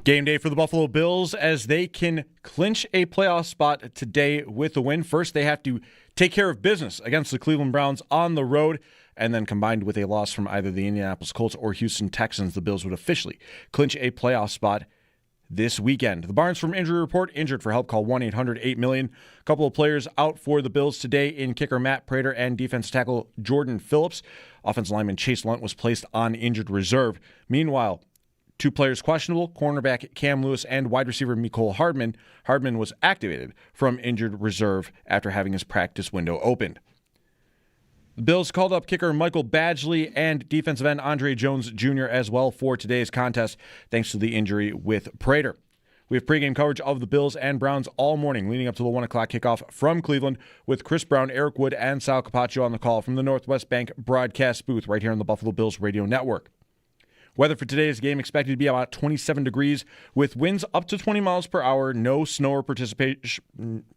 Game day for the Buffalo Bills as they can clinch a playoff spot today with a win. First, they have to take care of business against the Cleveland Browns on the road, and then combined with a loss from either the Indianapolis Colts or Houston Texans, the Bills would officially clinch a playoff spot this weekend. The Barnes from Injury Report, injured for help, call 1-800-8-million. A couple of players out for the Bills today in kicker Matt Prater and defense tackle Jordan Phillips. Offensive lineman Chase Lunt was placed on injured reserve. Meanwhile, two players questionable, cornerback Cam Lewis and wide receiver Mecole Hardman. Hardman was activated from injured reserve after having his practice window opened. The Bills called up kicker Michael Badgley and defensive end Andre Jones Jr. as well for today's contest, thanks to the injury with Prater. We have pregame coverage of the Bills and Browns all morning, leading up to the 1 o'clock kickoff from Cleveland, with Chris Brown, Eric Wood, and Sal Capaccio on the call from the Northwest Bank broadcast booth right here on the Buffalo Bills radio network. Weather for today's game expected to be about 27 degrees with winds up to 20 miles per hour. No snow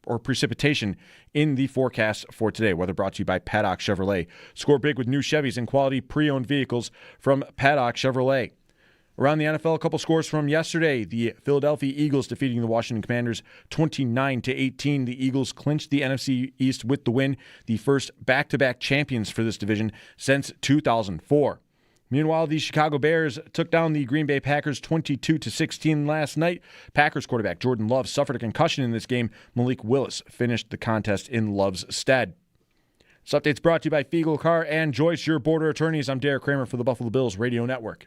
or precipitation in the forecast for today. Weather brought to you by Paddock Chevrolet. Score big with new Chevys and quality pre-owned vehicles from Paddock Chevrolet. Around the NFL, a couple scores from yesterday. The Philadelphia Eagles defeating the Washington Commanders 29-18. The Eagles clinched the NFC East with the win, the first back-to-back champions for this division since 2004. Meanwhile, the Chicago Bears took down the Green Bay Packers 22-16 last night. Packers quarterback Jordan Love suffered a concussion in this game. Malik Willis finished the contest in Love's stead. This update's brought to you by Fiegel Carr and Joyce, your border attorneys. I'm Derek Kramer for the Buffalo Bills Radio Network.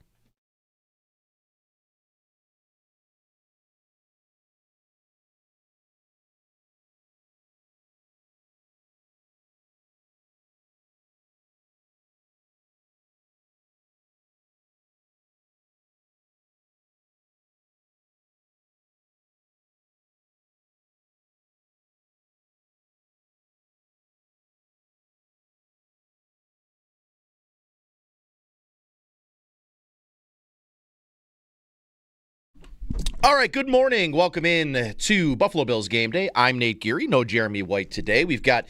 All right, good morning. Welcome in to Buffalo Bills Game Day. I'm Nate Geary, no Jeremy White today. We've got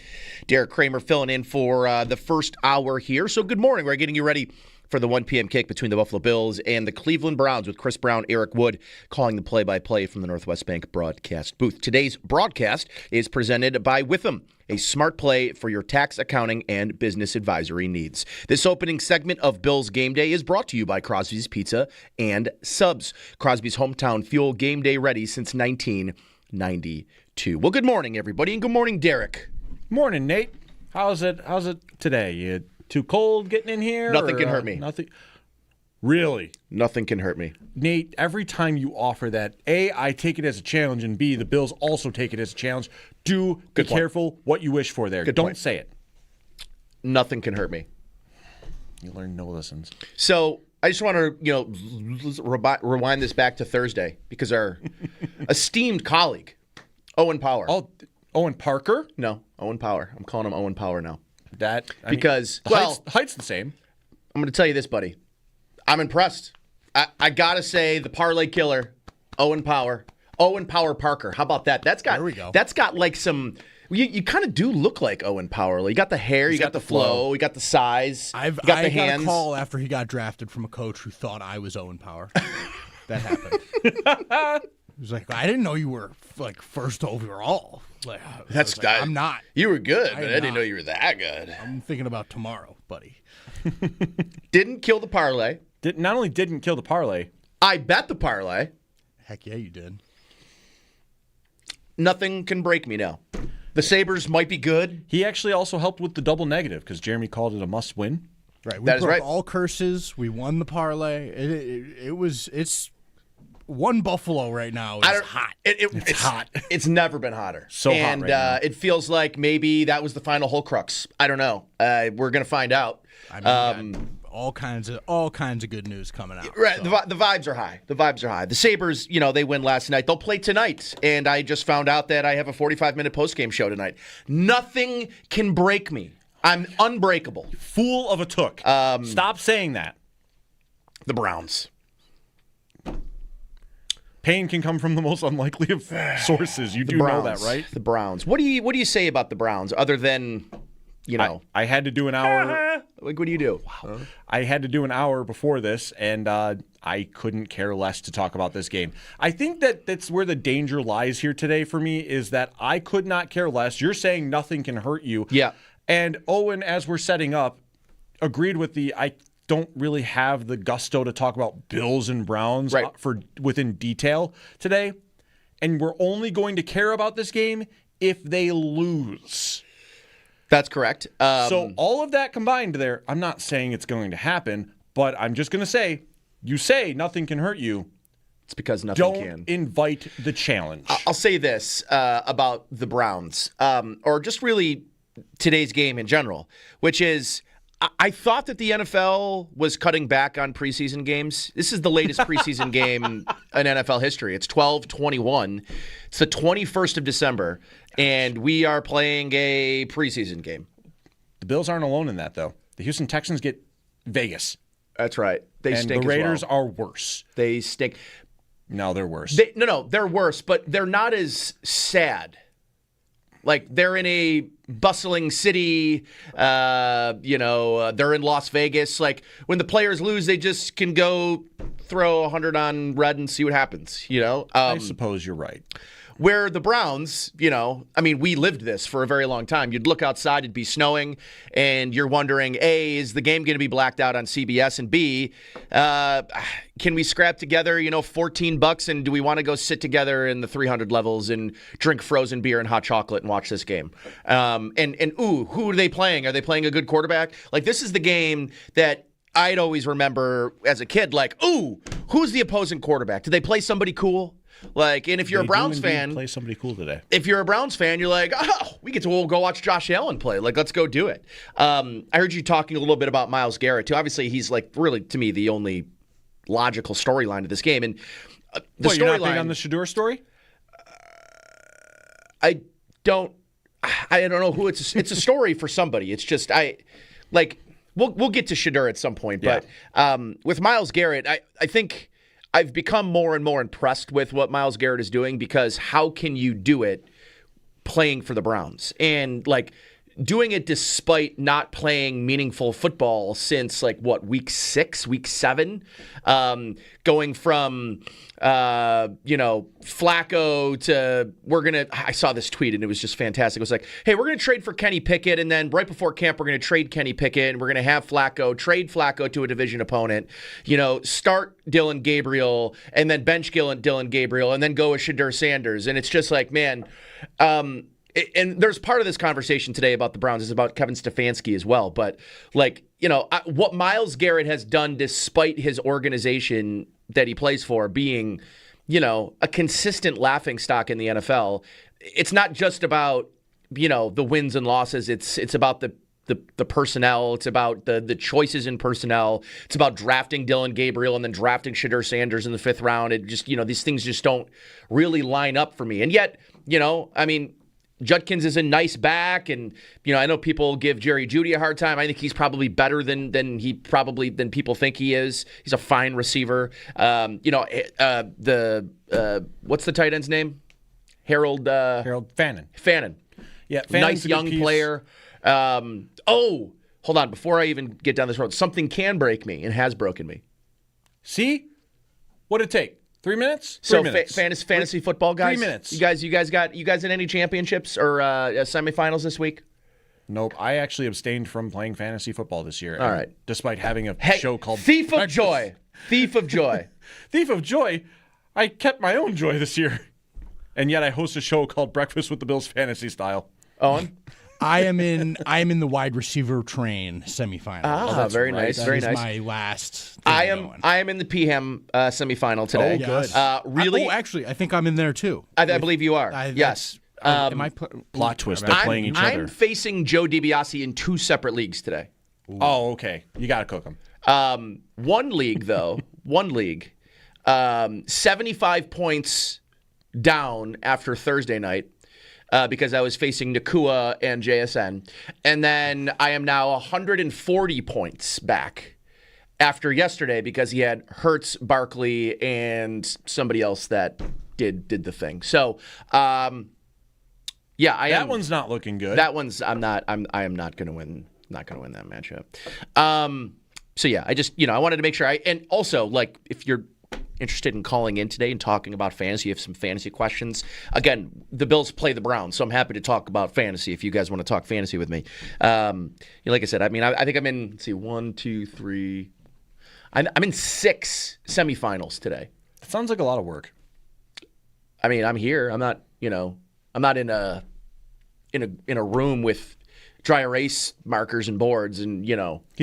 Derek Kramer filling in for the first hour here. So good morning. We're getting you ready for the 1 p.m. kick between the Buffalo Bills and the Cleveland Browns with Chris Brown, Eric Wood calling the play-by-play from the Northwest Bank broadcast booth. Today's broadcast is presented by Witham, a smart play for your tax, accounting, and business advisory needs. This opening segment of Bills Game Day is brought to you by Crosby's Pizza and Subs. Crosby's hometown fuel, game day ready since 1992. Well, good morning, everybody, and good morning, Derek. Morning, Nate. How's it today? You too cold getting in here? Nothing can hurt me. Nothing. Really? Nothing can hurt me. Nate, every time you offer that, A, I take it as a challenge, and B, the Bills also take it as a challenge. Be careful what you wish for there. Don't say it. Nothing can hurt me. You learn no lessons. So I just want to, rewind this back to Thursday because our esteemed colleague, Owen Power. Oh, Owen Parker? No, Owen Power. I'm calling him Owen Power now. Height's the same. I'm going to tell you this, buddy. I'm impressed. I got to say, the parlay killer, Owen Power Parker. How about that? There we go. That's got like some. You kind of do look like Owen Power. You got the hair, you got the flow, you got the size, you got the hands. I got a call after he got drafted from a coach who thought I was Owen Power. That happened. He was like, I didn't know you were like first overall. Like, I'm not. You were good, but I didn't know you were that good. I'm thinking about tomorrow, buddy. Didn't kill the parlay. Not only didn't kill the parlay, I bet the parlay. Heck yeah, you did. Nothing can break me now. The Sabres might be good. He actually also helped with the double negative because Jeremy called it a must-win. Right. We broke all curses. We won the parlay. It's one Buffalo right now is hot. It's hot. It's never been hotter. So hot right now. It feels like maybe that was the final Horcrux. I don't know. We're going to find out. I mean, all kinds of good news coming out. Right. So. The vibes are high. The Sabres, they win last night. They'll play tonight. And I just found out that I have a 45-minute postgame show tonight. Nothing can break me. I'm unbreakable. Fool of a took. Stop saying that. The Browns. Pain can come from the most unlikely of sources. You do know that, right? The Browns. What do you say about the Browns other than, I had to do an hour Like, what do you do? Wow. I had to do an hour before this, and I couldn't care less to talk about this game. I think that's where the danger lies here today for me, is that I could not care less. You're saying nothing can hurt you. Yeah. And Owen, as we're setting up, agreed with I don't really have the gusto to talk about Bills and Browns within detail today. And we're only going to care about this game if they lose. That's correct. So all of that combined there, I'm not saying it's going to happen, but I'm just going to say, you say nothing can hurt you. It's because nothing can. Don't invite the challenge. I'll say this about the Browns, or just really today's game in general, which is I thought that the NFL was cutting back on preseason games. This is the latest preseason game in NFL history. It's 12-21. It's the 21st of December, and we are playing a preseason game. The Bills aren't alone in that, though. The Houston Texans get Vegas. That's right. They stink as well. And the Raiders are worse. They stink. No, they're worse. They're worse, but they're not as sad. Like, they're in a bustling city, they're in Las Vegas. Like, when the players lose, they just can go throw 100 on red and see what happens, I suppose you're right. Where the Browns, we lived this for a very long time. You'd look outside, it'd be snowing, and you're wondering, A, is the game going to be blacked out on CBS? And B, can we scrap together, $14, and do we want to go sit together in the 300 levels and drink frozen beer and hot chocolate and watch this game? Who are they playing? Are they playing a good quarterback? Like, this is the game that I'd always remember as a kid, like, ooh, who's the opposing quarterback? Did they play somebody cool? Like, and if you're a Browns fan, play somebody cool today. If you're a Browns fan, you're like, we get to go watch Josh Allen play. Like, let's go do it. I heard you talking a little bit about Myles Garrett too. Obviously, he's like really to me the only logical storyline of this game. And the you're not big on the Shedeur story? I don't know who it's. It's a story for somebody. It's just we'll get to Shedeur at some point. But with Myles Garrett, I think I've become more and more impressed with what Myles Garrett is doing, because how can you do it playing for the Browns? And doing it despite not playing meaningful football since week 6, week 7, going from Flacco to I saw this tweet and it was just fantastic. It was like, hey, we're gonna trade for Kenny Pickett, and then right before camp we're gonna trade Kenny Pickett and we're gonna have Flacco, trade Flacco to a division opponent, start Dylan Gabriel and then bench Dylan Gabriel and then go with Shedeur Sanders. And it's just like, man, and there's part of this conversation today about the Browns is about Kevin Stefanski as well. But what Myles Garrett has done despite his organization that he plays for being, a consistent laughingstock in the NFL, it's not just about, the wins and losses. It's about the personnel. It's about the choices in personnel. It's about drafting Dylan Gabriel and then drafting Shedeur Sanders in the 5th round. It just, these things just don't really line up for me. And yet, Judkins is a nice back, and I know people give Jerry Jeudy a hard time. I think he's probably better than people think he is. He's a fine receiver. What's the tight end's name? Harold Fannin. Fannin. Yeah, nice young player. Hold on, before I even get down this road, something can break me and has broken me. See, what'd it take? 3 minutes? So 3 minutes. Fantasy football guys. 3 minutes. You guys in any championships or semifinals this week? Nope. I actually abstained from playing fantasy football this year. All right. Despite having a show called Thief of Joy. Thief of Joy. Thief of Joy. I kept my own joy this year. And yet I host a show called Breakfast with the Bills Fantasy Style. Owen? I am in the wide receiver train semifinal. Very nice. That very is nice. My last. I am in the PM semifinal today. Oh, good. Really? Actually, I think I'm in there too. I believe you are. Yes. Am I plot twist? They're playing each other. I'm facing Joe DiBiase in 2 separate leagues today. Ooh. Oh, okay. You got to cook them. One league though. 75 points down after Thursday night. Because I was facing Nakua and JSN. And then I am now 140 points back after yesterday because he had Hurts, Barkley, and somebody else that did the thing. So, I am. That one's not looking good. That one's I am not going to win not going to win that matchup. So yeah, I just, I wanted to make sure and also, like, if you're interested in calling in today and talking about fantasy, you have some fantasy questions. Again, the Bills play the Browns, so I'm happy to talk about fantasy if you guys want to talk fantasy with me. Like I said, I think I'm in, let's see, 1, 2, 3. I'm in 6 semifinals today. That sounds like a lot of work. I mean, I'm here. I'm not, I'm not in a room with dry erase markers and boards and, He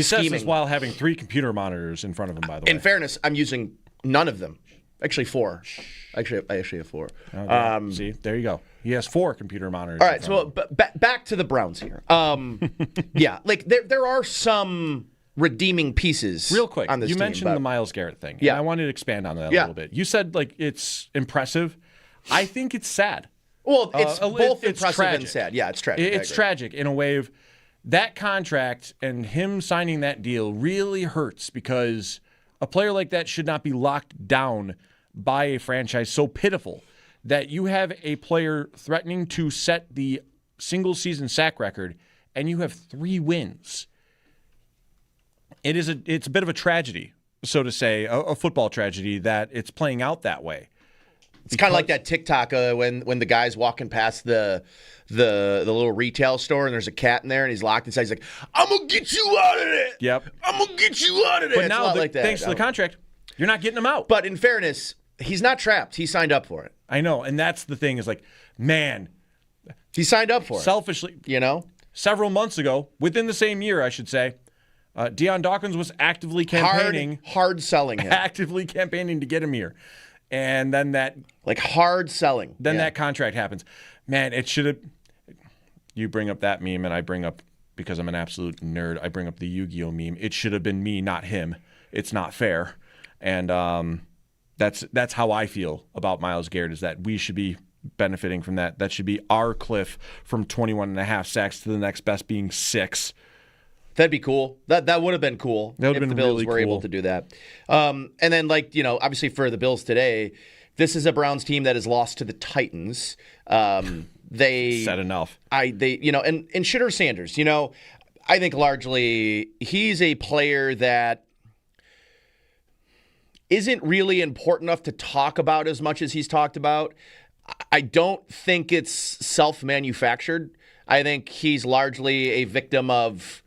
says scheming. this while having 3 computer monitors in front of him, by the way. In fairness, I'm using none of them. Actually, 4. I actually have 4. Okay. See, there you go. He has 4 computer monitors. All right, so back to the Browns here. Yeah, like there are some redeeming pieces. Real quick, on this you team, mentioned the Myles Garrett thing. Yeah, and I wanted to expand on that a little bit. You said like it's impressive. I think it's sad. Well, it's both it's impressive tragic. and sad. Yeah, it's tragic. It's tragic in a way of that contract and him signing that deal really hurts because a player like that should not be locked down by a franchise so pitiful that you have a player threatening to set the single season sack record and you have 3 wins. It's a bit of a tragedy, so to say, a football tragedy that it's playing out that way. It's kind of like that TikTok when the guy's walking past the little retail store and there's a cat in there and he's locked inside. He's like, "I'm gonna get you out of there. Yep. I'm gonna get you out of there." But now, like that. Thanks to the contract, you're not getting him out. But in fairness, he's not trapped. He signed up for it. I know, and that's the thing is like, man, he signed up for it. Selfishly, several months ago, within the same year, I should say, Deion Dawkins was actively campaigning, hard selling him, actively campaigning to get him here. And then hard selling. Then that contract happens. Man, it should have. You bring up that meme, and I bring up, because I'm an absolute nerd, I bring up the Yu-Gi-Oh meme. It should have been me, not him. It's not fair. And that's how I feel about Myles Garrett, is that we should be benefiting from that. That should be our cliff from 21.5 sacks to the next best being 6. That'd be cool. That would have been cool if the Bills were able to do that. And then, obviously for the Bills today, this is a Browns team that has lost to the Titans. They said enough. And Shedeur Sanders, I think largely he's a player that isn't really important enough to talk about as much as he's talked about. I don't think it's self-manufactured. I think he's largely a victim of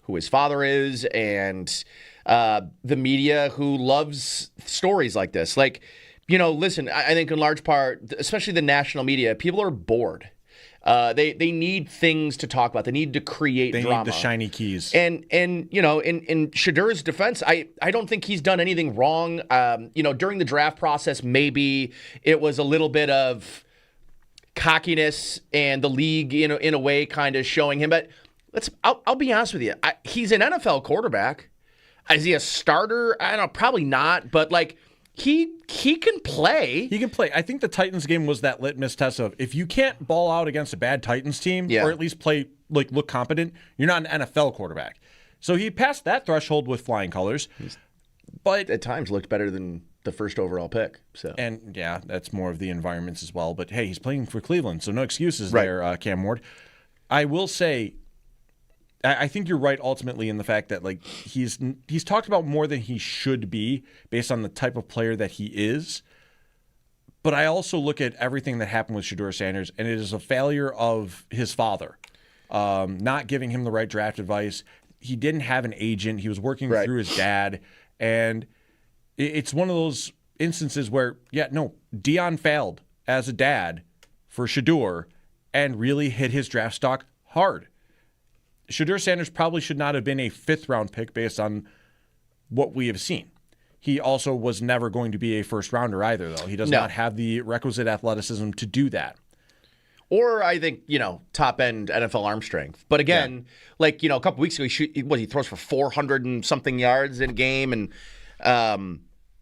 who his father is, and the media who loves stories like this. Listen, I think in large part, especially the national media, people are bored. They need things to talk about. They need to create drama. They need the shiny keys. And in Shedeur's defense, I don't think he's done anything wrong. During the draft process, maybe it was a little bit of cockiness and the league, in a way, kind of showing him. But I'll be honest with you. He's an NFL quarterback. Is he a starter? I don't know. Probably not. But he can play. He can play. I think the Titans game was that litmus test of if you can't ball out against a bad Titans team, or at least play look competent, you're not an NFL quarterback. So he passed that threshold with flying colors. But at times looked better than the first overall pick. And yeah, that's more of the environments as well. But hey, he's playing for Cleveland, so no excuses there, Cam Ward. I will say, I think you're right ultimately in the fact that he's talked about more than he should be based on the type of player that he is. But I also look at everything that happened with Shedeur Sanders, and it is a failure of his father, not giving him the right draft advice. He didn't have an agent. He was working through his dad. And it's one of those instances where, Deion failed as a dad for Shedeur and really hit his draft stock hard. Shedeur Sanders probably should not have been a 5th-round pick based on what we have seen. He also was never going to be a first-rounder either, though. He does not have the requisite athleticism to do that. Or I think, top-end NFL arm strength. But again, a couple weeks ago, he throws for 400 and something yards in a game, and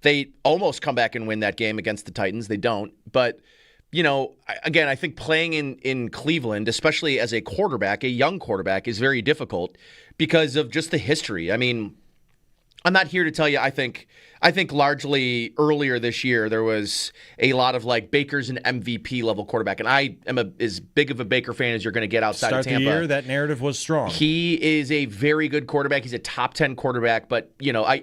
they almost come back and win that game against the Titans. They don't. But again, I think playing in Cleveland, especially as a quarterback, a young quarterback, is very difficult because of just the history. I mean, I'm not here to tell you. I think largely earlier this year there was a lot of like Baker's an MVP level quarterback, and I am as big of a Baker fan as you're going to get outside of Tampa. Start the year, that narrative was strong. He is a very good quarterback. He's a top 10 quarterback, but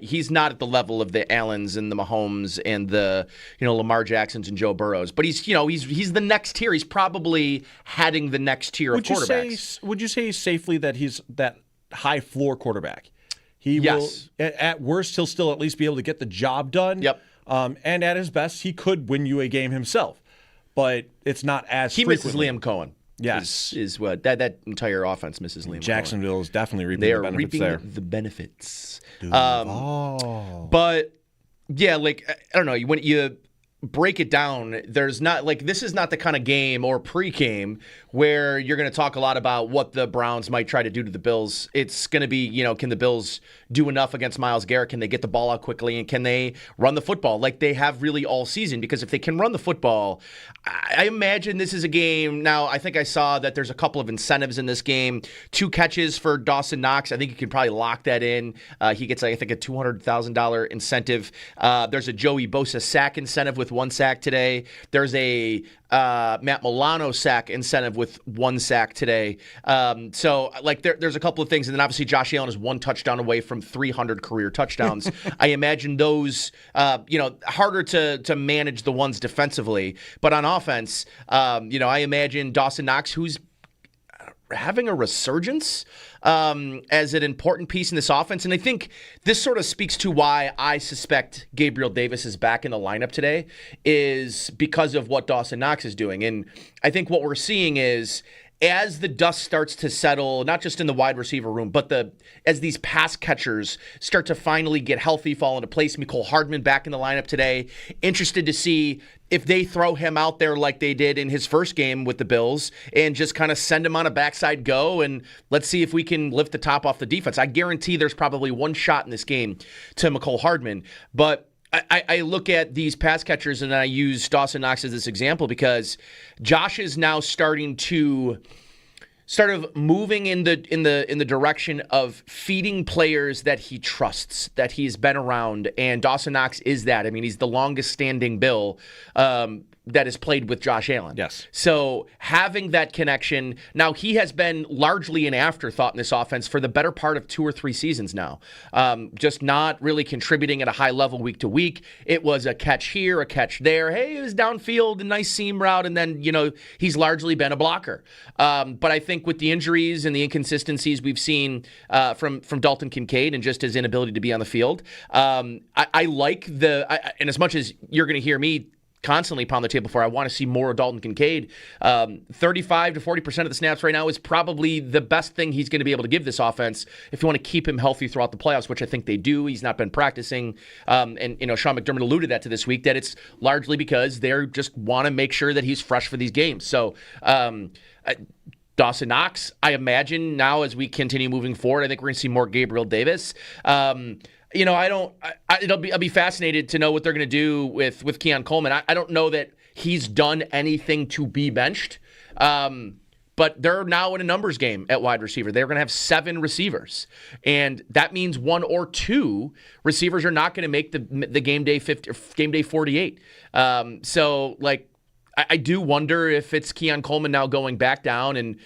he's not at the level of the Allens and the Mahomes and the Lamar Jacksons and Joe Burrows. But he's the next tier. He's probably heading the next tier of quarterbacks. Would you say safely that he's that high floor quarterback? Yes. Will, at worst, he'll still at least be able to get the job done. Yep. And at his best, he could win you a game himself. But it's not as He frequently. misses Liam Cohen. Yes. Is what that entire offense misses Liam Jacksonville Cohen. is definitely reaping They the are benefits reaping there. the benefits. But yeah, like I don't know, when you break it down, there's not like this is not the kind of game or pre-game where you're going to talk a lot about what the Browns might try to do to the Bills. It's going to be, can the Bills do enough against Myles Garrett? Can they get the ball out quickly? And can they run the football like they have really all season? Because if they can run the football, I imagine this is a game. Now, I think I saw that there's a couple of incentives in this game. 2 catches for Dawson Knox. I think you can probably lock that in. He gets, I think, a $200,000 incentive. There's a Joey Bosa sack incentive with 1 sack today. There's a Matt Milano sack incentive with 1 sack today. So like there's a couple of things. And then obviously Josh Allen is 1 touchdown away from 300 career touchdowns. I imagine those, harder to manage the ones defensively. But on offense, I imagine Dawson Knox, who's having a resurgence as an important piece in this offense. And I think this sort of speaks to why I suspect Gabriel Davis is back in the lineup today is because of what Dawson Knox is doing. And I think what we're seeing is as the dust starts to settle, not just in the wide receiver room, but as these pass catchers start to finally get healthy, fall into place. Mecole Hardman back in the lineup today. Interested to see if they throw him out there like they did in his first game with the Bills and just kind of send him on a backside go, and let's see if we can lift the top off the defense. I guarantee there's probably 1 shot in this game to Mecole Hardman, but I look at these pass catchers and I use Dawson Knox as this example because Josh is now starting to moving in the direction of feeding players that he trusts, that he's been around, and Dawson Knox is that. I mean, he's the longest standing Bill that has played with Josh Allen. Yes. So having that connection, now he has been largely an afterthought in this offense for the better part of 2 or 3 seasons now. Just not really contributing at a high level week to week. It was a catch here, a catch there. Hey, it was downfield, a nice seam route, and then, he's largely been a blocker. But I think with the injuries and the inconsistencies we've seen from Dalton Kincaid and just his inability to be on the field, I like and as much as you're going to hear me constantly pound the table for, I want to see more of Dalton Kincaid. 35 to 40% of the snaps right now is probably the best thing he's going to be able to give this offense if you want to keep him healthy throughout the playoffs, which I think they do. He's not been practicing. And Sean McDermott alluded that to this week, that it's largely because they just want to make sure that he's fresh for these games. So, Dawson Knox, I imagine now as we continue moving forward, I think we're going to see more Gabriel Davis. I'll be fascinated to know what they're going to do with Keon Coleman. I don't know that he's done anything to be benched, but they're now in a numbers game at wide receiver. They're going to have 7 receivers, and that means 1 or 2 receivers are not going to make the game day 48. So like, I do wonder if it's Keon Coleman now going back down and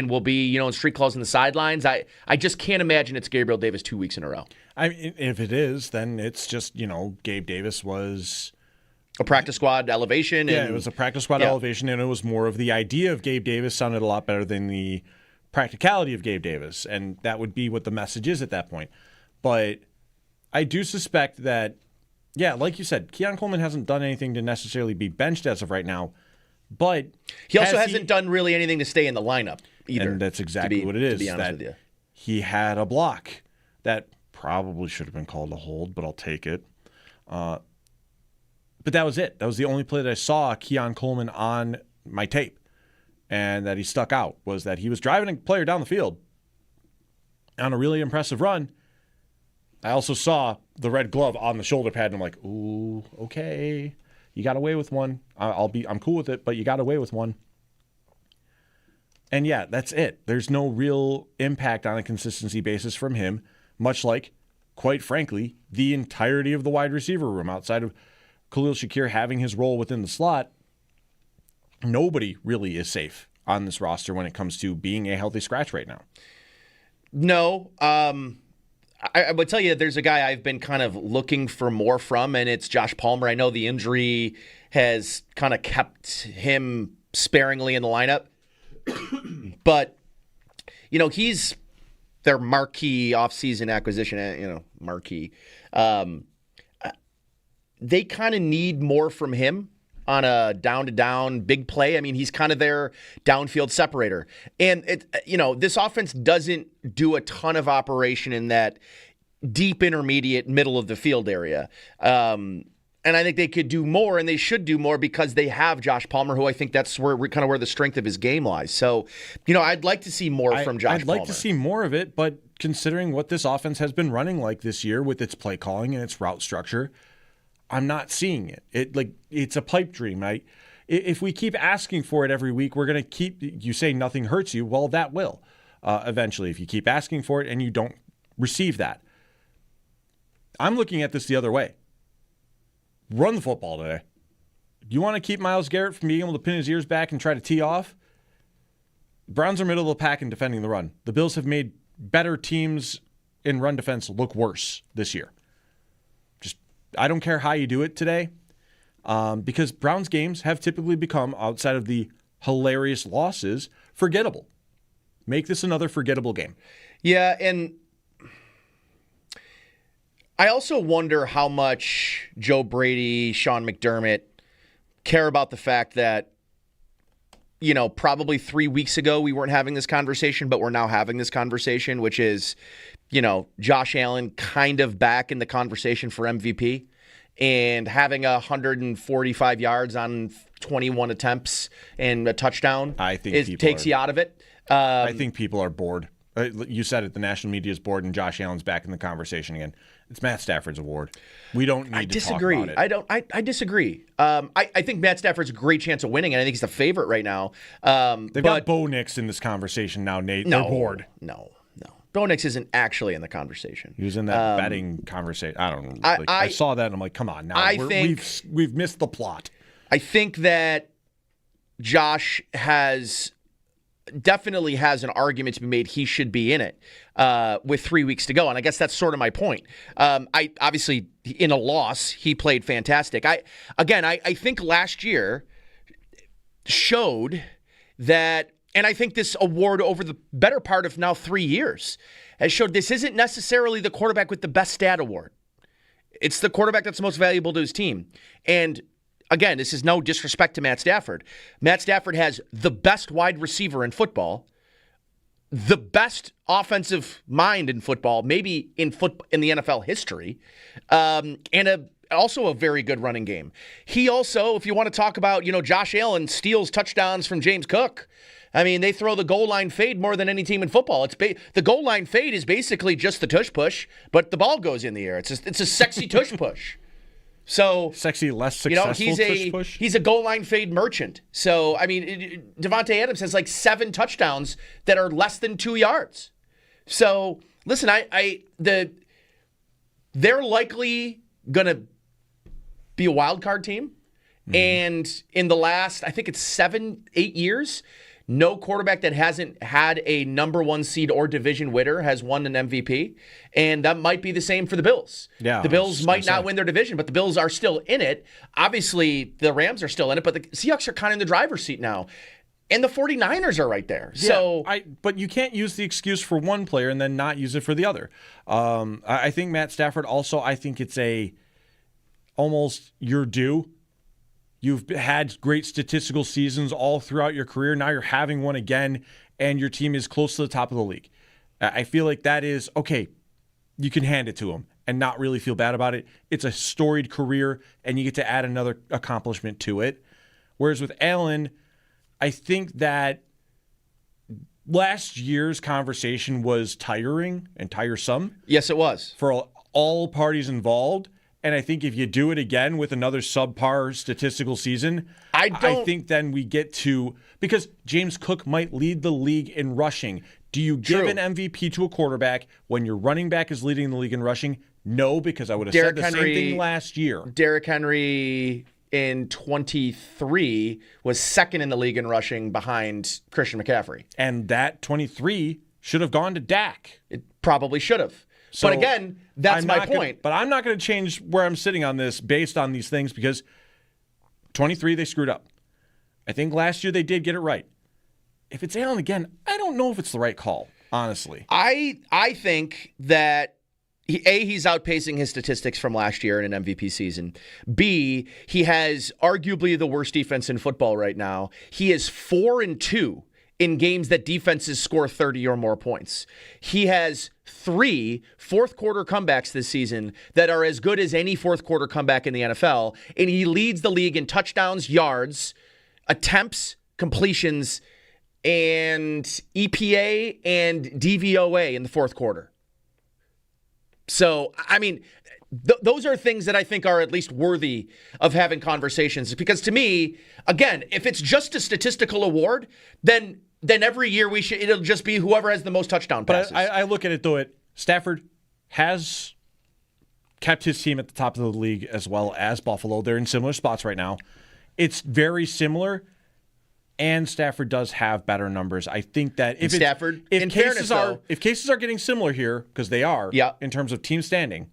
will be in street clothes on the sidelines. I just can't imagine it's Gabriel Davis 2 weeks in a row. I mean, if it is, then it's just Gabe Davis was a practice squad elevation. Yeah, it was a practice squad elevation, and it was more of the idea of Gabe Davis sounded a lot better than the practicality of Gabe Davis, and that would be what the message is at that point. But I do suspect that. Yeah, like you said, Keon Coleman hasn't done anything to necessarily be benched as of right now, but he also hasn't done really anything to stay in the lineup either. And that's exactly what it is. To be honest with you, he had a block that probably should have been called a hold, but I'll take it. But that was it. That was the only play that I saw Keon Coleman on my tape, and that he stuck out was that he was driving a player down the field on a really impressive run. I also saw the red glove on the shoulder pad, and I'm like, ooh, okay. You got away with one. I'm cool with it, but you got away with one. And yeah, that's it. There's no real impact on a consistency basis from him, much like quite frankly, the entirety of the wide receiver room outside of Khalil Shakir having his role within the slot. Nobody really is safe on this roster when it comes to being a healthy scratch right now. No. I would tell you there's a guy I've been kind of looking for more from, and it's Josh Palmer. I know the injury has kind of kept him sparingly in the lineup. But, he's their marquee offseason acquisition, marquee. They kind of need more from him on a down-to-down big play. I mean, he's kind of their downfield separator. And, this offense doesn't do a ton of operation in that deep intermediate middle of the field area. And I think they could do more, and they should do more because they have Josh Palmer, who I think that's where the strength of his game lies. So, I'd like to see more from Josh Palmer. I'd like to see more of it, but considering what this offense has been running like this year with its play calling and its route structure, I'm not seeing it. It's a pipe dream. If we keep asking for it every week, we're going to keep. You say nothing hurts you. Well, that will eventually. If you keep asking for it and you don't receive that, I'm looking at this the other way. Run the football today. Do you want to keep Myles Garrett from being able to pin his ears back and try to tee off? Browns are middle of the pack in defending the run. The Bills have made better teams in run defense look worse this year. I don't care how you do it today, because Browns games have typically become, outside of the hilarious losses, forgettable. Make this another forgettable game. Yeah, and I also wonder how much Joe Brady, Sean McDermott care about the fact that, probably 3 weeks ago we weren't having this conversation, but we're now having this conversation, which is, Josh Allen kind of back in the conversation for MVP and having 145 yards on 21 attempts and a touchdown. I think takes you out of it. I think people are bored. You said it, the national media is bored, and Josh Allen's back in the conversation again. It's Matt Stafford's award. We don't need to talk about it. I disagree. I think Matt Stafford's a great chance of winning, and I think he's the favorite right now. They've got Bo Nix in this conversation now, Nate. They're bored. No. Bo Nix isn't actually in the conversation. He was in that betting conversation. I don't know. I saw that, and I'm like, come on now. We've missed the plot. I think that Josh definitely has an argument to be made he should be in it with 3 weeks to go. And I guess that's sort of my point. I obviously, in a loss, he played fantastic. I think last year showed that, and I think this award over the better part of now 3 years has showed this isn't necessarily the quarterback with the best stat award. It's the quarterback that's most valuable to his team. And again, this is no disrespect to Matt Stafford. Matt Stafford has the best wide receiver in football, the best offensive mind in football, maybe in the NFL history, and also a very good running game. He also, if you want to talk about, Josh Allen steals touchdowns from James Cook. I mean, they throw the goal line fade more than any team in football. The goal line fade is basically just the tush push, but the ball goes in the air. It's a sexy tush push. So sexy, less successful tush push. He's a goal line fade merchant. So I mean, Devontae Adams has like 7 touchdowns that are less than 2 yards. So listen, they're likely gonna be a wild card team, and in the last, I think it's 7-8 years, no quarterback that hasn't had a number 1 seed or division winner has won an MVP. And that might be the same for the Bills. Yeah, the Bills might not win their division, but the Bills are still in it. Obviously, the Rams are still in it, but the Seahawks are kind of in the driver's seat now. And the 49ers are right there. Yeah, so, but you can't use the excuse for one player and then not use it for the other. I think Matt Stafford also, I think it's almost your due. You've had great statistical seasons all throughout your career. Now you're having one again, and your team is close to the top of the league. I feel like that is, okay, you can hand it to him and not really feel bad about it. It's a storied career, and you get to add another accomplishment to it. Whereas with Allen, I think that last year's conversation was tiring and tiresome. Yes, it was. For all parties involved. And I think if you do it again with another subpar statistical season, I think then we get to, because James Cook might lead the league in rushing. Do you give an MVP to a quarterback when your running back is leading the league in rushing? No, because I would have said the same thing last year. Derrick Henry in 23 was second in the league in rushing behind Christian McCaffrey. And that 23 should have gone to Dak. It probably should have. So but again, that's my point. But I'm not going to change where I'm sitting on this based on these things because 23, they screwed up. I think last year they did get it right. If it's Allen again, I don't know if it's the right call, honestly. I think that he's outpacing his statistics from last year in an MVP season. B, he has arguably the worst defense in football right now. He is 4-2 in games that defenses score 30 or more points. He has 3 fourth-quarter comebacks this season that are as good as any fourth-quarter comeback in the NFL, and he leads the league in touchdowns, yards, attempts, completions, and EPA and DVOA in the fourth quarter. So, I mean, those are things that I think are at least worthy of having conversations. Because to me, again, if it's just a statistical award, then every year it'll just be whoever has the most touchdown passes. But I look at it, though, Stafford has kept his team at the top of the league as well as Buffalo. They're in similar spots right now. It's very similar. And Stafford does have better numbers. I think that if cases are getting similar here, because they are, in terms of team standing,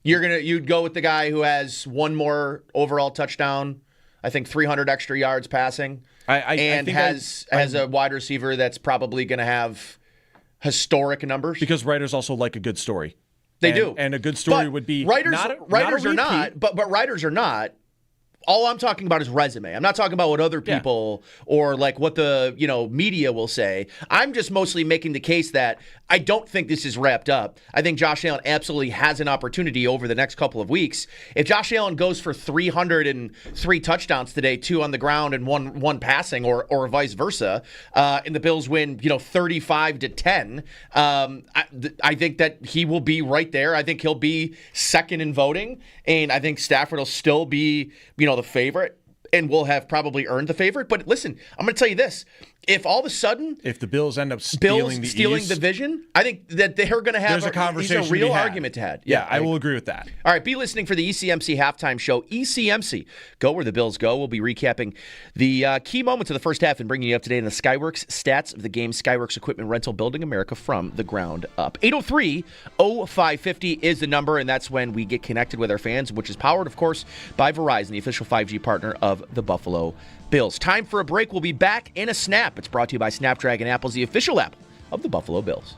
you'd go with the guy who has one more overall touchdown, I think 300 extra yards passing, and has a wide receiver that's probably going to have historic numbers. Because writers also like a good story. They do, and a good story would be writers are not, but writers are not. All I'm talking about is resume. I'm not talking about what other people or like what the media will say. I'm just mostly making the case that I don't think this is wrapped up. I think Josh Allen absolutely has an opportunity over the next couple of weeks. If Josh Allen goes for 303 touchdowns today, 2 on the ground and one passing, or vice versa, and the Bills win 35-10, I think that he will be right there. I think he'll be second in voting, and I think Stafford will still be the favorite, and will have probably earned the favorite. But listen, I'm going to tell you this. If all of a sudden, if the Bills end up stealing the division, I think that they're going to have a real argument to have. Yeah, I will agree with that. All right, be listening for the ECMC halftime show. ECMC, go where the Bills go. We'll be recapping the key moments of the first half and bringing you up to date on the Skyworks stats of the game. Skyworks Equipment Rental, building America from the ground up. 803-0550 is the number, and that's when we get connected with our fans, which is powered, of course, by Verizon, the official 5G partner of the Buffalo Bills. Time for a break. We'll be back in a snap. It's brought to you by Snapdragon Apples, the official app of the Buffalo Bills.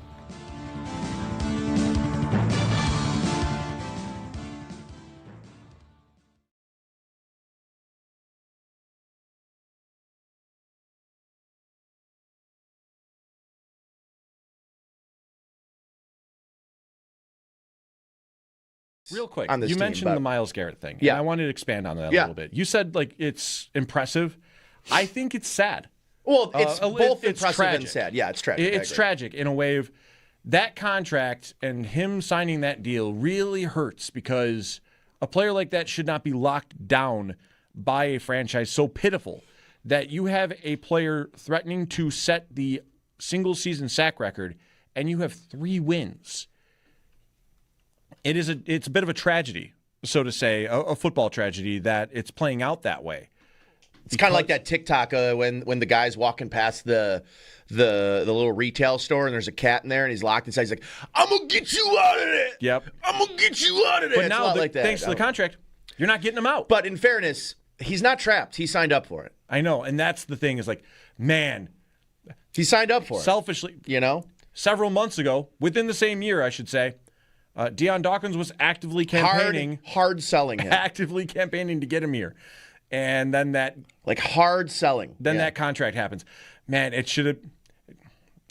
Real quick, you mentioned the Myles Garrett thing. Yeah. And I wanted to expand on that a little bit. You said it's impressive. I think it's sad. Well, it's both impressive tragic. and sad. Yeah, it's tragic. It's tragic in a way of that contract and him signing that deal really hurts because a player like that should not be locked down by a franchise so pitiful that you have a player threatening to set the single-season sack record and you have 3 wins. It's a bit of a tragedy, so to say, a football tragedy that it's playing out that way. It's kind of like that TikTok when the guy's walking past the little retail store and there's a cat in there and he's locked inside. He's like, "I'm gonna get you out of there. Yep, I'm gonna get you out of there." But now, thanks to the contract, you're not getting him out. But in fairness, he's not trapped. He signed up for it. I know, and that's the thing. Is like, man, he signed up for it. Selfishly, several months ago, within the same year, I should say. Deion Dawkins was actively campaigning. Hard selling him. Actively campaigning to get him here. And then that. Hard selling. Then that contract happens. Man, it should have.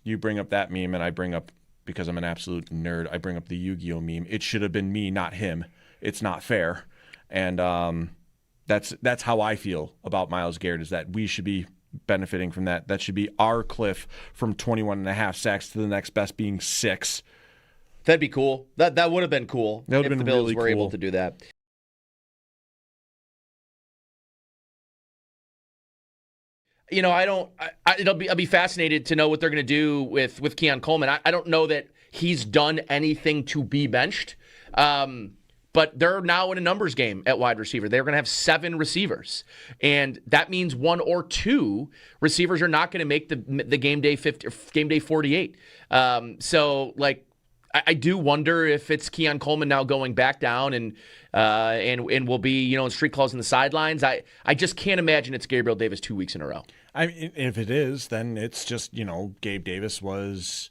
You bring up that meme, and I bring up, because I'm an absolute nerd, I bring up the Yu-Gi-Oh meme. It should have been me, not him. It's not fair. And that's how I feel about Myles Garrett, is that we should be benefiting from that. That should be our cliff from 21.5 sacks to the next best being 6. That'd be cool. That would have been cool if the Bills really were able to do that. I'll be fascinated to know what they're going to do with Keon Coleman. I don't know that he's done anything to be benched. But they're now in a numbers game at wide receiver. They're going to have 7 receivers. And that means 1 or 2 receivers are not going to make the game day 50 or game day 48. So, like, I do wonder if it's Keon Coleman now going back down and will be, in street calls in the sidelines. I just can't imagine it's Gabriel Davis 2 weeks in a row. I mean, if it is, then it's just, Gabe Davis was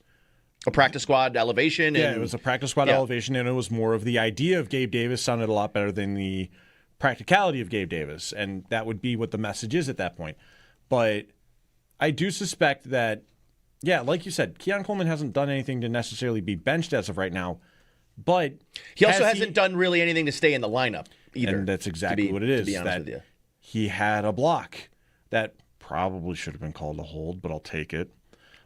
a practice squad elevation. Yeah, it was a practice squad elevation, and it was more of the idea of Gabe Davis sounded a lot better than the practicality of Gabe Davis, and that would be what the message is at that point. But I do suspect that, like you said, Keon Coleman hasn't done anything to necessarily be benched as of right now, but he also hasn't done really anything to stay in the lineup either. And that's exactly what it is. To be honest with you. He had a block that probably should have been called a hold, but I'll take it.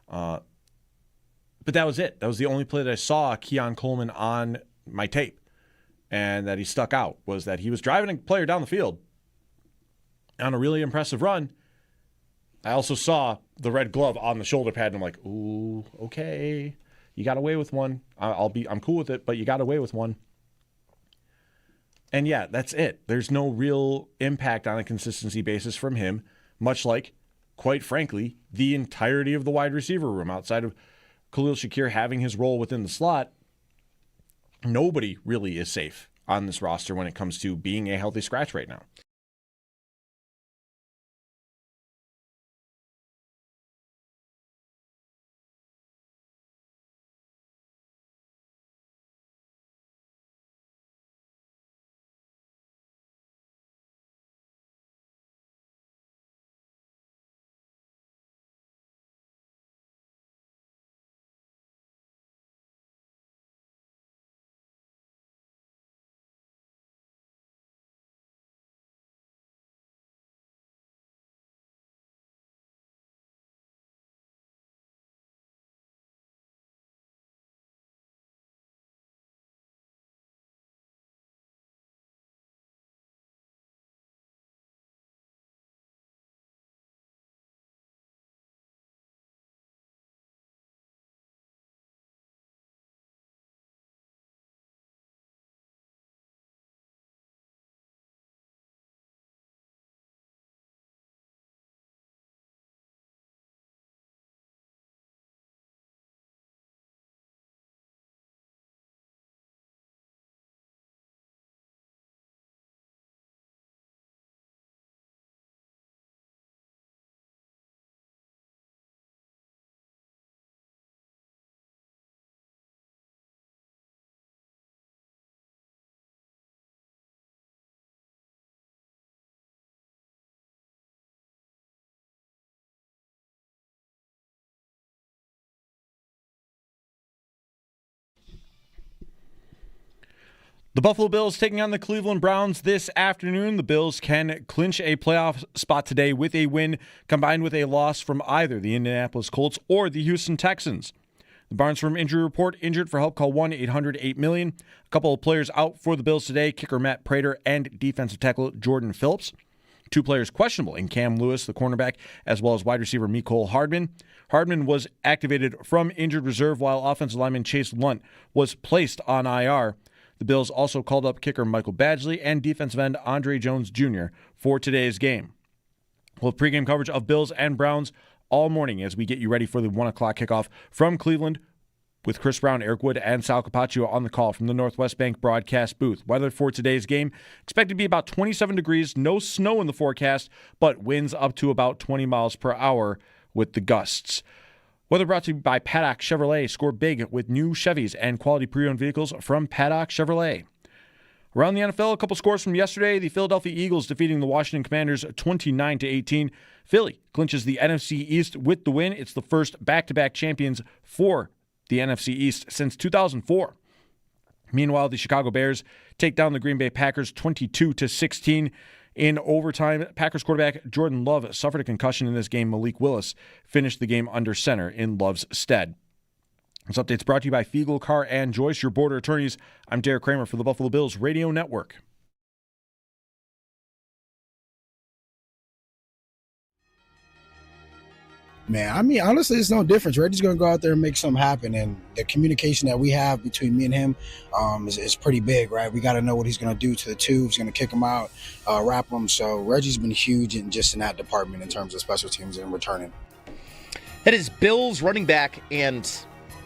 But that was it. That was the only play that I saw Keon Coleman on my tape, and that he stuck out, was that he was driving a player down the field on a really impressive run. I also saw the red glove on the shoulder pad, and I'm like, ooh, okay. You got away with one. I'm cool with it, but you got away with one. And that's it. There's no real impact on a consistency basis from him, much like, quite frankly, the entirety of the wide receiver room outside of Khalil Shakir having his role within the slot. Nobody really is safe on this roster when it comes to being a healthy scratch right now. The Buffalo Bills taking on the Cleveland Browns this afternoon. The Bills can clinch a playoff spot today with a win combined with a loss from either the Indianapolis Colts or the Houston Texans. The Barnes from Injury Report: injured for help, call 1-800-8-million. A couple of players out for the Bills today: kicker Matt Prater and defensive tackle Jordan Phillips. 2 players questionable in Cam Lewis, the cornerback, as well as wide receiver Mecole Hardman. Hardman was activated from injured reserve, while offensive lineman Chase Lunt was placed on IR. The Bills also called up kicker Michael Badgley and defensive end Andre Jones Jr. for today's game. We'll have pregame coverage of Bills and Browns all morning as we get you ready for the 1 o'clock kickoff from Cleveland, with Chris Brown, Eric Wood, and Sal Capaccio on the call from the Northwest Bank broadcast booth. Weather for today's game expected to be about 27 degrees, no snow in the forecast, but winds up to about 20 miles per hour with the gusts. Weather brought to you by Paddock Chevrolet. Score big with new Chevys and quality pre-owned vehicles from Paddock Chevrolet. Around the NFL, a couple scores from yesterday. The Philadelphia Eagles defeating the Washington Commanders 29-18. Philly clinches the NFC East with the win. It's the first back-to-back champions for the NFC East since 2004. Meanwhile, the Chicago Bears take down the Green Bay Packers 22-16. In overtime, Packers quarterback Jordan Love suffered a concussion in this game. Malik Willis finished the game under center in Love's stead. This update's brought to you by Fiegel, Carr, and Joyce, your border attorneys. I'm Derek Kramer for the Buffalo Bills Radio Network. Man, I mean, honestly, it's no difference. Reggie's going to go out there and make something happen, and the communication that we have between me and him is pretty big, right? We got to know what he's going to do to the two. He's going to kick him out, wrap him. So Reggie's been huge in that department in terms of special teams and returning. That is Bills running back and,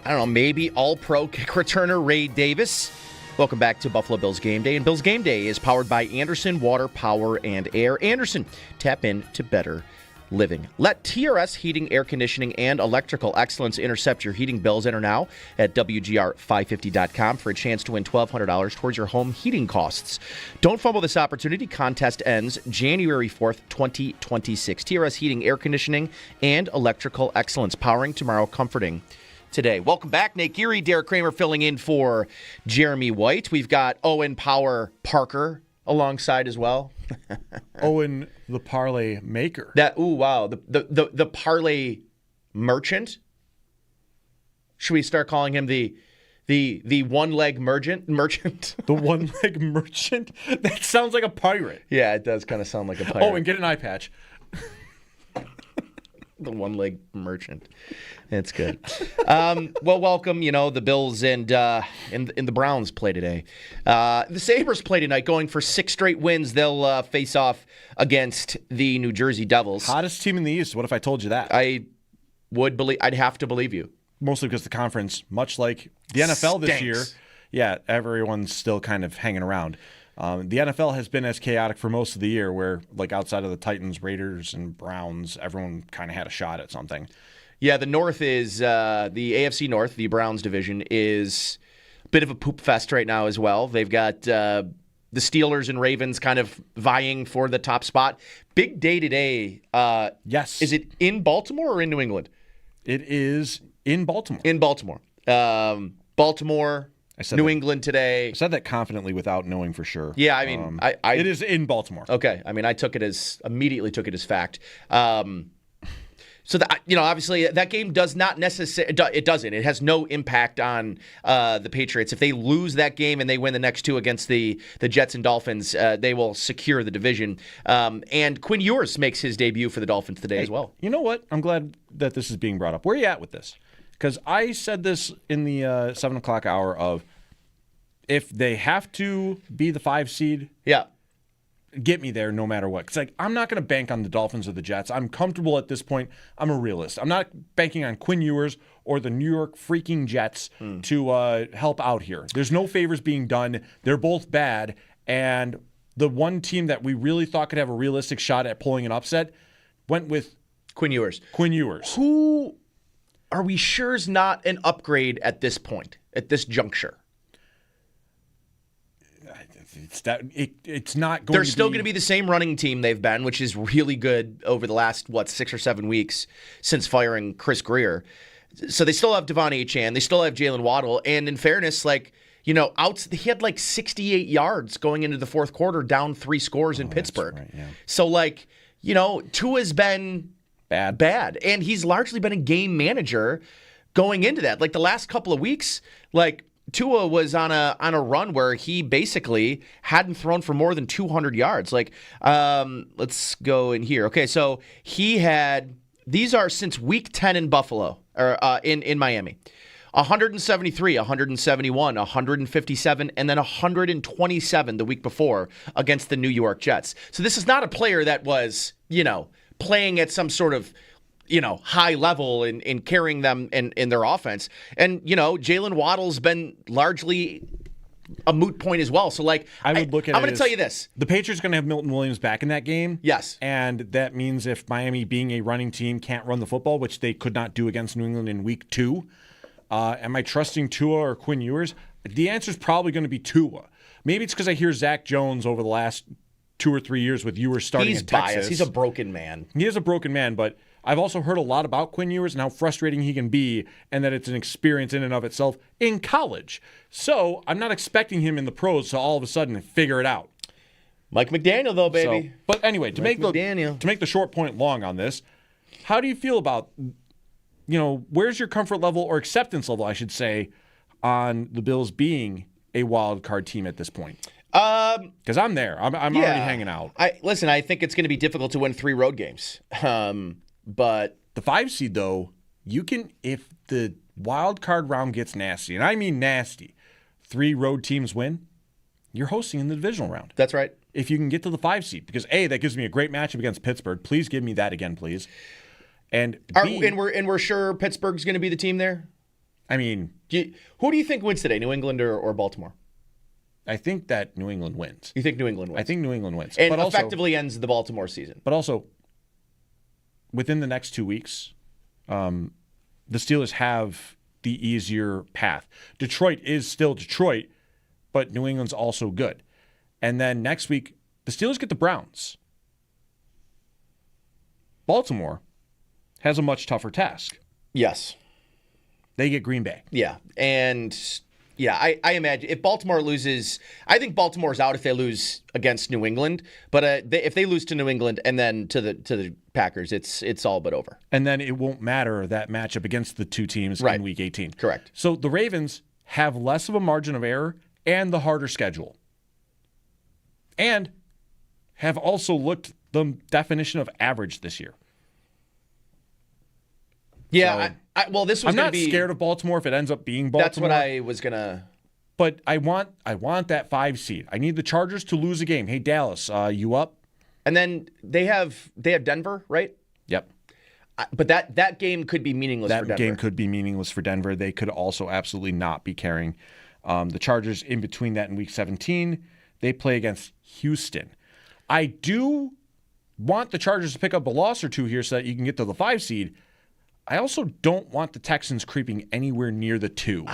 I don't know, maybe all-pro kick returner Ray Davis. Welcome back to Buffalo Bills Game Day. And Bills Game Day is powered by Anderson Water, Power, and Air. Anderson, tap in to better living. Let TRS Heating, Air Conditioning, and Electrical Excellence intercept your heating bills. Enter now at WGR550.com for a chance to win $1,200 towards your home heating costs. Don't fumble this opportunity. Contest ends January 4th, 2026. TRS Heating, Air Conditioning, and Electrical Excellence. Powering tomorrow, comforting today. Welcome back. Nate Geary, Derek Kramer filling in for Jeremy White. We've got Owen Power Parker alongside as well. Owen, the parlay maker. The parlay merchant. Should we start calling him the one leg merchant? The one leg merchant? That sounds like a pirate. Yeah, it does kind of sound like a pirate. Oh, and get an eye patch. The one leg merchant. It's good. Well, welcome. The Bills and the Browns play today. The Sabres play tonight, going for 6 straight wins. They'll face off against the New Jersey Devils. Hottest team in the East. What if I told you that? I'd have to believe you. Mostly because the conference, much like the NFL this year, everyone's still kind of hanging around. The NFL has been as chaotic for most of the year where, like, outside of the Titans, Raiders, and Browns, everyone kind of had a shot at something. Yeah, the North is the AFC North, the Browns division, is a bit of a poop fest right now as well. They've got the Steelers and Ravens kind of vying for the top spot. Big day today. Yes. Is it in Baltimore or in New England? It is in Baltimore. In Baltimore. Baltimore, New England today. I said that confidently without knowing for sure. Yeah, I mean, it is in Baltimore. Okay, I mean, I immediately took it as fact. So that, obviously that game does not necessarily. It doesn't. It has no impact on the Patriots. If they lose that game and they win the next 2 against the Jets and Dolphins, they will secure the division. And Quinn Ewers makes his debut for the Dolphins today as well. You know what? I'm glad that this is being brought up. Where are you at with this? Because I said this in the 7 o'clock hour of, if they have to be the 5 seed, get me there no matter what. Because I'm not going to bank on the Dolphins or the Jets. I'm comfortable at this point. I'm a realist. I'm not banking on Quinn Ewers or the New York freaking Jets to help out here. There's no favors being done. They're both bad. And the one team that we really thought could have a realistic shot at pulling an upset went with Quinn Ewers. Who are we sure is not an upgrade at this point, at this juncture? It's not going. They're still going to be the same running team they've been, which is really good over the last 6 or 7 weeks since firing Chris Greer. So they still have Devon Achane, they still have Jalen Waddle, and in fairness, he had 68 yards going into the fourth quarter, down 3 scores in Pittsburgh. Right, yeah. So Tua's been bad, and he's largely been a game manager going into that. The last couple of weeks, Tua was on a run where he basically hadn't thrown for more than 200 yards. Let's go in here. Okay, so these are since week 10 in Buffalo, or in Miami. 173, 171, 157, and then 127 the week before against the New York Jets. So this is not a player that was, playing at some sort of high level in carrying them in their offense. And, Jalen Waddle's been largely a moot point as well. So, I'm going to tell you this. The Patriots are going to have Milton Williams back in that game. Yes. And that means if Miami, being a running team, can't run the football, which they could not do against New England in week 2, am I trusting Tua or Quinn Ewers? The answer is probably going to be Tua. Maybe it's because I hear Zach Jones over the last 2 or 3 years with Ewers starting in Texas. He's biased. He's a broken man. He is a broken man, but I've also heard a lot about Quinn Ewers and how frustrating he can be, and that it's an experience in and of itself in college. So I'm not expecting him in the pros to all of a sudden figure it out. Mike McDaniel, though, baby. But anyway, to make the short point long on this, how do you feel about, where's your comfort level or acceptance level, I should say, on the Bills being a wild card team at this point? Because I'm there. I'm already hanging out. I think it's going to be difficult to win 3 road games. But The 5 seed, though, you can, if the wild card round gets nasty, and I mean nasty, 3 road teams win, you're hosting in the divisional round. That's right. If you can get to the 5 seed, because A, that gives me a great matchup against Pittsburgh. Please give me that again, please. And B, and we're sure Pittsburgh's going to be the team there. I mean, who do you think wins today, New England or Baltimore? I think that New England wins. You think New England wins? I think New England wins, and but effectively ends the Baltimore season. But also, within the next 2 weeks, the Steelers have the easier path. Detroit is still Detroit, but New England's also good. And then next week, the Steelers get the Browns. Baltimore has a much tougher task. Yes. They get Green Bay. Yeah. And, yeah, I imagine if Baltimore loses, I think Baltimore's out if they lose against New England. But if they lose to New England and then to the Packers, it's all but over. And then it won't matter that matchup against the 2 teams in Week 18. Correct. So the Ravens have less of a margin of error and the harder schedule. And have also looked the definition of average this year. Yeah, so, well, this was I'm not scared of Baltimore if it ends up being Baltimore. That's what I was going to... But I want that 5 seed. I need the Chargers to lose a game. Hey, Dallas, you up? And then they have Denver, right? Yep. But that game could be meaningless for Denver. That game could be meaningless for Denver. They could also absolutely not be carrying the Chargers in between that in Week 17. They play against Houston. I do want the Chargers to pick up a loss or 2 here so that you can get to the 5 seed. I also don't want the Texans creeping anywhere near the 2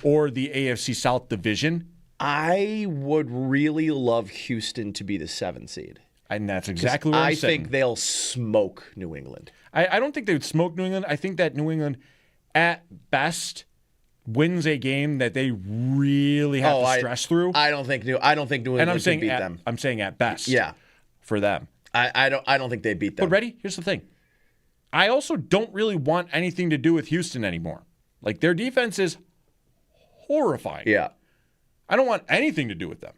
or the AFC South division. I would really love Houston to be the 7 seed. And that's exactly what I'm saying. I think they'll smoke New England. I don't think they would smoke New England. I think that New England, at best, wins a game that they really have to stress through. I don't think New England can beat them. I'm saying at best. Yeah. For them. I don't think they beat them. But ready? Here's the thing. I also don't really want anything to do with Houston anymore. Like, their defense is horrifying. Yeah. I don't want anything to do with them.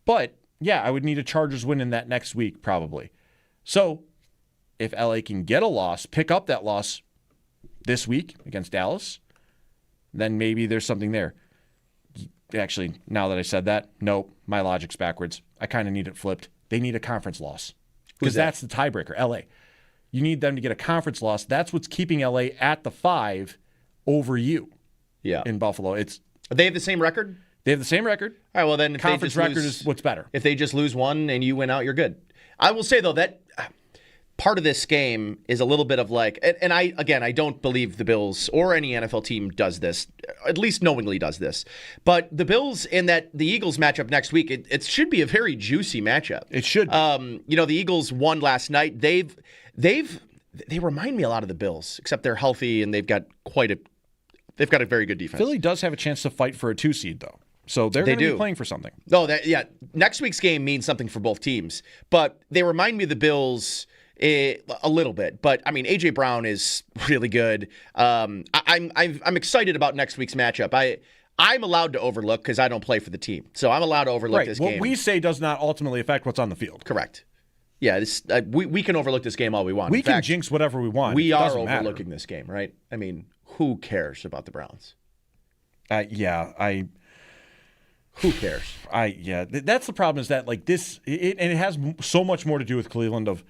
But, yeah, I would need a Chargers win in that next week, probably. So, if LA can get a loss, pick up that loss this week against Dallas, then maybe there's something there. Actually, now that I said that, nope, my logic's backwards. I kind of need it flipped. They need a conference loss. Because that's the tiebreaker, LA. You need them to get a conference loss. That's what's keeping LA at the 5 over you. Yeah. In Buffalo. They have the same record? They have the same record. All right, well then, if conference record is what's better. If they just lose one and you win out, you're good. I will say though that part of this game is a little bit of like, and I don't believe the Bills or any NFL team does this, at least knowingly does this. But the Bills and the Eagles matchup next week, it should be a very juicy matchup. It should. The Eagles won last night. They remind me a lot of the Bills, except they're healthy and they've got a very good defense. Philly does have a chance to fight for a 2 seed though. So they're going to be playing for something. No, next week's game means something for both teams. But they remind me of the Bills a little bit. But I mean, AJ Brown is really good. I'm excited about next week's matchup. I'm allowed to overlook because I don't play for the team, so I'm allowed to overlook this game. What we say does not ultimately affect what's on the field. Correct. Yeah, we can overlook this game all we want. We can jinx whatever we want. We are overlooking this game, right? I mean, who cares about the Browns? Who cares? That's the problem is that like this, and it has so much more to do with Cleveland of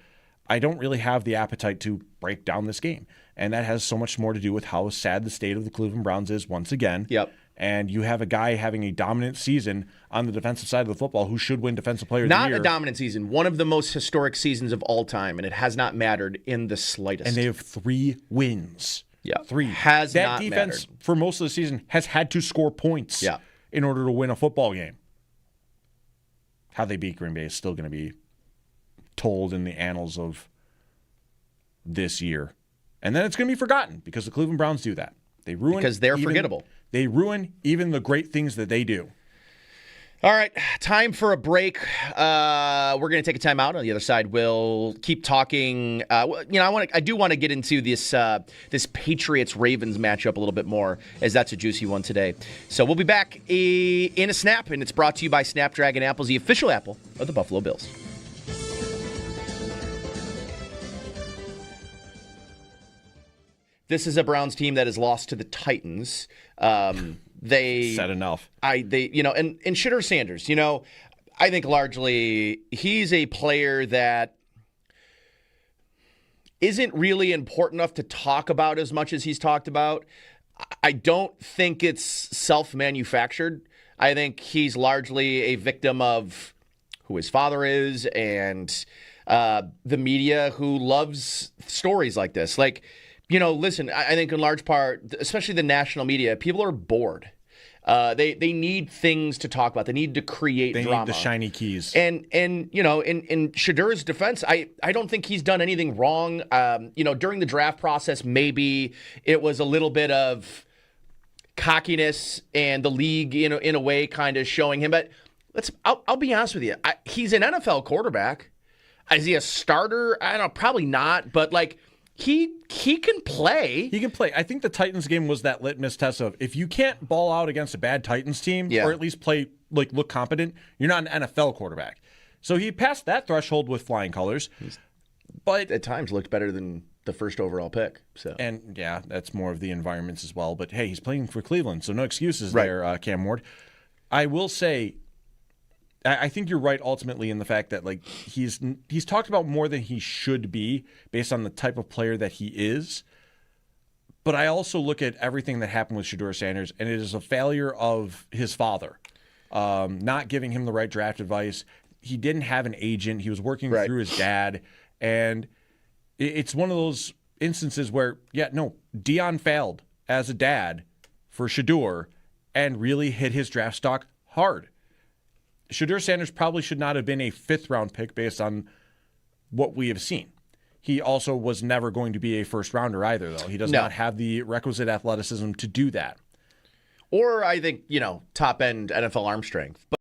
I don't really have the appetite to break down this game. And that has so much more to do with how sad the state of the Cleveland Browns is once again. Yep. And you have a guy having a dominant season on the defensive side of the football who should win Defensive Player of the Year. Not a dominant season. One of the most historic seasons of all time, and it has not mattered in the slightest. And they have 3 wins. Yeah. 3. That defense, for most of the season, has had to score points in order to win a football game. How they beat Green Bay is still going to be told in the annals of this year. And then it's going to be forgotten because the Cleveland Browns do that. They ruin because they're forgettable. They ruin even the great things that they do. All right, time for a break. We're going to take a time out. On the other side, we'll keep talking. I do want to get into this Patriots-Ravens matchup a little bit more, as that's a juicy one today. So we'll be back in a snap, and it's brought to you by Snapdragon Apples, the official apple of the Buffalo Bills. this is a Browns team that has lost to the Titans. They said enough. And Shedeur Sanders, I think largely he's a player that isn't really important enough to talk about as much as he's talked about. I don't think it's self-manufactured. I think he's largely a victim of who his father is and the media who loves stories like this. Listen, I think in large part, especially the national media, people are bored. They need things to talk about. They need to create drama. They need the shiny keys. And in Shedeur's defense, I don't think he's done anything wrong. During the draft process, maybe it was a little bit of cockiness and the league, in a way, kind of showing him. But I'll be honest with you. He's an NFL quarterback. Is he a starter? I don't know. Probably not. But he can play. He can play. I think the Titans game was that litmus test of if you can't ball out against a bad Titans team or at least play look competent, you're not an NFL quarterback. So he passed that threshold with flying colors. But at times looked better than the first overall pick. So that's more of the environments as well. But hey, he's playing for Cleveland, so no excuses there, Cam Ward. I will say, I think you're right ultimately in the fact that he's talked about more than he should be based on the type of player that he is. But I also look at everything that happened with Shedeur Sanders, and it is a failure of his father, not giving him the right draft advice. He didn't have an agent. He was working through his dad, and it's one of those instances where, Dion failed as a dad for Shedeur and really hit his draft stock hard. Shedeur Sanders probably should not have been a 5th-round pick based on what we have seen. He also was never going to be a first-rounder either, though. He does not have the requisite athleticism to do that. Or I think, top-end NFL arm strength. But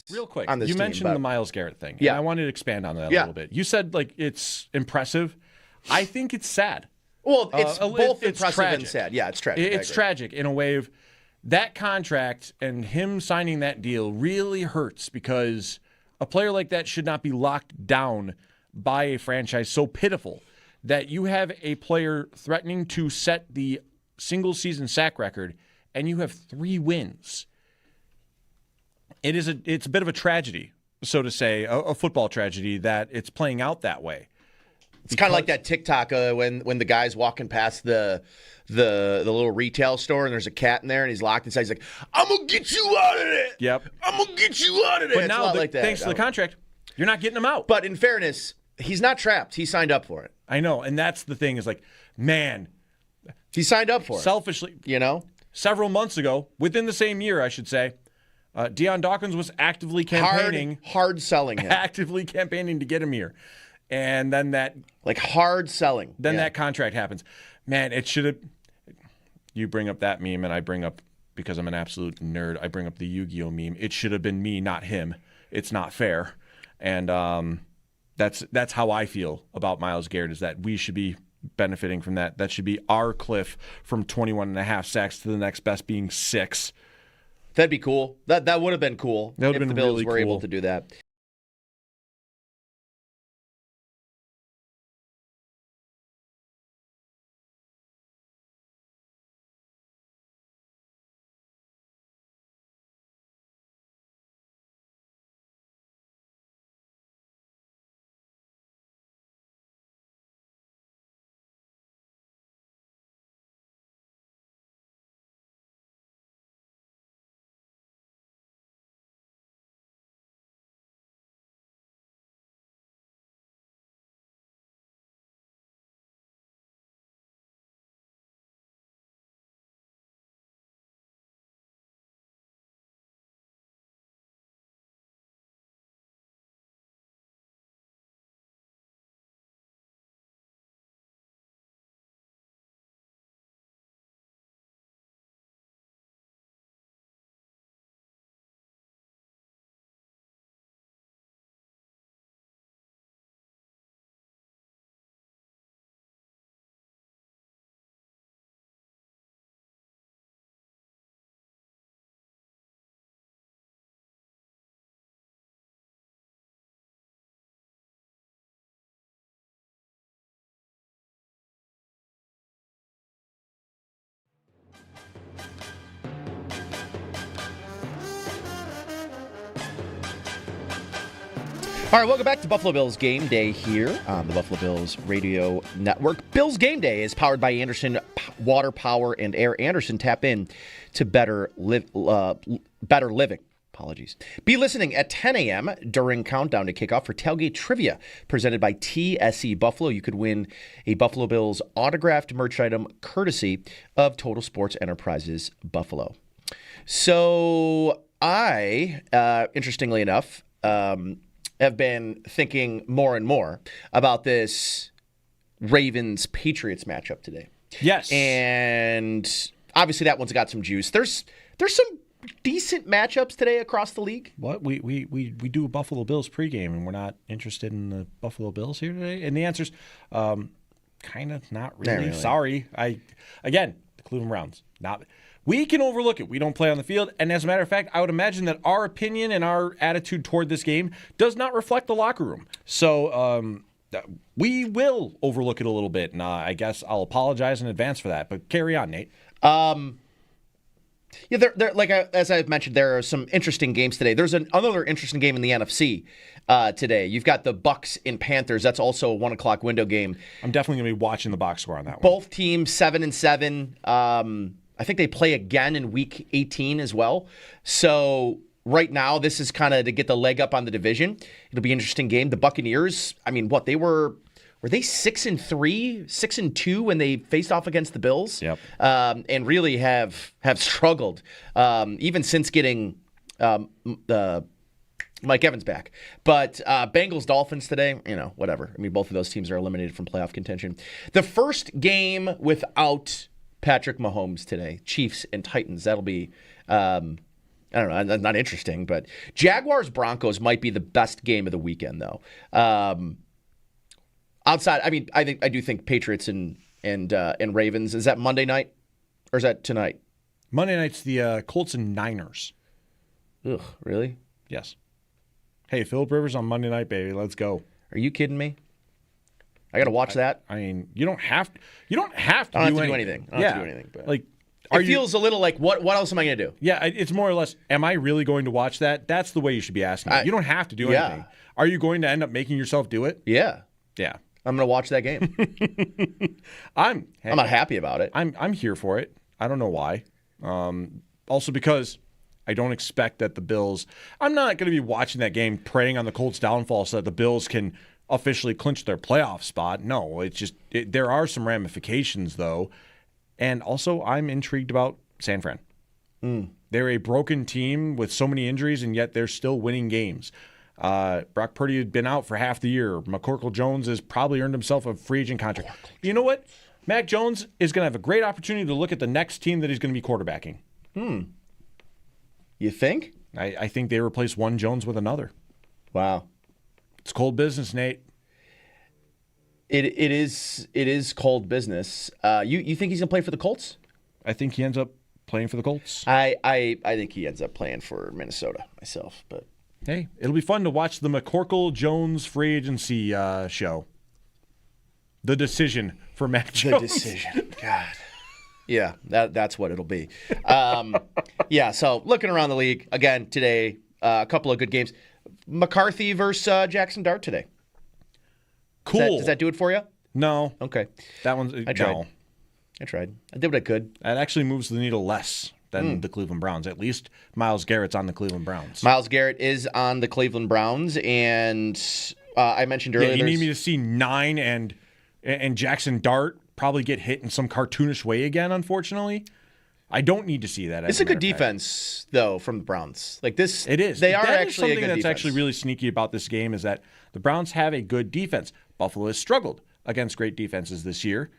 real quick, you mentioned the Myles Garrett thing. Yeah. And I wanted to expand on that a little bit. You said, it's impressive. I think it's sad. Well, it's both it's impressive tragic. and sad. Yeah, it's tragic. It's tragic in a way of that contract and him signing that deal really hurts because a player like that should not be locked down by a franchise so pitiful that you have a player threatening to set the single-season sack record and you have 3 wins. It's a bit of a tragedy, so to say, a football tragedy that it's playing out that way. It's kind of like that TikTok when the guy's walking past the little retail store and there's a cat in there and he's locked inside. He's like, "I'm gonna get you out of there. Yep, I'm gonna get you out of there." But now, thanks to the contract, you're not getting him out. But in fairness, he's not trapped. He signed up for it. I know, and that's the thing. Is he signed up for it. Selfishly, several months ago, within the same year, I should say, Deion Dawkins was actively campaigning, hard selling him, actively campaigning to get him here. And then that hard selling. Then that contract happens. Man, it should have. You bring up that meme, and I bring up, because I'm an absolute nerd, I bring up the Yu-Gi-Oh meme. It should have been me, not him. It's not fair, and that's how I feel about Myles Garrett. Is that we should be benefiting from that. That should be our cliff from 21.5 sacks to the next best being 6. That'd be cool. That would have been cool if the Bills really were cool. able to do that. All right, welcome back to Buffalo Bills Game Day here on the Buffalo Bills Radio Network. Bills Game Day is powered by Anderson Water, Power, and Air. Anderson, tap in to better living. Apologies. Be listening at 10 a.m. during Countdown to Kickoff for Tailgate Trivia presented by TSE Buffalo. You could win a Buffalo Bills autographed merch item courtesy of Total Sports Enterprises Buffalo. So I, interestingly enough, have been thinking more and more about this Ravens-Patriots matchup today. Yes. And obviously that one's got some juice. There's some decent matchups today across the league. What? We do a Buffalo Bills pregame, and we're not interested in the Buffalo Bills here today? And the answer's kind of not really. Not really. Sorry. The Cleveland Browns. We can overlook it. We don't play on the field. And as a matter of fact, I would imagine that our opinion and our attitude toward this game does not reflect the locker room. So we will overlook it a little bit. And I guess I'll apologize in advance for that. But carry on, Nate. Yeah, as I've mentioned, there are some interesting games today. There's another interesting game in the NFC today. You've got the Bucs and Panthers. That's also a 1 o'clock window game. I'm definitely going to be watching the box score on that one. Both teams 7-7. I think they play again in Week 18 as well. So right now, this is kind of to get the leg up on the division. It'll be an interesting game. The Buccaneers, they were they 6-3, 6-2 when they faced off against the Bills? Yep. And really have struggled even since getting Mike Evans back. But Bengals Dolphins today, whatever. Both of those teams are eliminated from playoff contention. The first game without Patrick Mahomes today, Chiefs and Titans. That'll be, I don't know, not interesting, but Jaguars Broncos might be the best game of the weekend, though. Outside, I do think Patriots and Ravens. Is that Monday night or is that tonight? Monday night's the Colts and Niners. Ugh, really? Yes. Hey, Phillip Rivers on Monday night, baby. Let's go. Are you kidding me? I got to watch that. You don't have to. You don't have to I don't do have to anything. do anything. I don't have to do anything. But It feels a little like, what else am I going to do? Yeah, it's more or less, am I really going to watch that? That's the way you should be asking. You don't have to do anything. Are you going to end up making yourself do it? Yeah. Yeah. I'm going to watch that game. I'm not happy about it. I'm here for it. I don't know why. Also because I don't expect that the Bills. I'm not going to be watching that game preying on the Colts' downfall so that the Bills can officially clinch their playoff spot. No, it's just there are some ramifications though, and also I'm intrigued about San Fran. They're a broken team with so many injuries, and yet they're still winning games. Brock Purdy had been out for half the year. McCorkle Jones has probably earned himself a free agent contract. You know what? Mac Jones is going to have a great opportunity to look at the next team that he's going to be quarterbacking. You think? I think they replace one Jones with another. Wow. It's cold business, Nate. It is cold business. You think he's going to play for the Colts? I think he ends up playing for the Colts. I think he ends up playing for Minnesota myself, but hey, it'll be fun to watch the McCorkle Jones free agency show. The decision for Mac Jones. The decision. God. Yeah, that's what it'll be. So looking around the league, again, today, a couple of good games. McCarthy versus Jackson Dart today. Cool. Does that do it for you? No. Okay. That one's I tried. No. I tried. I did what I could. That actually moves the needle less than the Cleveland Browns. At least Myles Garrett's on the Cleveland Browns. Myles Garrett is on the Cleveland Browns, and I mentioned earlier. Yeah, you need me to see 9 and Jackson Dart probably get hit in some cartoonish way again, unfortunately. I don't need to see that. It's a good defense, though, from the Browns. Like this, it is. They are that actually is something a good that's defense. actually really sneaky about this game is that the Browns have a good defense. Buffalo has struggled against great defenses this year.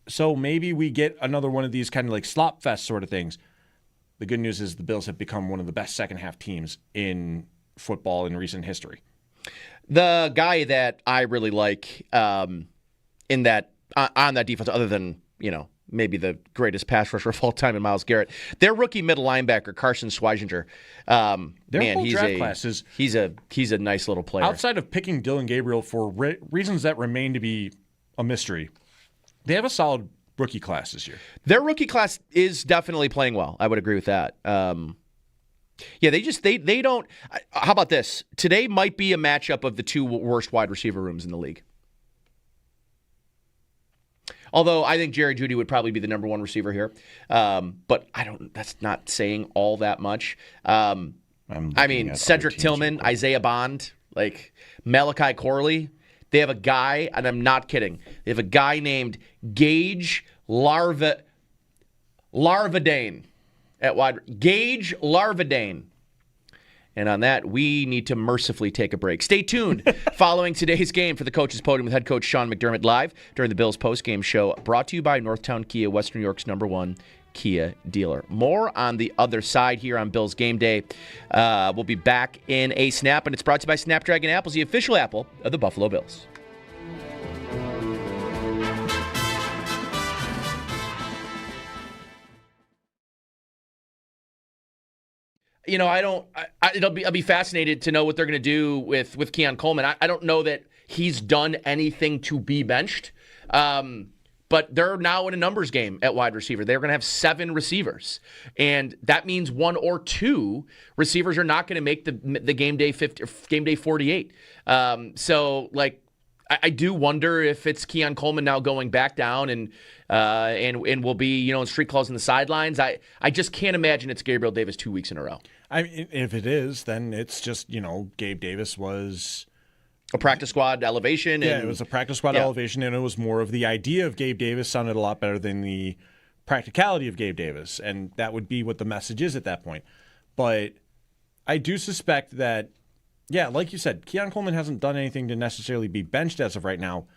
So maybe we get another one of these kind of like slop fest sort of things. The good news is the Bills have become one of the best second half teams in football in recent history. The guy that I really like on that defense, other than maybe the greatest pass rusher of all time in Myles Garrett, their rookie middle linebacker Carson Schweizinger. Their whole draft class is he's a nice little player. Outside of picking Dylan Gabriel for reasons that remain to be a mystery, they have a solid rookie class this year. Their rookie class is definitely playing well. I would agree with that. Yeah, they don't. How about this? Today might be a matchup of the two worst wide receiver rooms in the league. Although I think Jerry Jeudy would probably be the number one receiver here, but I don't. That's not saying all that much. I mean, Cedric Tillman, Isaiah Bond, like Malachi Corley. They have a guy, and I'm not kidding. They have a guy named Gage Larvadane at wide. Gage Larvadane. And on that, we need to mercifully take a break. Stay tuned following today's game for the Coach's Podium with head coach Sean McDermott live during the Bills postgame show, brought to you by Northtown Kia, West New York's #1 Kia dealer. More on the other side here on Bills Game Day. We'll be back in a snap, and it's brought to you by Snapdragon Apples, the official apple of the Buffalo Bills. You know, I'll be fascinated to know what they're going to do with Keon Coleman. I don't know that he's done anything to be benched, but they're now in a numbers game at wide receiver. They're going to have 7 receivers, and that means 1 or 2 receivers are not going to make the game day 48. So, like, I do wonder if it's Keon Coleman now going back down and will be, in street clothes on the sidelines. I just can't imagine it's Gabriel Davis 2 weeks in a row. I mean, if it is, then it's just, Gabe Davis was a practice squad elevation. Yeah, it was a practice squad elevation, and it was more of the idea of Gabe Davis sounded a lot better than the practicality of Gabe Davis, and that would be what the message is at that point. But I do suspect that, yeah, like you said, Keon Coleman hasn't done anything to necessarily be benched as of right now,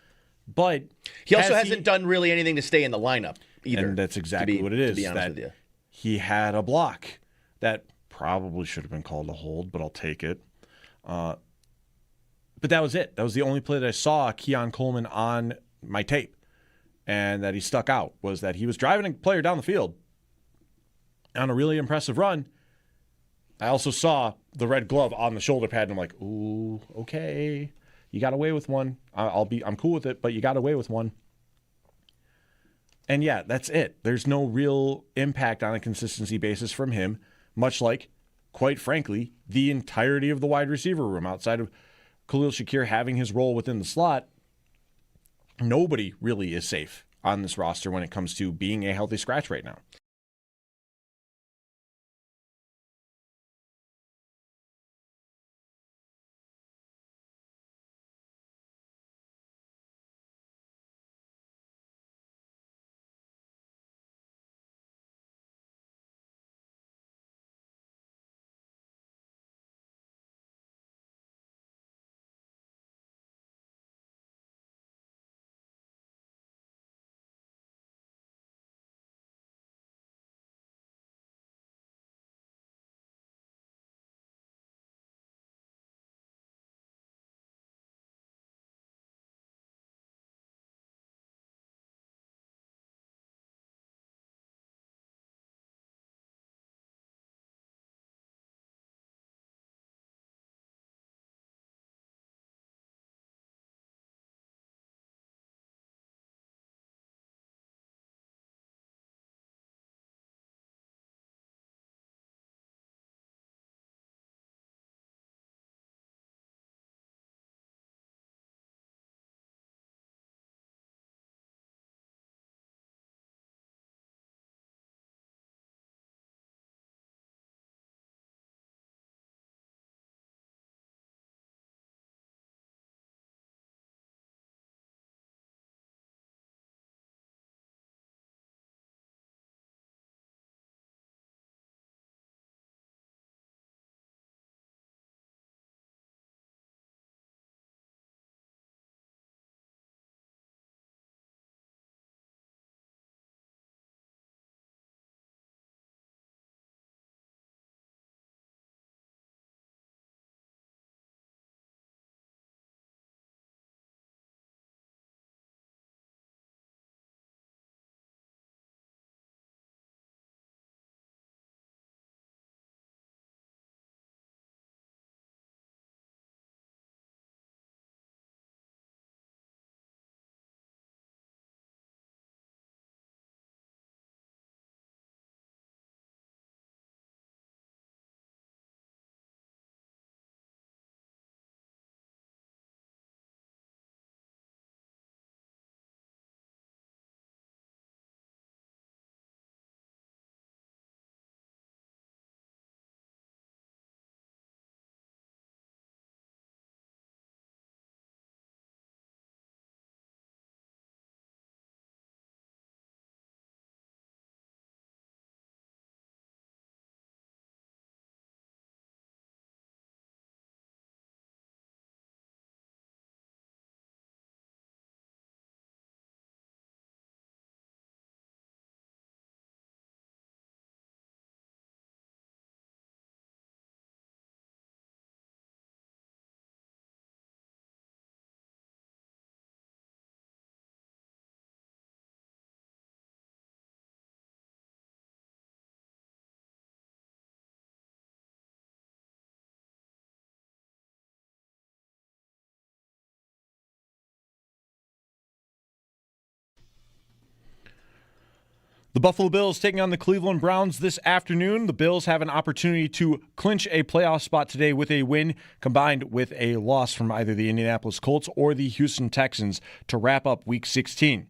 but he also hasn't done really anything to stay in the lineup either. And that's exactly what it is. To be honest with you. He had a block that probably should have been called a hold, but I'll take it. But that was it. That was the only play that I saw Keon Coleman on my tape, and that he stuck out, was that he was driving a player down the field on a really impressive run. I also saw the red glove on the shoulder pad, and I'm like, ooh, okay. You got away with one. I'm cool with it, but you got away with one. And yeah, that's it. There's no real impact on a consistency basis from him, much like, quite frankly, the entirety of the wide receiver room outside of Khalil Shakir having his role within the slot. Nobody really is safe on this roster when it comes to being a healthy scratch right now. The Buffalo Bills taking on the Cleveland Browns this afternoon. The Bills have an opportunity to clinch a playoff spot today with a win combined with a loss from either the Indianapolis Colts or the Houston Texans to wrap up Week 16.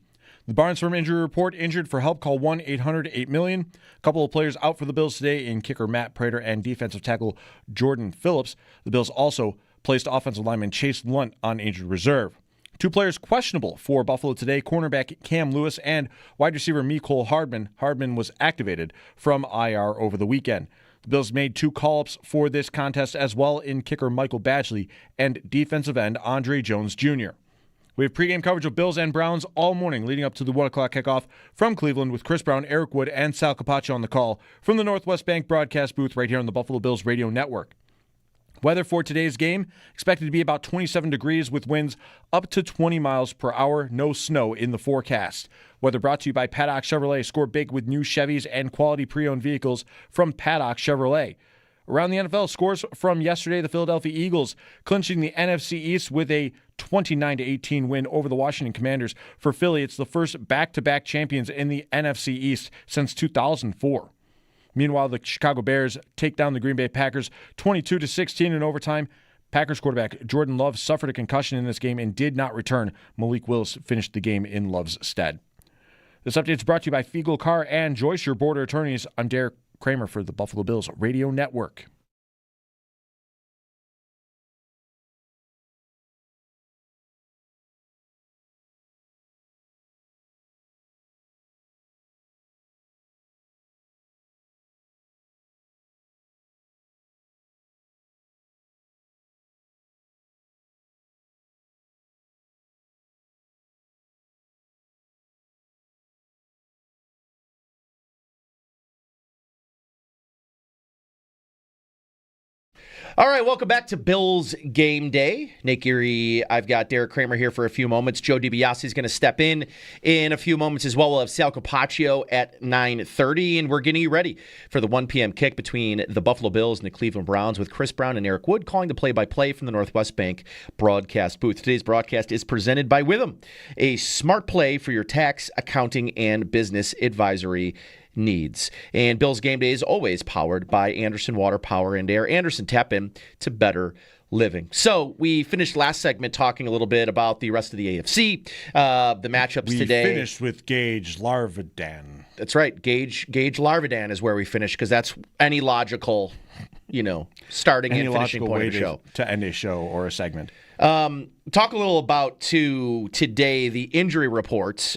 The Barnes Firm Injury Report: injured for help, call 1-800-8-million. A couple of players out for the Bills today in kicker Matt Prater and defensive tackle Jordan Phillips. The Bills also placed offensive lineman Chase Lunt on injured reserve. Two players questionable for Buffalo today: cornerback Cam Lewis and wide receiver Mecole Hardman. Hardman was activated from IR over the weekend. The Bills made two call-ups for this contest as well in kicker Michael Badgley and defensive end Andre Jones Jr. We have pregame coverage of Bills and Browns all morning leading up to the 1 o'clock kickoff from Cleveland with Chris Brown, Eric Wood, and Sal Capaccio on the call from the Northwest Bank broadcast booth right here on the Buffalo Bills radio network. Weather for today's game expected to be about 27 degrees with winds up to 20 miles per hour. No snow in the forecast. Weather brought to you by Paddock Chevrolet. Score big with new Chevys and quality pre-owned vehicles from Paddock Chevrolet. Around the NFL, scores from yesterday: the Philadelphia Eagles clinching the NFC East with a 29-18 win over the Washington Commanders. For Philly, it's the first back-to-back champions in the NFC East since 2004. Meanwhile, the Chicago Bears take down the Green Bay Packers 22-16 in overtime. Packers quarterback Jordan Love suffered a concussion in this game and did not return. Malik Willis finished the game in Love's stead. This update is brought to you by Fiegel Carr and Joyce, your border attorneys. I'm Derek Kramer for the Buffalo Bills Radio Network. All right, welcome back to Bills Game Day. Nate Geary, I've got Derek Kramer here for a few moments. Joe DiBiase is going to step in a few moments as well. We'll have Sal Capaccio at 9:30, and we're getting you ready for the 1 p.m. kick between the Buffalo Bills and the Cleveland Browns with Chris Brown and Eric Wood calling the play-by-play from the Northwest Bank broadcast booth. Today's broadcast is presented by Witham, a smart play for your tax, accounting, and business advisory needs. And Bills Game Day is always powered by Anderson Water, Power, and Air. Anderson, tap in to better living. So we finished last segment talking a little bit about the rest of the AFC, the matchups today. We finished with Gage Larvidan. That's right. Gage Larvidan is where we finished because that's any logical, starting and finishing point of the show. To end a show or a segment. Talk a little about today the injury report,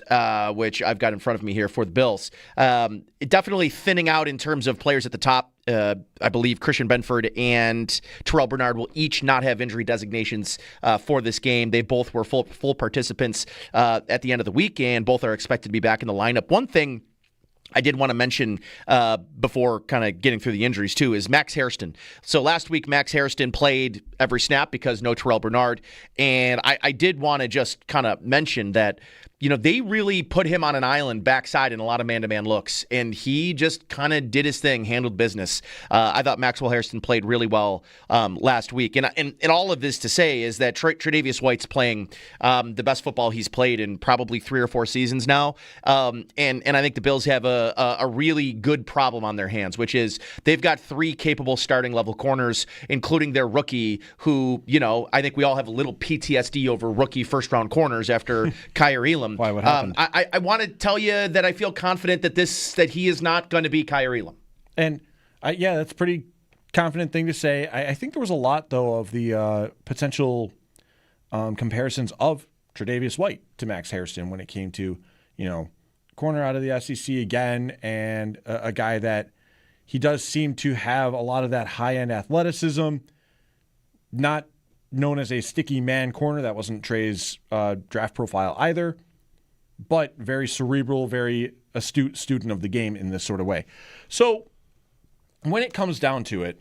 which I've got in front of me here for the Bills. Definitely thinning out in terms of players at the top. I believe Christian Benford and Terrell Bernard will each not have injury designations for this game. They both were full participants at the end of the week, and both are expected to be back in the lineup. One thing I did want to mention before kind of getting through the injuries, too, is Max Hairston. So last week, Max Hairston played every snap because no Terrell Bernard. And I did want to just kind of mention that, they really put him on an island backside in a lot of man-to-man looks. And he just kind of did his thing, handled business. I thought Maxwell Hairston played really well last week. And all of this to say is that Tre'Davious White's playing the best football he's played in probably 3 or 4 seasons now. And I think the Bills have a really good problem on their hands, which is they've got 3 capable starting level corners, including their rookie, who, I think we all have a little PTSD over rookie first-round corners after Kyer Elam. Why? What happened? I want to tell you that I feel confident that he is not going to be Kyer Elam. And that's a pretty confident thing to say. I think there was a lot, though, of the potential comparisons of Tre'Davious White to Max Hairston when it came to, corner out of the SEC again, and a guy that he does seem to have a lot of that high-end athleticism, not known as a sticky man corner. That wasn't Trey's draft profile either, but very cerebral, very astute student of the game in this sort of way. So when it comes down to it,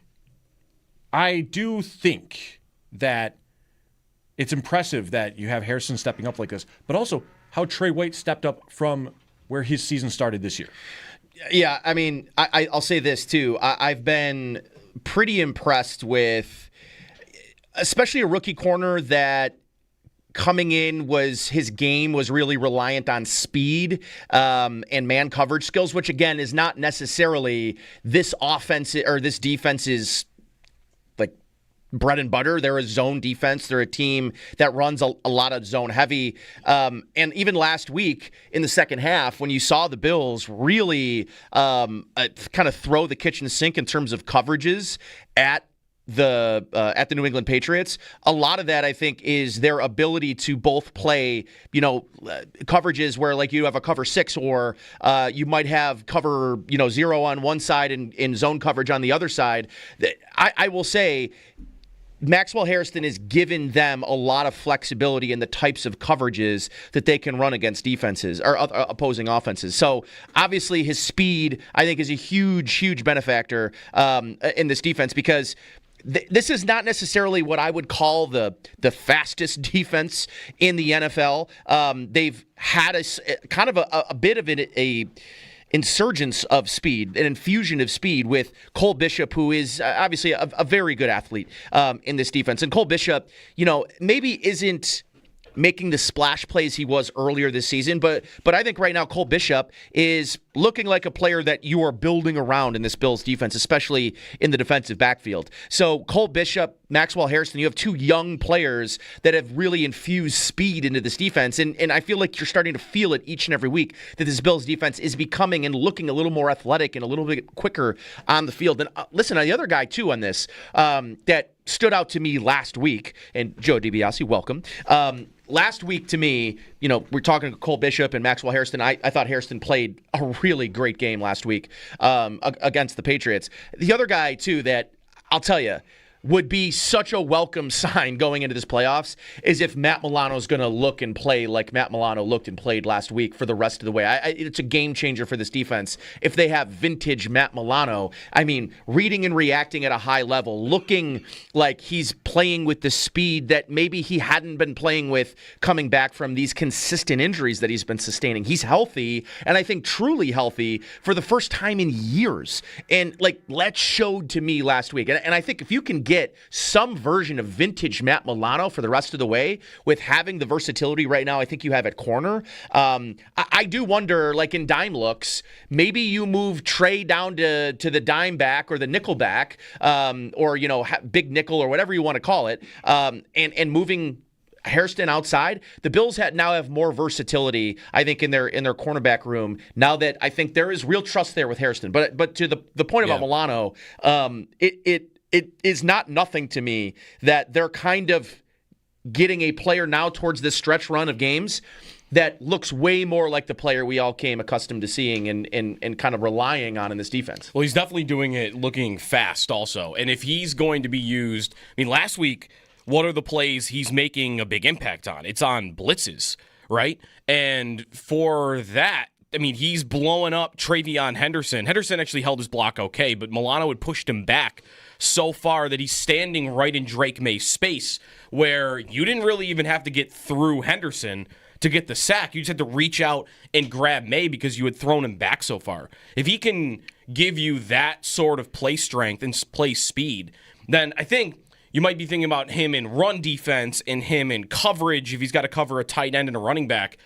I do think that it's impressive that you have Hairston stepping up like this, but also how Trey White stepped up from where his season started this year. Yeah, I mean, I'll say this too. I've been pretty impressed with especially a rookie corner that coming in his game was really reliant on speed and man coverage skills, which again is not necessarily this offense or this defense's like bread and butter. They're a zone defense. They're a team that runs a lot of zone heavy. And even last week in the second half, when you saw the Bills really kind of throw the kitchen sink in terms of coverages at the New England Patriots, a lot of that I think is their ability to both play, coverages where like you have a cover 6 or you might have cover 0 on one side and in zone coverage on the other side. I will say Maxwell Hairston has given them a lot of flexibility in the types of coverages that they can run against defenses or opposing offenses. So obviously his speed, I think, is a huge benefactor in this defense because this is not necessarily what I would call the fastest defense in the NFL. They've had a bit of a insurgence of speed, an infusion of speed with Cole Bishop, who is obviously a very good athlete in this defense. And Cole Bishop, maybe isn't making the splash plays he was earlier this season, but I think right now Cole Bishop is looking like a player that you are building around in this Bills defense, especially in the defensive backfield. So Cole Bishop, Maxwell Hairston, you have two young players that have really infused speed into this defense, and I feel like you're starting to feel it each and every week that this Bills defense is becoming and looking a little more athletic and a little bit quicker on the field. And listen, the other guy too on this that stood out to me last week, and Joe DiBiase, welcome. Last week to me, we're talking to Cole Bishop and Maxwell Hairston. I thought Hairston played a really great game last week against the Patriots. The other guy, too, that I'll tell you would be such a welcome sign going into this playoffs is if Matt Milano is going to look and play like Matt Milano looked and played last week for the rest of the way. It's a game changer for this defense if they have vintage Matt Milano. I mean, reading and reacting at a high level, looking like he's playing with the speed that maybe he hadn't been playing with coming back from these consistent injuries that he's been sustaining. He's healthy, and I think truly healthy for the first time in years. And that showed to me last week. And I think if you can get some version of vintage Matt Milano for the rest of the way with having the versatility right now I think you have at corner. I do wonder, in dime looks, maybe you move Trey down to the dime back or the nickel back or, big nickel or whatever you want to call it, and moving Hairston outside. The Bills now have more versatility, I think, in their cornerback room now that I think there is real trust there with Hairston. But to the point about Milano, it is not nothing to me that they're kind of getting a player now towards this stretch run of games that looks way more like the player we all came accustomed to seeing and kind of relying on in this defense. Well, he's definitely doing it looking fast also. And if he's going to be used, last week, what are the plays he's making a big impact on? It's on blitzes, right? And for that, he's blowing up Travion Henderson. Henderson actually held his block okay, but Milano had pushed him back so far that he's standing right in Drake May's space where you didn't really even have to get through Henderson to get the sack. You just had to reach out and grab May because you had thrown him back so far. If he can give you that sort of play strength and play speed, then I think you might be thinking about him in run defense and him in coverage if he's got to cover a tight end and a running back.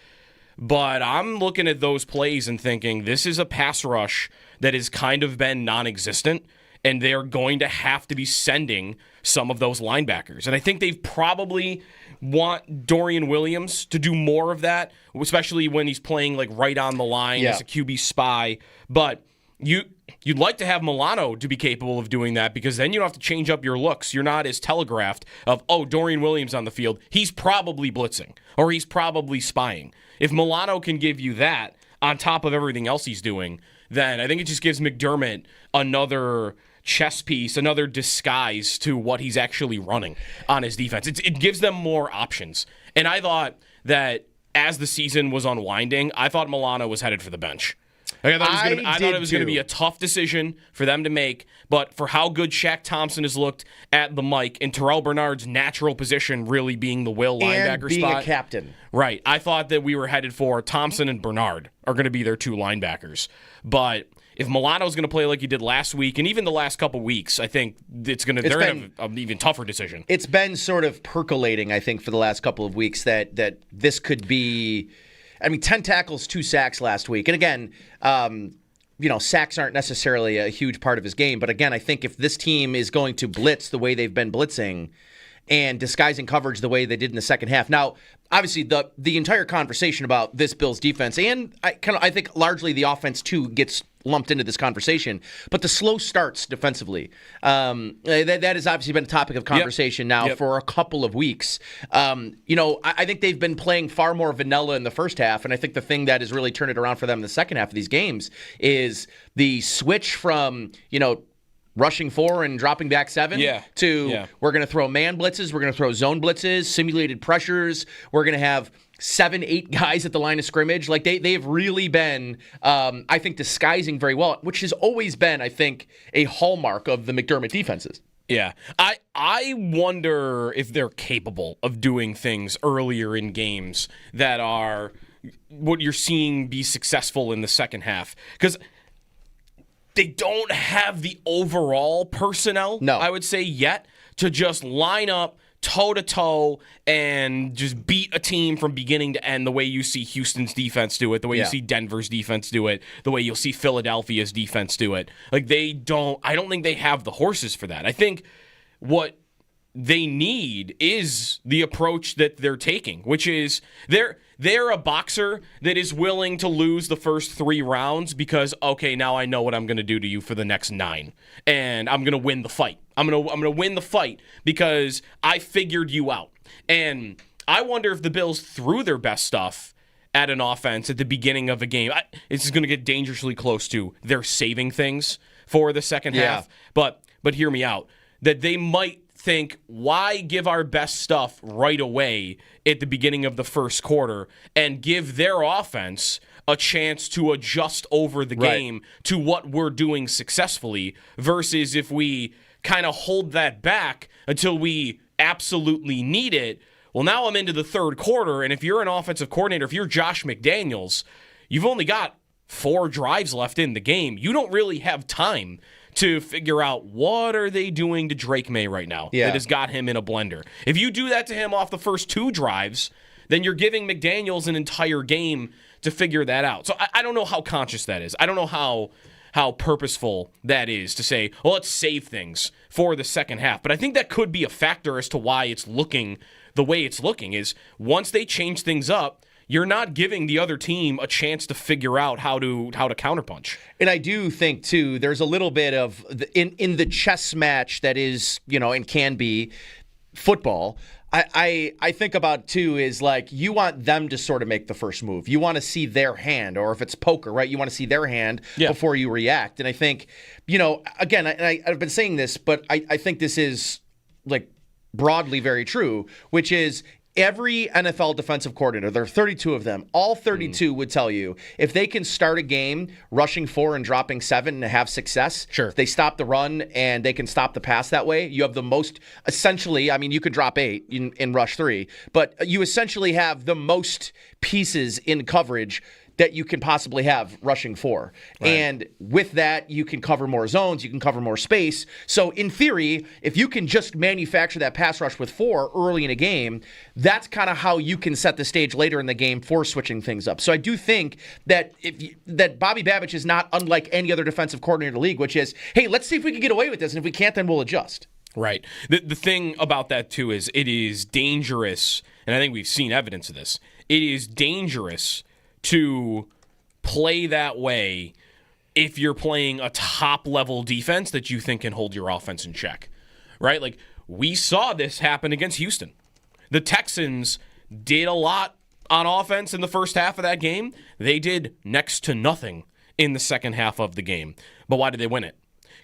But I'm looking at those plays and thinking this is a pass rush that has kind of been non-existent, and they're going to have to be sending some of those linebackers. And I think they probably want Dorian Williams to do more of that, especially when he's playing right on the line as a QB spy. But you'd like to have Milano to be capable of doing that because then you don't have to change up your looks. You're not as telegraphed of, Dorian Williams on the field. He's probably blitzing or he's probably spying. If Milano can give you that on top of everything else he's doing, then I think it just gives McDermott another chess piece, another disguise to what he's actually running on his defense. It gives them more options. And I thought that as the season was unwinding, I thought Milano was headed for the bench. I thought it was going to be a tough decision for them to make, but for how good Shaq Thompson has looked at the mic and Terrell Bernard's natural position really being the will linebacker and being spot. A captain. Right. I thought that we were headed for Thompson and Bernard are going to be their two linebackers. But if Milano's going to play like he did last week and even the last couple weeks, I think they're going to have an even tougher decision. It's been sort of percolating, I think, for the last couple of weeks that this could be. I mean, 10 tackles, 2 sacks last week, and again. Sacks aren't necessarily a huge part of his game. But again, I think if this team is going to blitz the way they've been blitzing and disguising coverage the way they did in the second half. Now, obviously, the entire conversation about this Bills defense, and I think largely the offense too gets lumped into this conversation, but the slow starts defensively, that has obviously been a topic of conversation now for a couple of weeks. I think they've been playing far more vanilla in the first half, and I think the thing that has really turned it around for them in the second half of these games is the switch from, rushing 4 and dropping back 7 to we're going to throw man blitzes, we're going to throw zone blitzes, simulated pressures, we're going to have 7-8 guys at the line of scrimmage. Like they've really been, I think, disguising very well, which has always been, I think, a hallmark of the McDermott defenses. Yeah. I wonder if they're capable of doing things earlier in games that are what you're seeing be successful in the second half. Because they don't have the overall personnel, I would say, yet to just line up toe-to-toe and just beat a team from beginning to end the way you see Houston's defense do it, the way you see Denver's defense do it, the way you'll see Philadelphia's defense do it. Like, I don't think they have the horses for that. I think what they need is the approach that they're taking, which is they're a boxer that is willing to lose the first 3 rounds because, okay, now I know what I'm going to do to you for the next 9, and I'm going to win the fight. I'm going to win the fight because I figured you out. And I wonder if the Bills threw their best stuff at an offense at the beginning of a game. This is going to get dangerously close to they're saving things for the second half. But hear me out. That they might think, why give our best stuff right away at the beginning of the first quarter and give their offense a chance to adjust over the game to what we're doing successfully versus if we kind of hold that back until we absolutely need it. Well, now I'm into the third quarter, and if you're an offensive coordinator, if you're Josh McDaniels, you've only got 4 drives left in the game. You don't really have time to figure out what are they doing to Drake May right now that has got him in a blender. If you do that to him off the first 2 drives, then you're giving McDaniels an entire game to figure that out. So I don't know how conscious that is. I don't know how purposeful that is to say, well, let's save things for the second half. But I think that could be a factor as to why it's looking the way it's looking is once they change things up, you're not giving the other team a chance to figure out how to counterpunch. And I do think, too, there's a little bit of, in the chess match that is, and can be football, I think about, too, is like you want them to sort of make the first move. You want to see their hand, or if it's poker, right, you want to see their hand before you react. And I think, again, I've been saying this, but I think this is, like, broadly very true, which is every NFL defensive coordinator, there are 32 of them, all 32 would tell you if they can start a game rushing 4 and dropping 7 and have success, they stop the run and they can stop the pass that way, you have the most, essentially, I mean, you could drop 8 in rush 3, but you essentially have the most pieces in coverage that you can possibly have rushing 4. Right. And with that, you can cover more zones, you can cover more space. So in theory, if you can just manufacture that pass rush with 4 early in a game, that's kind of how you can set the stage later in the game for switching things up. So I do think that that Bobby Babich is not unlike any other defensive coordinator in the league, which is, hey, let's see if we can get away with this, and if we can't, then we'll adjust. Right. The thing about that, too, is it is dangerous, and I think we've seen evidence of this, it is dangerous to play that way if you're playing a top-level defense that you think can hold your offense in check, right? Like, we saw this happen against Houston. The Texans did a lot on offense in the first half of that game. They did next to nothing in the second half of the game. But why did they win it?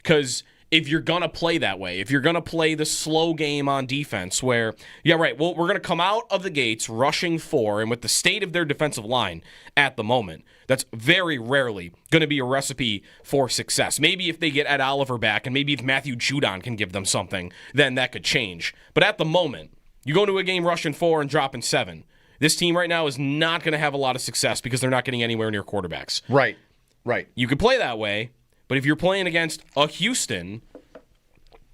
Because if you're going to play that way, if you're going to play the slow game on defense where, we're going to come out of the gates rushing 4, and with the state of their defensive line at the moment, that's very rarely going to be a recipe for success. Maybe if they get Ed Oliver back, and maybe if Matthew Judon can give them something, then that could change. But at the moment, you go into a game rushing 4 and dropping 7. This team right now is not going to have a lot of success because they're not getting anywhere near quarterbacks. Right. You could play that way, But if you're playing against a Houston,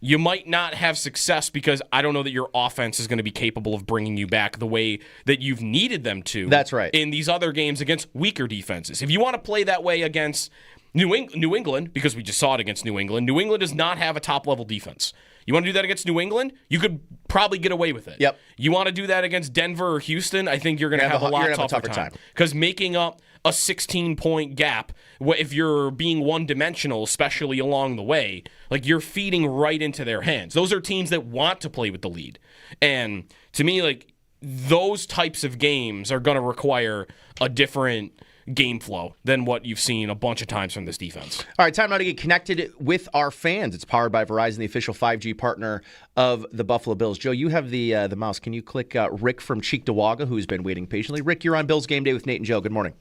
you might not have success because I don't know that your offense is going to be capable of bringing you back the way that you've needed them to. That's right. In these other games against weaker defenses. If you want to play that way against New England, because we just saw it against New England does not have a top-level defense. You want to do that against New England? You could probably get away with it. Yep. You want to do that against Denver or Houston? I think you're going to have a lot tougher time. Because making up a 16-point gap, if you're being one-dimensional, especially along the way, like you're feeding right into their hands. Those are teams that want to play with the lead. And to me, like those types of games are going to require a different game flow than what you've seen a bunch of times from this defense. All right, time now to get connected with our fans. It's powered by Verizon, the official 5G partner of the Buffalo Bills. Joe, you have the mouse. Can you click Rick from Cheektowaga, who's been waiting patiently? Rick, you're on Bills Game Day with Nate and Joe. Good morning.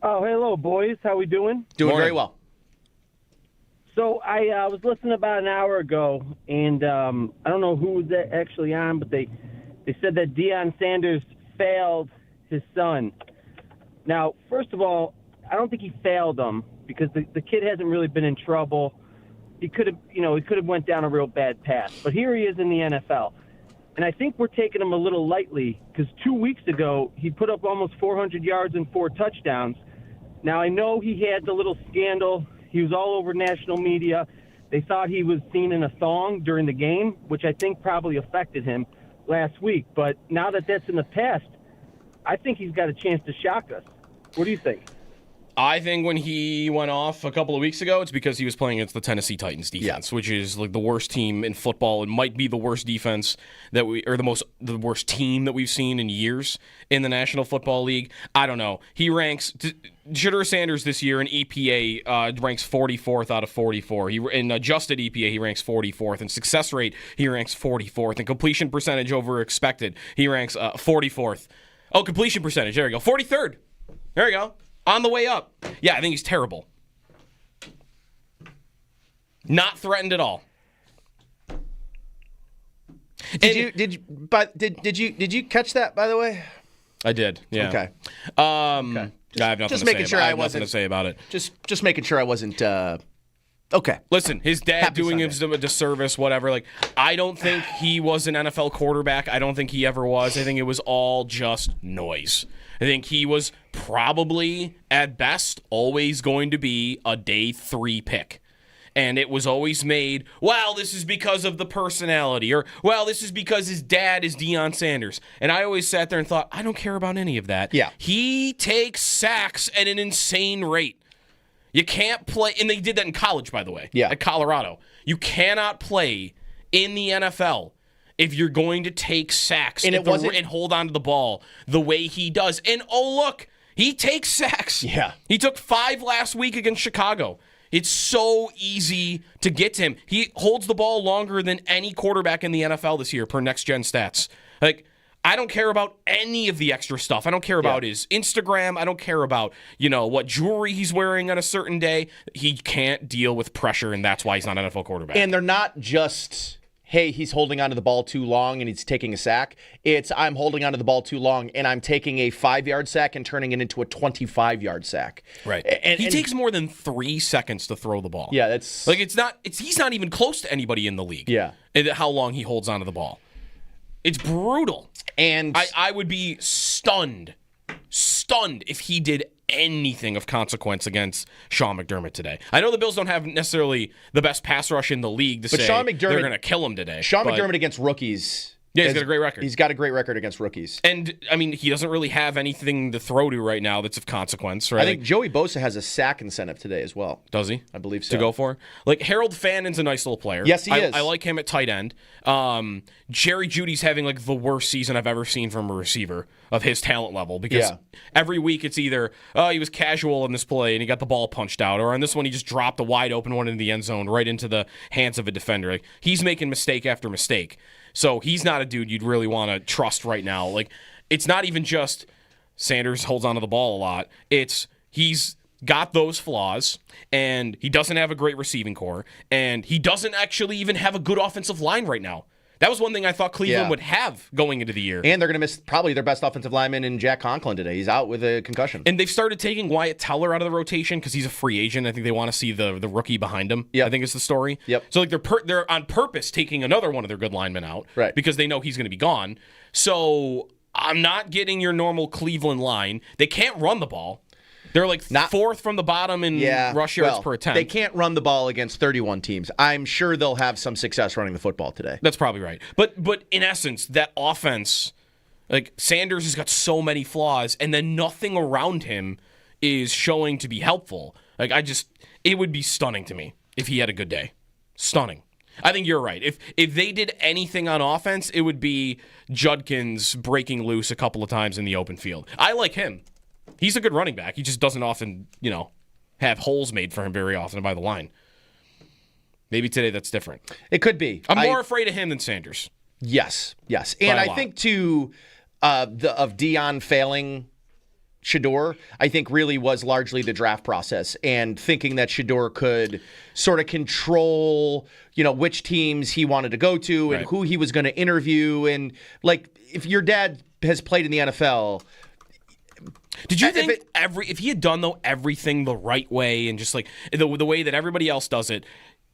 Oh, hello, boys. How we doing? Doing very well. So I was listening about an hour ago, and I don't know who was actually on, but they said that Deion Sanders failed his son. Now, first of all, I don't think he failed him because the kid hasn't really been in trouble. He could have went down a real bad path. But here he is in the NFL. And I think we're taking him a little lightly because 2 weeks ago he put up almost 400 yards and 4 touchdowns. Now, I know he had the little scandal. He was all over national media. They thought he was seen in a thong during the game, which I think probably affected him last week. But now that that's in the past, I think he's got a chance to shock us. What do you think? I think when he went off a couple of weeks ago, it's because he was playing against the Tennessee Titans defense, which is like the worst team in football. It might be the worst defense the worst team that we've seen in years in the National Football League. I don't know. He ranks Shedeur Sanders this year in EPA ranks 44th out of 44. In adjusted EPA, he ranks 44th. In success rate, he ranks 44th. In completion percentage over expected, he ranks 44th. Oh, completion percentage. There you go. 43rd. There you go. On the way up. Yeah, I think he's terrible. Not threatened at all. Did you catch that, by the way? I did. Yeah. Okay. Okay. I have nothing just to making say sure about, I wasn't nothing to say about it. Just making sure I wasn't. Okay. Listen, his dad Happy doing Sunday. him a disservice, whatever. Like, I don't think he was an NFL quarterback. I don't think he ever was. I think it was all just noise. I think he was probably, at best, always going to be a day 3 pick. And it was always made, well, this is because of the personality, or, well, this is because his dad is Deion Sanders. And I always sat there and thought, I don't care about any of that. Yeah. He takes sacks at an insane rate. You can't play, and they did that in college, by the way, at Colorado. You cannot play in the NFL if you're going to take sacks and hold on to the ball the way he does. And, oh, look, he takes sacks. Yeah. He took 5 last week against Chicago. It's so easy to get to him. He holds the ball longer than any quarterback in the NFL this year per next-gen stats. Like, I don't care about any of the extra stuff. I don't care about his Instagram. I don't care about, what jewelry he's wearing on a certain day. He can't deal with pressure, and that's why he's not an NFL quarterback. And they're not just, hey, he's holding onto the ball too long and he's taking a sack. It's, I'm holding onto the ball too long and I'm taking a 5-yard sack and turning it into a 25-yard sack. Right. He takes more than 3 seconds to throw the ball. Yeah, that's... Like, he's not even close to anybody in the league. Yeah. And how long he holds onto the ball. It's brutal. And I would be stunned if he did anything of consequence against Sean McDermott today. I know the Bills don't have necessarily the best pass rush in the league to say they're going to kill him today. Sean McDermott against rookies. Yeah, he's got a great record. He's got a great record against rookies. And, I mean, he doesn't really have anything to throw to right now that's of consequence, right? I think Joey Bosa has a sack incentive today as well. Does he? I believe so. To go for? Like, Harold Fannon's a nice little player. Yes, he is. I like him at tight end. Jerry Jeudy's having, like, the worst season I've ever seen from a receiver of his talent level because every week it's either, he was casual in this play and he got the ball punched out, or on this one he just dropped a wide open one in the end zone right into the hands of a defender. Like, he's making mistake after mistake. So he's not a dude you'd really want to trust right now. Like, it's not even just Sanders holds onto the ball a lot. It's he's got those flaws, and he doesn't have a great receiving core, and he doesn't actually even have a good offensive line right now. That was one thing I thought Cleveland would have going into the year. And they're going to miss probably their best offensive lineman in Jack Conklin today. He's out with a concussion. And they've started taking Wyatt Teller out of the rotation because he's a free agent. I think they want to see the rookie behind him. I think is the story. So like they're on purpose taking another one of their good linemen out because they know he's going to be gone. So I'm not getting your normal Cleveland line. They can't run the ball. They're like fourth from the bottom in rush yards per attempt. They can't run the ball against 31 teams. I'm sure they'll have some success running the football today. That's probably right. But in essence, that offense, like Sanders has got so many flaws, and then nothing around him is showing to be helpful. Like it would be stunning to me if he had a good day. Stunning. I think you're right. If they did anything on offense, it would be Judkins breaking loose a couple of times in the open field. I like him. He's a good running back. He just doesn't often, have holes made for him very often by the line. Maybe today that's different. It could be. I'm more afraid of him than Sanders. Yes. And I think too, of Dion failing Shedeur, I think really was largely the draft process and thinking that Shedeur could sort of control, which teams he wanted to go to and who he was going to interview. And like, if your dad has played in the NFL. Did you think if he had done everything the right way and just like the way that everybody else does it,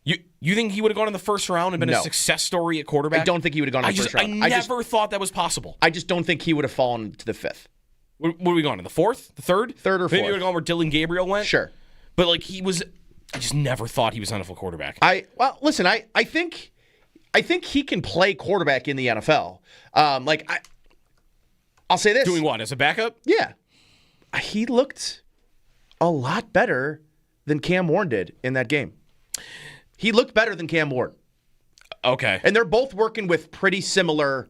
you think he would have gone in the first round and been a success story at quarterback? I don't think he would have gone in the first round. I never thought that was possible. I just don't think he would have fallen to the fifth. What are we going in the fourth, the third, or fourth? Maybe we would have gone where Dylan Gabriel went. Sure, but like I just never thought he was an NFL quarterback. Listen, I think he can play quarterback in the NFL. I'll say this: doing what as a backup? Yeah. He looked a lot better than Cam Warren did in that game. He looked better than Cam Warren. Okay. And they're both working with pretty similar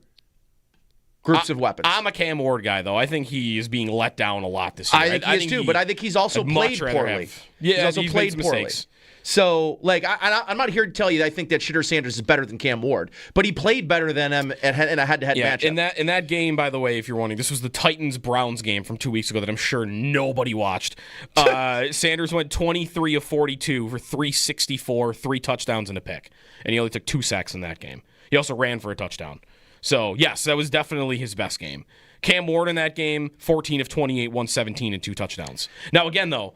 groups of weapons. I'm a Cam Ward guy, though. I think he is being let down a lot this year. I think he is too, but I think he's also played poorly. He's also played poorly. Mistakes. So, I'm not here to tell you that I think that Shedeur Sanders is better than Cam Ward, but he played better than him in a head-to-head matchup. In that game, by the way, if you're wondering, this was the Titans-Browns game from 2 weeks ago that I'm sure nobody watched. Sanders went 23 of 42 for 364, 3 touchdowns and a pick, and he only took 2 sacks in that game. He also ran for a touchdown. So, yes, that was definitely his best game. Cam Ward in that game, 14 of 28, 117 and 2 touchdowns. Now, again, though,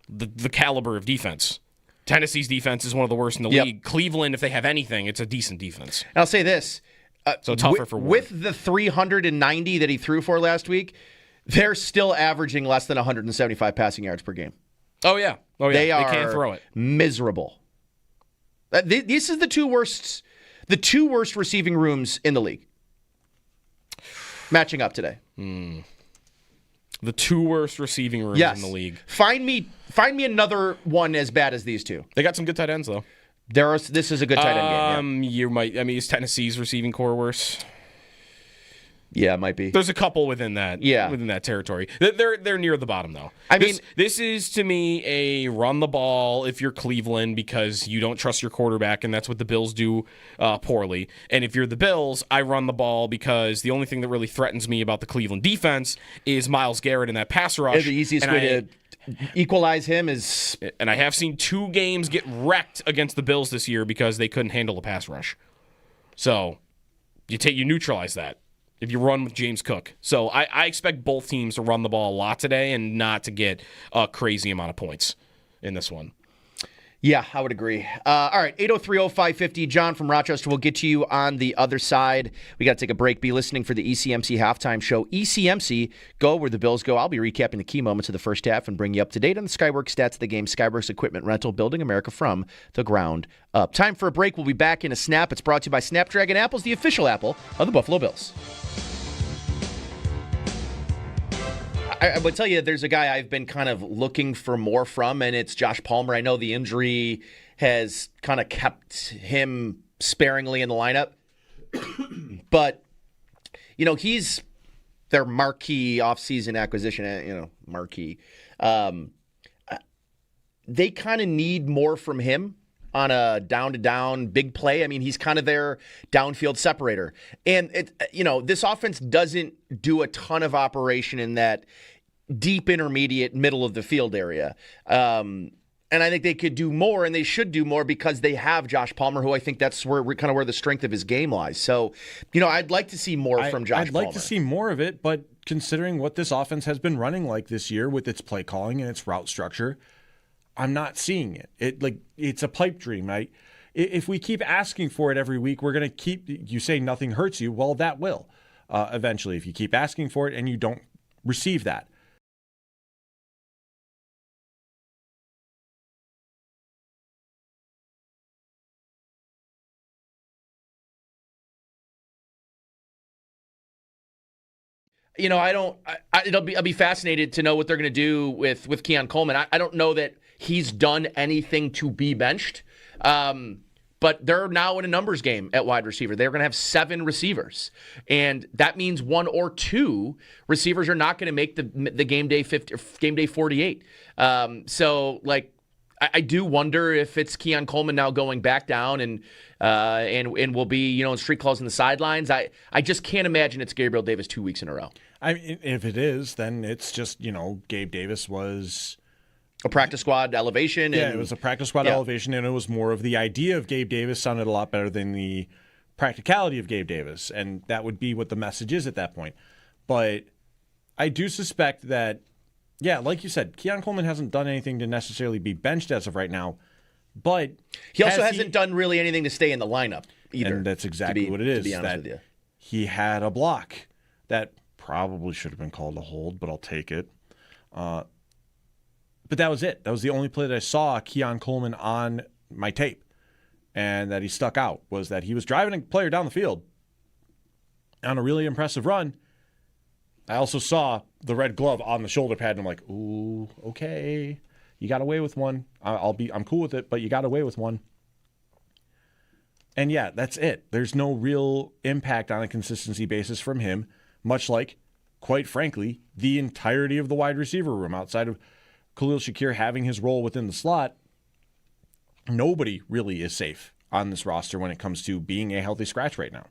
the caliber of defense. Tennessee's defense is one of the worst in the league. Cleveland, if they have anything, it's a decent defense. And I'll say this. So tougher for Ward. With the 390 that he threw for last week, they're still averaging less than 175 passing yards per game. Oh, yeah. They can't throw it. Miserable. This is the two worst receiving rooms in the league. Matching up today. The 2 worst receiving rooms in the league. Find me another one as bad as these two. They got some good tight ends, though. This is a good tight end game. Is Tennessee's receiving core worse? Yeah, it might be. There's a couple within that. Yeah. Within that territory. They're near the bottom though. This is to me a run the ball if you're Cleveland because you don't trust your quarterback, and that's what the Bills do poorly. And if you're the Bills, I run the ball because the only thing that really threatens me about the Cleveland defense is Myles Garrett in that pass rush. The easiest way to equalize him is. And I have seen 2 games get wrecked against the Bills this year because they couldn't handle a pass rush. So you neutralize that if you run with James Cook. So I expect both teams to run the ball a lot today and not to get a crazy amount of points in this one. Yeah, I would agree. All right, 803-0550. John from Rochester will get to you on the other side. We got to take a break. Be listening for the ECMC halftime show. ECMC, go where the Bills go. I'll be recapping the key moments of the first half and bring you up to date on the Skyworks stats of the game. Skyworks equipment rental, building America from the ground up. Time for a break. We'll be back in a snap. It's brought to you by Snapdragon Apples, the official apple of the Buffalo Bills. I would tell you there's a guy I've been kind of looking for more from, and it's Josh Palmer. I know the injury has kind of kept him sparingly in the lineup. But, he's their marquee offseason acquisition, marquee. They kind of need more from him on a down-to-down big play. I mean, he's kind of their downfield separator. And, this offense doesn't do a ton of operation in that deep intermediate middle of the field area. And I think they could do more, and they should do more because they have Josh Palmer, who I think that's where the strength of his game lies. So, I'd like to see more from Josh Palmer. I'd like to see more of it, but considering what this offense has been running like this year with its play calling and its route structure, I'm not seeing it. It's a pipe dream, right? If we keep asking for it every week, we're going to keep. You say nothing hurts you. Well, that will eventually if you keep asking for it and you don't receive that. I'll be fascinated to know what they're going to do with Keon Coleman. I don't know that he's done anything to be benched, but they're now in a numbers game at wide receiver. They're going to have 7 receivers, and that means 1 or 2 receivers are not going to make the game day 48. I do wonder if it's Keon Coleman now going back down and will be in street clothes in the sidelines. I just can't imagine it's Gabriel Davis 2 weeks in a row. I mean, if it is, then it's just Gabe Davis was a practice squad elevation. Yeah, it was a practice squad elevation, and it was more of the idea of Gabe Davis sounded a lot better than the practicality of Gabe Davis, and that would be what the message is at that point. But I do suspect that. Yeah, like you said, Keon Coleman hasn't done anything to necessarily be benched as of right now, but he also hasn't done really anything to stay in the lineup either. And that's exactly what it is. To be honest with you. He had a block that probably should have been called a hold, but I'll take it. But that was it. That was the only play that I saw Keon Coleman on my tape, and that he stuck out was that he was driving a player down the field on a really impressive run. I also saw the red glove on the shoulder pad, and I'm like, ooh, okay. You got away with one. I'm cool with it, but you got away with one. And yeah, that's it. There's no real impact on a consistency basis from him, much like, quite frankly, the entirety of the wide receiver room outside of Khalil Shakir having his role within the slot. Nobody really is safe on this roster when it comes to being a healthy scratch right now.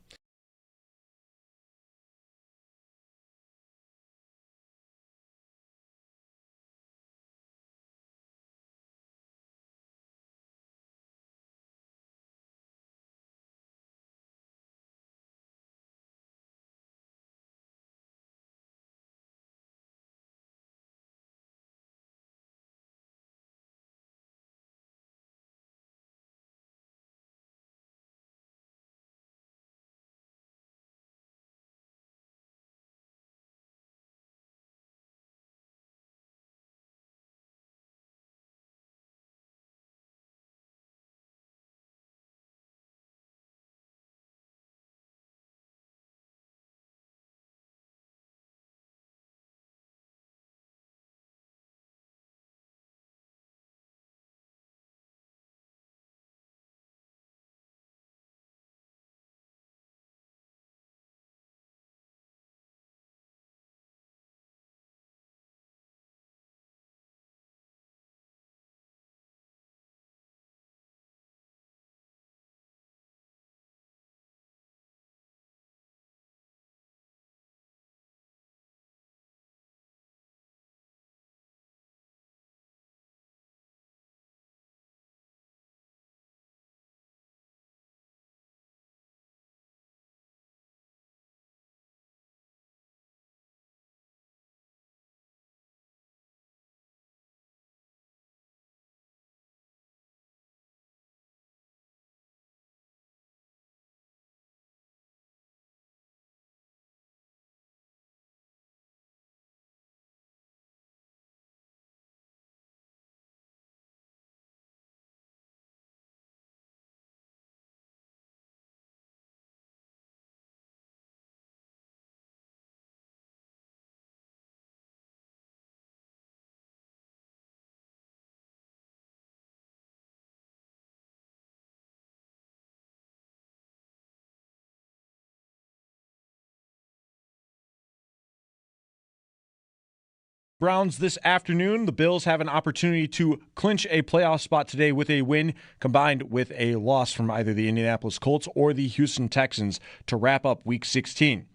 Browns this afternoon. The Bills have an opportunity to clinch a playoff spot today with a win combined with a loss from either the Indianapolis Colts or the Houston Texans to wrap up Week 16.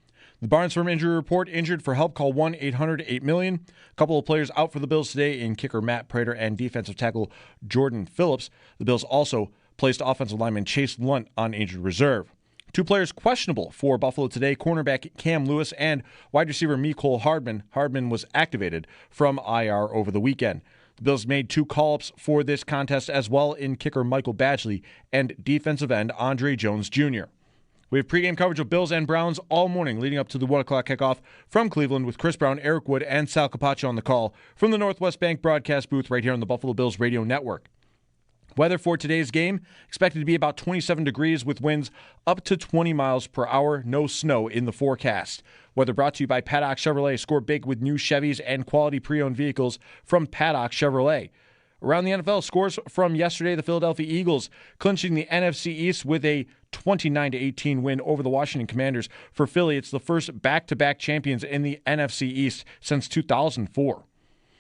The Barnes Firm injury report: injured for help, call 1-800-8-million. A couple of players out for the Bills today in kicker Matt Prater and defensive tackle Jordan Phillips. The Bills also placed offensive lineman Chase Lunt on injured reserve. 2 players questionable for Buffalo today: cornerback Cam Lewis and wide receiver Mecole Hardman. Hardman was activated from IR over the weekend. The Bills made 2 call-ups for this contest as well in kicker Michael Badgley and defensive end Andre Jones Jr. We have pregame coverage of Bills and Browns all morning leading up to the 1 o'clock kickoff from Cleveland with Chris Brown, Eric Wood, and Sal Capaccio on the call from the Northwest Bank broadcast booth right here on the Buffalo Bills Radio Network. Weather for today's game expected to be about 27 degrees with winds up to 20 miles per hour. No snow in the forecast. Weather brought to you by Paddock Chevrolet. Score big with new Chevys and quality pre-owned vehicles from Paddock Chevrolet. Around the NFL, scores from yesterday: the Philadelphia Eagles clinching the NFC East with a 29-18 win over the Washington Commanders. For Philly, it's the first back-to-back champions in the NFC East since 2004.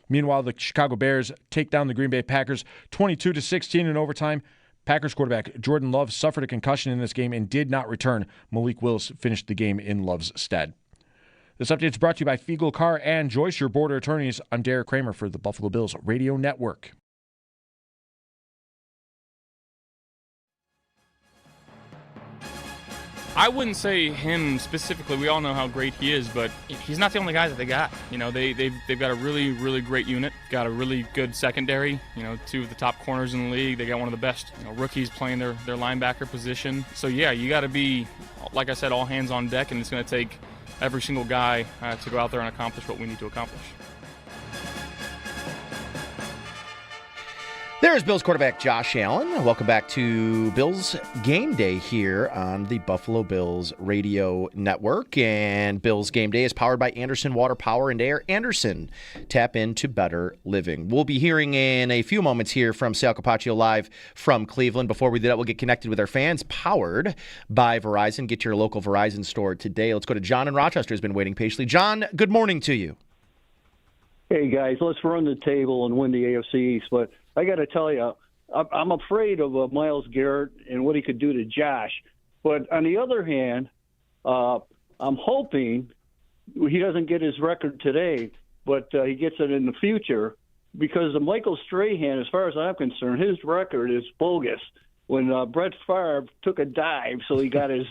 Meanwhile, the Chicago Bears take down the Green Bay Packers 22-16 in overtime. Packers quarterback Jordan Love suffered a concussion in this game and did not return. Malik Willis finished the game in Love's stead. This update is brought to you by Fiegel Carr and Joyce, your border attorneys. I'm Derek Kramer for the Buffalo Bills Radio Network. I wouldn't say him specifically. We all know how great he is, but he's not the only guy that they got. You know, they've got a really, really great unit. Got a really good secondary. You know, 2 of the top corners in the league. They got one of the best rookies playing their linebacker position. So yeah, you got to be, like I said, all hands on deck, and it's going to take every single guy to go out there and accomplish what we need to accomplish. There's Bills quarterback Josh Allen. Welcome back to Bills Game Day here on the Buffalo Bills Radio Network. And Bills Game Day is powered by Anderson Water Power and Air. Anderson, tap into better living. We'll be hearing in a few moments here from Sal Capaccio live from Cleveland. Before we do that, we'll get connected with our fans, powered by Verizon. Get to your local Verizon store today. Let's go to John in Rochester, who's been waiting patiently. John, good morning to you. Hey, guys, let's run the table and win the AFC East. But I got to tell you, I'm afraid of Myles Garrett and what he could do to Josh. But on the other hand, I'm hoping he doesn't get his record today, but he gets it in the future, because the Michael Strahan, as far as I'm concerned, his record is bogus. When Brett Favre took a dive, so he got his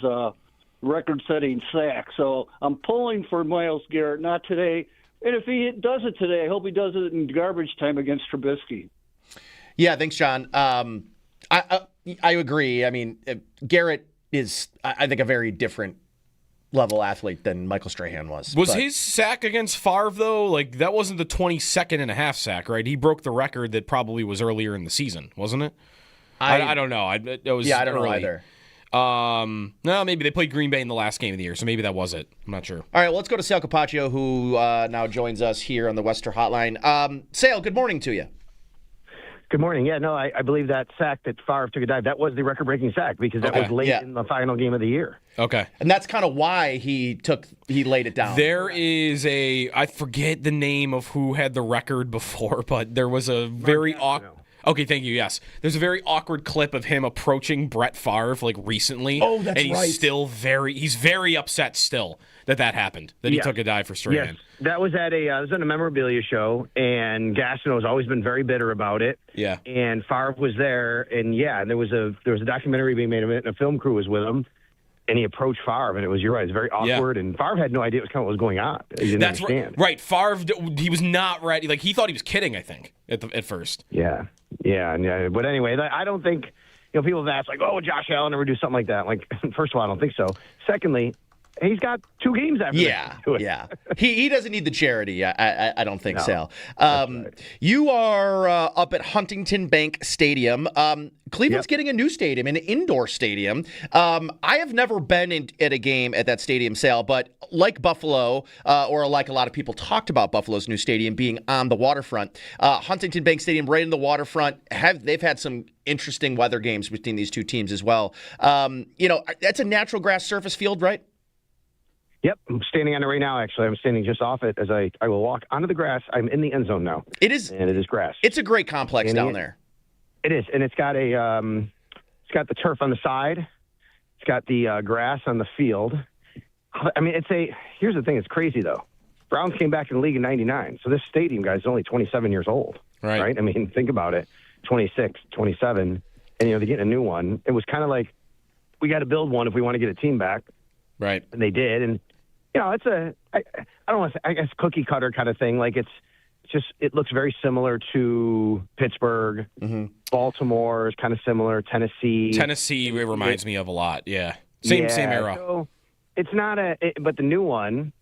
record-setting sack. So I'm pulling for Myles Garrett, not today. And if he does it today, I hope he does it in garbage time against Trubisky. Yeah, thanks, John. I agree. I mean, Garrett is, I think, a very different level athlete than Michael Strahan was. Was his sack against Favre, though? Like, that wasn't the 22nd and a half sack, right? He broke the record that probably was earlier in the season, wasn't it? I don't know. It was I don't know either. No, maybe they played Green Bay in the last game of the year, so maybe that was it. I'm not sure. All right, well, let's go to Sal Capaccio, who now joins us here on the Wester Hotline. Sal, good morning to you. Good morning. Yeah, no, I believe that sack that Favre took a dive, that was the record-breaking sack, because that was late in the final game of the year. Okay. And that's kind of why he laid it down. There is I forget the name of who had the record before, but there was a very awkward. Okay, thank you. Yes, there's a very awkward clip of him approaching Brett Favre recently. Oh, that's and he's right. still he's very upset still that happened. That he took a dive for Strahan. Yes, that was at a memorabilia show, and Gastineau has always been very bitter about it. Yeah, and Favre was there, and there was a documentary being made of it, and a film crew was with him. And he approached Favre, and you're right, it's very awkward. Yeah. And Favre had no idea what was going on. He didn't understand. Right. Favre, he was not ready. Like, he thought he was kidding, I think, at first. Yeah. But anyway, I don't think, people have asked, oh, would Josh Allen ever do something like that? Like, first of all, I don't think so. Secondly, he's got 2 games after that. Yeah. He doesn't need the charity, I don't think, no, Sal. Right. You are up at Huntington Bank Stadium. Cleveland's getting a new stadium, an indoor stadium. I have never been at a game at that stadium, Sal, but like Buffalo, or like a lot of people talked about Buffalo's new stadium being on the waterfront, Huntington Bank Stadium right in the waterfront, they've had some interesting weather games between these two teams as well. That's a natural grass surface field, right? Yep, I'm standing on it right now, actually. I'm standing just off it as I will walk onto the grass. I'm in the end zone now. It is. And it is grass. It's a great complex down there. It is, and it's got it's got the turf on the side. It's got the grass on the field. I mean, here's the thing. It's crazy, though. Browns came back in the league in 99. So this stadium, guys, is only 27 years old. Right? I mean, think about it. 26, 27, and, they're getting a new one. It was kind of like, we got to build one if we want to get a team back. Right. And they did. And, it's I don't want to say, I guess, cookie cutter kind of thing. Like, it looks very similar to Pittsburgh. Mm-hmm. Baltimore is kind of similar. Tennessee, it reminds me of a lot. Yeah. Same era. So it's not but the new one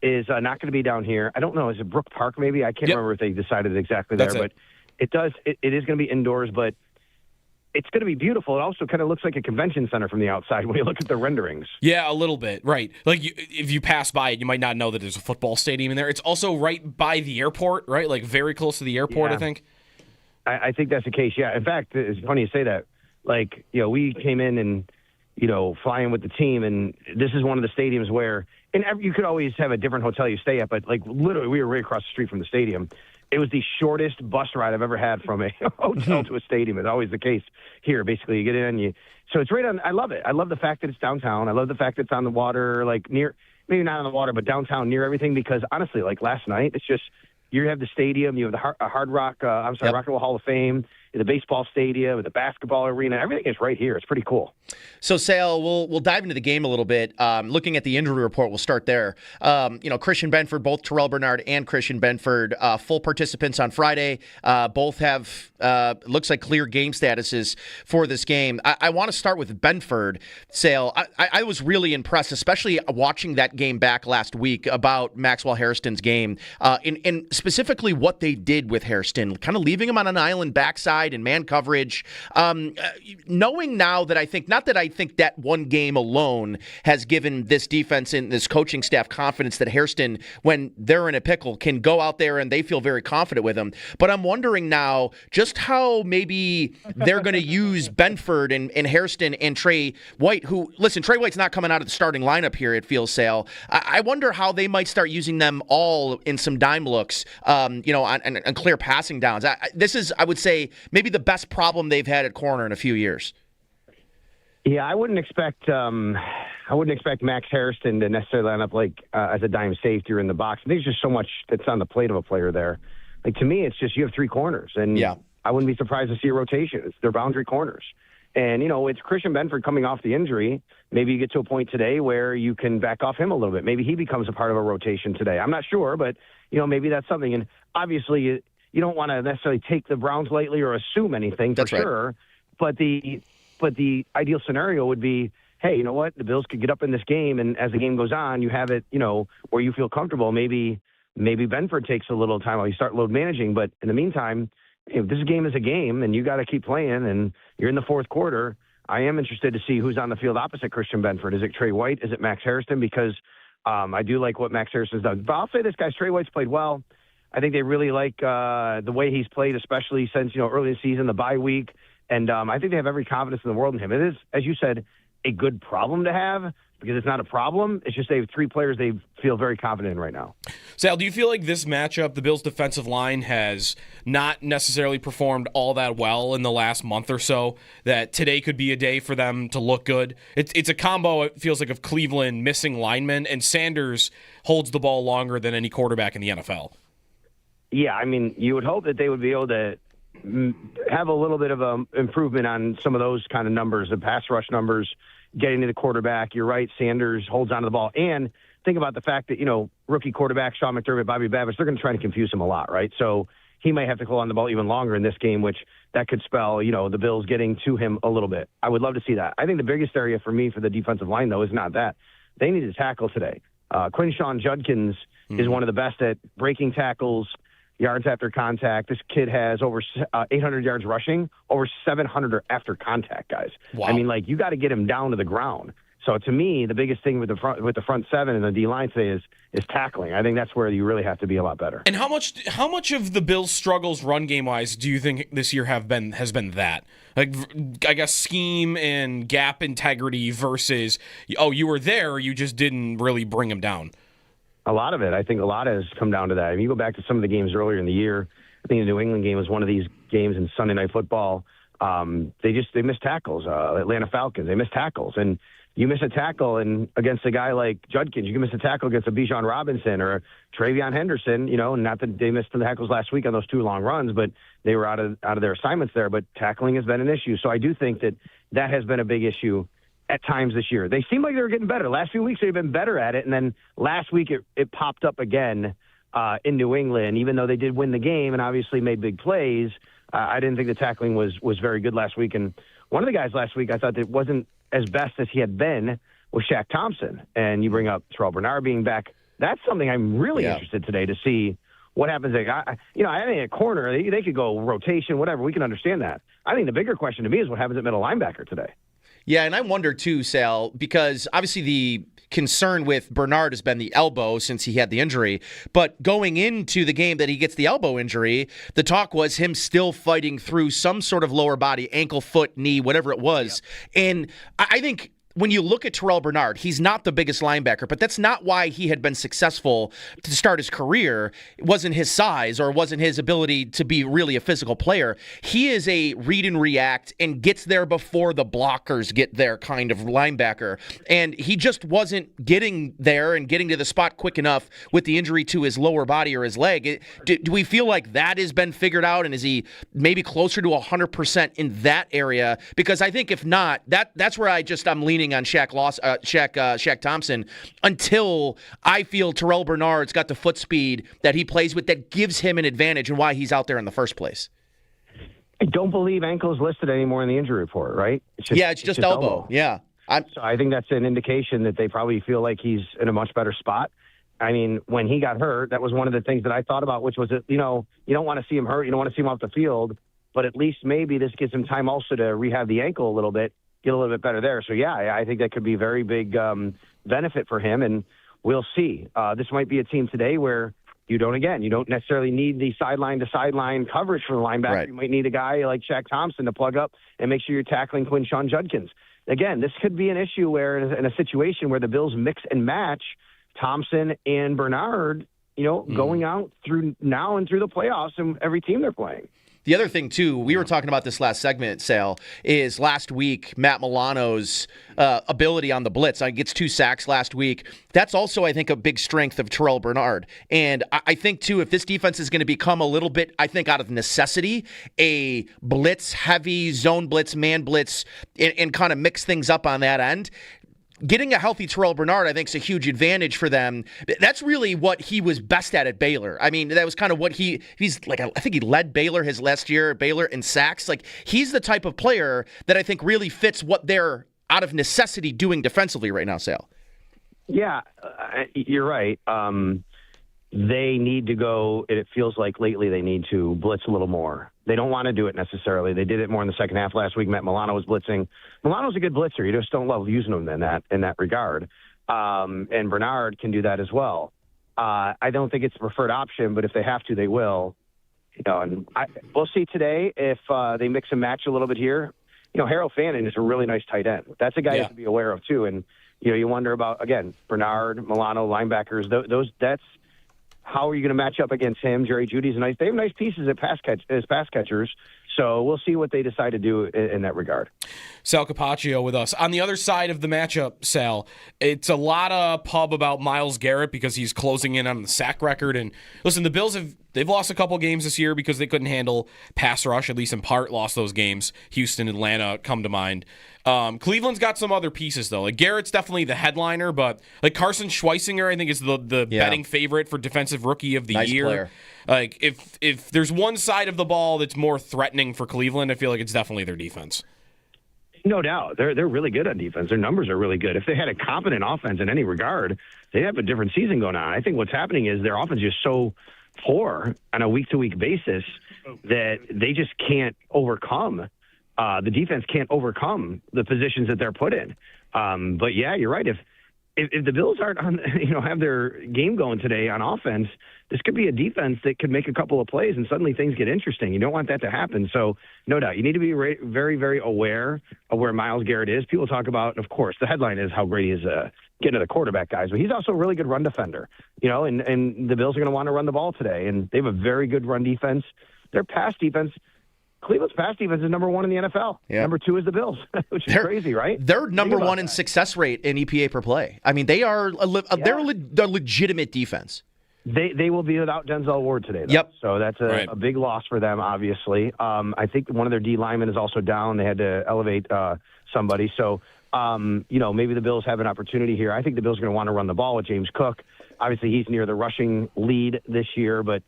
is not going to be down here. I don't know. Is it Brook Park maybe? I can't remember if they decided exactly there, but it is going to be indoors, but it's going to be beautiful. It also kind of looks like a convention center from the outside when you look at the renderings. Yeah, a little bit, right. Like, if you pass by it, you might not know that there's a football stadium in there. It's also right by the airport, right? Like, very close to the airport, I think. I think that's the case, yeah. In fact, it's funny you say that. Like, we came in and, flying with the team, and this is one of the stadiums where, and you could always have a different hotel you stay at, but, like, literally, we were right across the street from the stadium. It was the shortest bus ride I've ever had from a hotel to a stadium. It's always the case here. Basically, you get in, so it's right on. I love it. I love the fact that it's downtown. I love the fact that it's on the water, like near, maybe not on the water, but downtown near everything. Because honestly, like last night, it's just you have the stadium, you have the Hard Rock, Rock and Roll Hall of Fame, the baseball stadium, the basketball arena. Everything is right here. It's pretty cool. So, Sal, we'll dive into the game a little bit. Looking at the injury report, we'll start there. Christian Benford, both Terrell Bernard and Christian Benford, full participants on Friday. Both have, looks like, clear game statuses for this game. I want to start with Benford, Sal. I was really impressed, especially watching that game back last week about Maxwell Hairston's game, and specifically what they did with Hairston, kind of leaving him on an island backside and man coverage. Knowing now that I think that one game alone has given this defense and this coaching staff confidence that Hairston, when they're in a pickle, can go out there and they feel very confident with him. But I'm wondering now just how maybe they're going to use Benford and Hairston and Trey White, who, listen, Trey White's not coming out of the starting lineup here, it feels, Sal. I wonder how they might start using them all in some dime looks, on clear passing downs. This is, I would say, maybe the best problem they've had at corner in a few years. Yeah, I wouldn't expect Max Hairston to necessarily line up like as a dime safety or in the box. I think there's just so much that's on the plate of a player there. Like, to me, it's just you have three corners, and I wouldn't be surprised to see a rotation. It's their boundary corners. And, it's Christian Benford coming off the injury. Maybe you get to a point today where you can back off him a little bit. Maybe he becomes a part of a rotation today. I'm not sure, but, maybe that's something. And obviously, you don't want to necessarily take the Browns lightly or assume anything for sure. But the ideal scenario would be, hey, you know what? The Bills could get up in this game, and as the game goes on, you have it, where you feel comfortable. Maybe Benford takes a little time while you start load managing. But in the meantime, this game is a game, and you got to keep playing, and you're in the fourth quarter. I am interested to see who's on the field opposite Christian Benford. Is it Trey White? Is it Max Hairston? Because I do like what Max Hairston's done. But I'll say this, guys, Trey White's played well. I think they really like the way he's played, especially since, early in the season, the bye week. And I think they have every confidence in the world in him. It is, as you said, a good problem to have because it's not a problem. It's just they have three players they feel very confident in right now. Sal, do you feel like this matchup, the Bills' defensive line has not necessarily performed all that well in the last month or so, that today could be a day for them to look good? It's a combo, it feels like, of Cleveland missing linemen, and Sanders holds the ball longer than any quarterback in the NFL. Yeah, I mean, you would hope that they would be able to have a little bit of an improvement on some of those kind of numbers, the pass rush numbers, getting to the quarterback. You're right, Sanders holds onto the ball. And think about the fact that, rookie quarterback Sean McDermott, Bobby Babbage, they're going to try to confuse him a lot, right? So he might have to hold on the ball even longer in this game, which that could spell, the Bills getting to him a little bit. I would love to see that. I think the biggest area for me for the defensive line, though, is not that. They need to tackle today. Quinshawn Judkins is one of the best at breaking tackles, yards after contact. This kid has over 800 yards rushing, over 700 after contact, guys. Wow. I mean, you got to get him down to the ground. So to me, the biggest thing with the front seven and the D line today is tackling. I think that's where you really have to be a lot better. And how much of the Bills' struggles run game wise do you think this year has been that? Like, I guess scheme and gap integrity versus you were there, you just didn't really bring him down. A lot of it. I think a lot has come down to that. I mean, you go back to some of the games earlier in the year. I think the New England game was one of these games in Sunday Night Football. They missed tackles. Atlanta Falcons, they missed tackles. And you miss a tackle and against a guy like Judkins, you can miss a tackle against a Bijan Robinson or a Travion Henderson, not that they missed the tackles last week on those 2 long runs, but they were out of their assignments there. But tackling has been an issue. So I do think that has been a big issue at times this year. They seem like they were getting better. Last few weeks they've been better at it. And then last week it popped up again in New England, even though they did win the game and obviously made big plays. I didn't think the tackling was very good last week. And one of the guys last week I thought that wasn't as best as he had been was Shaq Thompson. And you bring up Terrell Bernard being back. That's something I'm really interested today to see what happens. I think at corner, they could go rotation, whatever. We can understand that. I think the bigger question to me is what happens at middle linebacker today. Yeah, and I wonder too, Sal, because obviously the concern with Bernard has been the elbow since he had the injury. But going into the game that he gets the elbow injury, the talk was him still fighting through some sort of lower body, ankle, foot, knee, whatever it was. Yep. And I think when you look at Terrell Bernard, he's not the biggest linebacker, but that's not why he had been successful to start his career. It wasn't his size or wasn't his ability to be really a physical player. He is a read and react and gets there before the blockers get there kind of linebacker. And he just wasn't getting there and getting to the spot quick enough with the injury to his lower body or his leg. Do we feel like that has been figured out, and is he maybe closer to 100% in that area? Because I think if not, that's where I'm leaning on Shaq Thompson until I feel Terrell Bernard's got the foot speed that he plays with that gives him an advantage and why he's out there in the first place. I don't believe ankle is listed anymore in the injury report, right? It's just elbow. Yeah. So I think that's an indication that they probably feel like he's in a much better spot. I mean, when he got hurt, that was one of the things that I thought about, which was that, you don't want to see him hurt. You don't want to see him off the field, but at least maybe this gives him time also to rehab the ankle a little bit, get a little bit better there. So, yeah, I think that could be a very big benefit for him, and we'll see. This might be a team today where you don't necessarily need the sideline-to-sideline coverage from the linebacker. Right. You might need a guy like Shaq Thompson to plug up and make sure you're tackling Quinshon Judkins. Again, this could be an issue where in a situation where the Bills mix and match Thompson and Bernard, going out through now and through the playoffs and every team they're playing. The other thing, too, we were talking about this last segment, Sal, is last week, Matt Milano's ability on the blitz. He gets 2 sacks last week. That's also, I think, a big strength of Terrell Bernard. And I think, too, if this defense is going to become a little bit, I think, out of necessity, a blitz-heavy, zone blitz, man blitz, and kind of mix things up on that end, getting a healthy Terrell Bernard, I think, is a huge advantage for them. That's really what he was best at Baylor. I mean, that was kind of what he's like. I think he led Baylor his last year, Baylor in sacks. Like, he's the type of player that I think really fits what they're out of necessity doing defensively right now, Sal. Yeah, you're right. They need to go, it feels like lately they need to blitz a little more. They don't want to do it necessarily. They did it more in the second half last week. Matt Milano was blitzing. Milano's a good blitzer. You just don't love using him in that regard. And Bernard can do that as well. I don't think it's the preferred option, but if they have to, they will. And we'll see today if they mix and match a little bit here. Harold Fannin is a really nice tight end. That's a guy you have to be aware of too. And you wonder about, again, Bernard, Milano, linebackers. That's how are you going to match up against him? Jerry Judy's nice. They have nice pieces as pass catchers. So we'll see what they decide to do in that regard. Sal Capaccio with us. On the other side of the matchup, Sal, it's a lot of pub about Myles Garrett because he's closing in on the sack record. And listen, the Bills they've lost a couple games this year because they couldn't handle pass rush, at least in part lost those games. Houston, Atlanta come to mind. Cleveland's got some other pieces, though. Like, Garrett's definitely the headliner, but like Carson Schweisinger, I think, is the betting favorite for defensive rookie of the year. Player. Like, if there's one side of the ball that's more threatening for Cleveland, I feel like it's definitely their defense. No doubt. They're really good on defense. Their numbers are really good. If they had a competent offense in any regard, they'd have a different season going on. I think what's happening is their offense is so poor on a week-to-week basis that they just can't overcome. The defense can't overcome the positions that they're put in. But yeah, you're right. If the Bills aren't on, have their game going today on offense, this could be a defense that could make a couple of plays and suddenly things get interesting. You don't want that to happen. So no doubt, you need to be very, very aware of where Myles Garrett is. People talk about, of course, the headline is how great he is getting to the quarterback guys, but he's also a really good run defender. And the Bills are going to want to run the ball today, and they have a very good run defense. Their pass defense, Cleveland's pass defense is number 1 in the NFL. Yeah. Number 2 is the Bills, which is crazy, right? They're number 1 in that. success rate in EPA per play. I mean, they are they're a legitimate defense. They will be without Denzel Ward today, though. Yep. So that's a big loss for them, obviously. I think one of their D linemen is also down. They had to elevate somebody. So, maybe the Bills have an opportunity here. I think the Bills are going to want to run the ball with James Cook. Obviously, he's near the rushing lead this year, but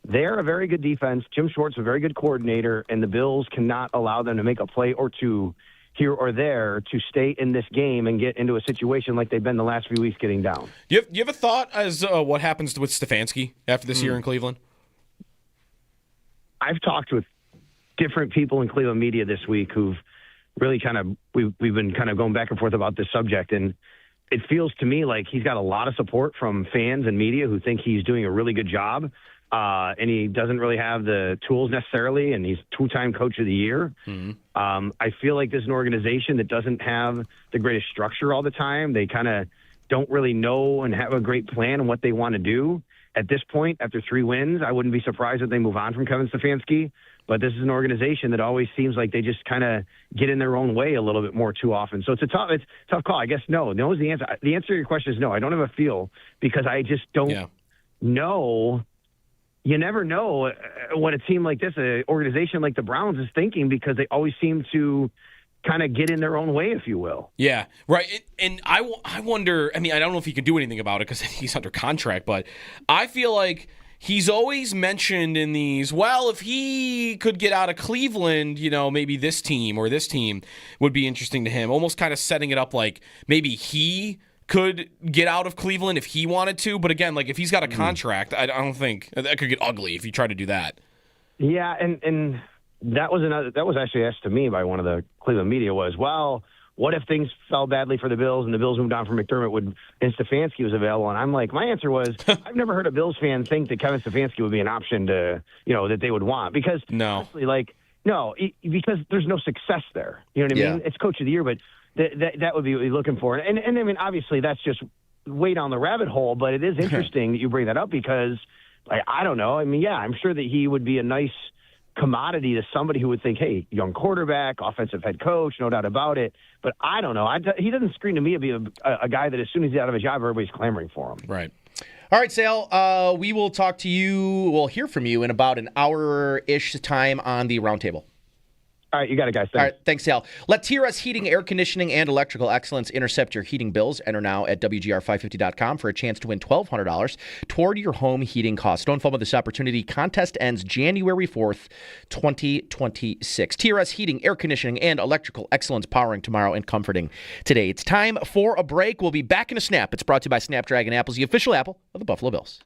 they're a very good defense. Jim Schwartz, a very good coordinator, and the Bills cannot allow them to make a play or two here or there to stay in this game and get into a situation like they've been the last few weeks getting down. Do you have a thought as what happens with Stefanski after this year in Cleveland? I've talked with different people in Cleveland media this week who've really we've been kind of going back and forth about this subject, and it feels to me like he's got a lot of support from fans and media who think he's doing a really good job. And he doesn't really have the tools necessarily, and he's 2-time coach of the year. Mm-hmm. I feel like there's an organization that doesn't have the greatest structure all the time. They kind of don't really know and have a great plan on what they want to do. At this point, after 3 wins, I wouldn't be surprised if they move on from Kevin Stefanski. But this is an organization that always seems like they just kind of get in their own way a little bit more too often. So it's a tough call. I guess no. No is the answer. The answer to your question is no. I don't have a feel because I just don't know. You never know what a team like this, an organization like the Browns, is thinking because they always seem to kind of get in their own way, if you will. Yeah, right. And I wonder, I don't know if he can do anything about it because he's under contract, but I feel like he's always mentioned in these, well, if he could get out of Cleveland, maybe this team or this team would be interesting to him, almost kind of setting it up like maybe he could get out of Cleveland if he wanted to, but again, like if he's got a contract, I don't think that could get ugly if you try to do that. Yeah, and that was actually asked to me by one of the Cleveland media was, well, what if things fell badly for the Bills and the Bills moved on from McDermott and Stefanski was available? And I'm like, my answer was, I've never heard a Bills fan think that Kevin Stefanski would be an option to, that they would want because honestly, because there's no success there. You know what I mean? It's coach of the year, but that would be what you're looking for. And I mean, obviously that's just way down the rabbit hole, but it is interesting that you bring that up because I don't know. I mean, yeah, I'm sure that he would be a nice commodity to somebody who would think, hey, young quarterback, offensive head coach, no doubt about it. But I don't know. He doesn't scream to me to be a guy that as soon as he's out of a job, everybody's clamoring for him. Right. All right, Sal, we will talk to you. We'll hear from you in about an hour-ish time on the roundtable. All right, you got it, guys. Thanks. All right, thanks, Sal. Let TRS Heating, Air Conditioning, and Electrical Excellence intercept your heating bills. Enter now at WGR550.com for a chance to win $1,200 toward your home heating costs. Don't fumble this opportunity. Contest ends January 4th, 2026. TRS Heating, Air Conditioning, and Electrical Excellence, powering tomorrow and comforting today. It's time for a break. We'll be back in a snap. It's brought to you by Snapdragon Apples, the official apple of the Buffalo Bills.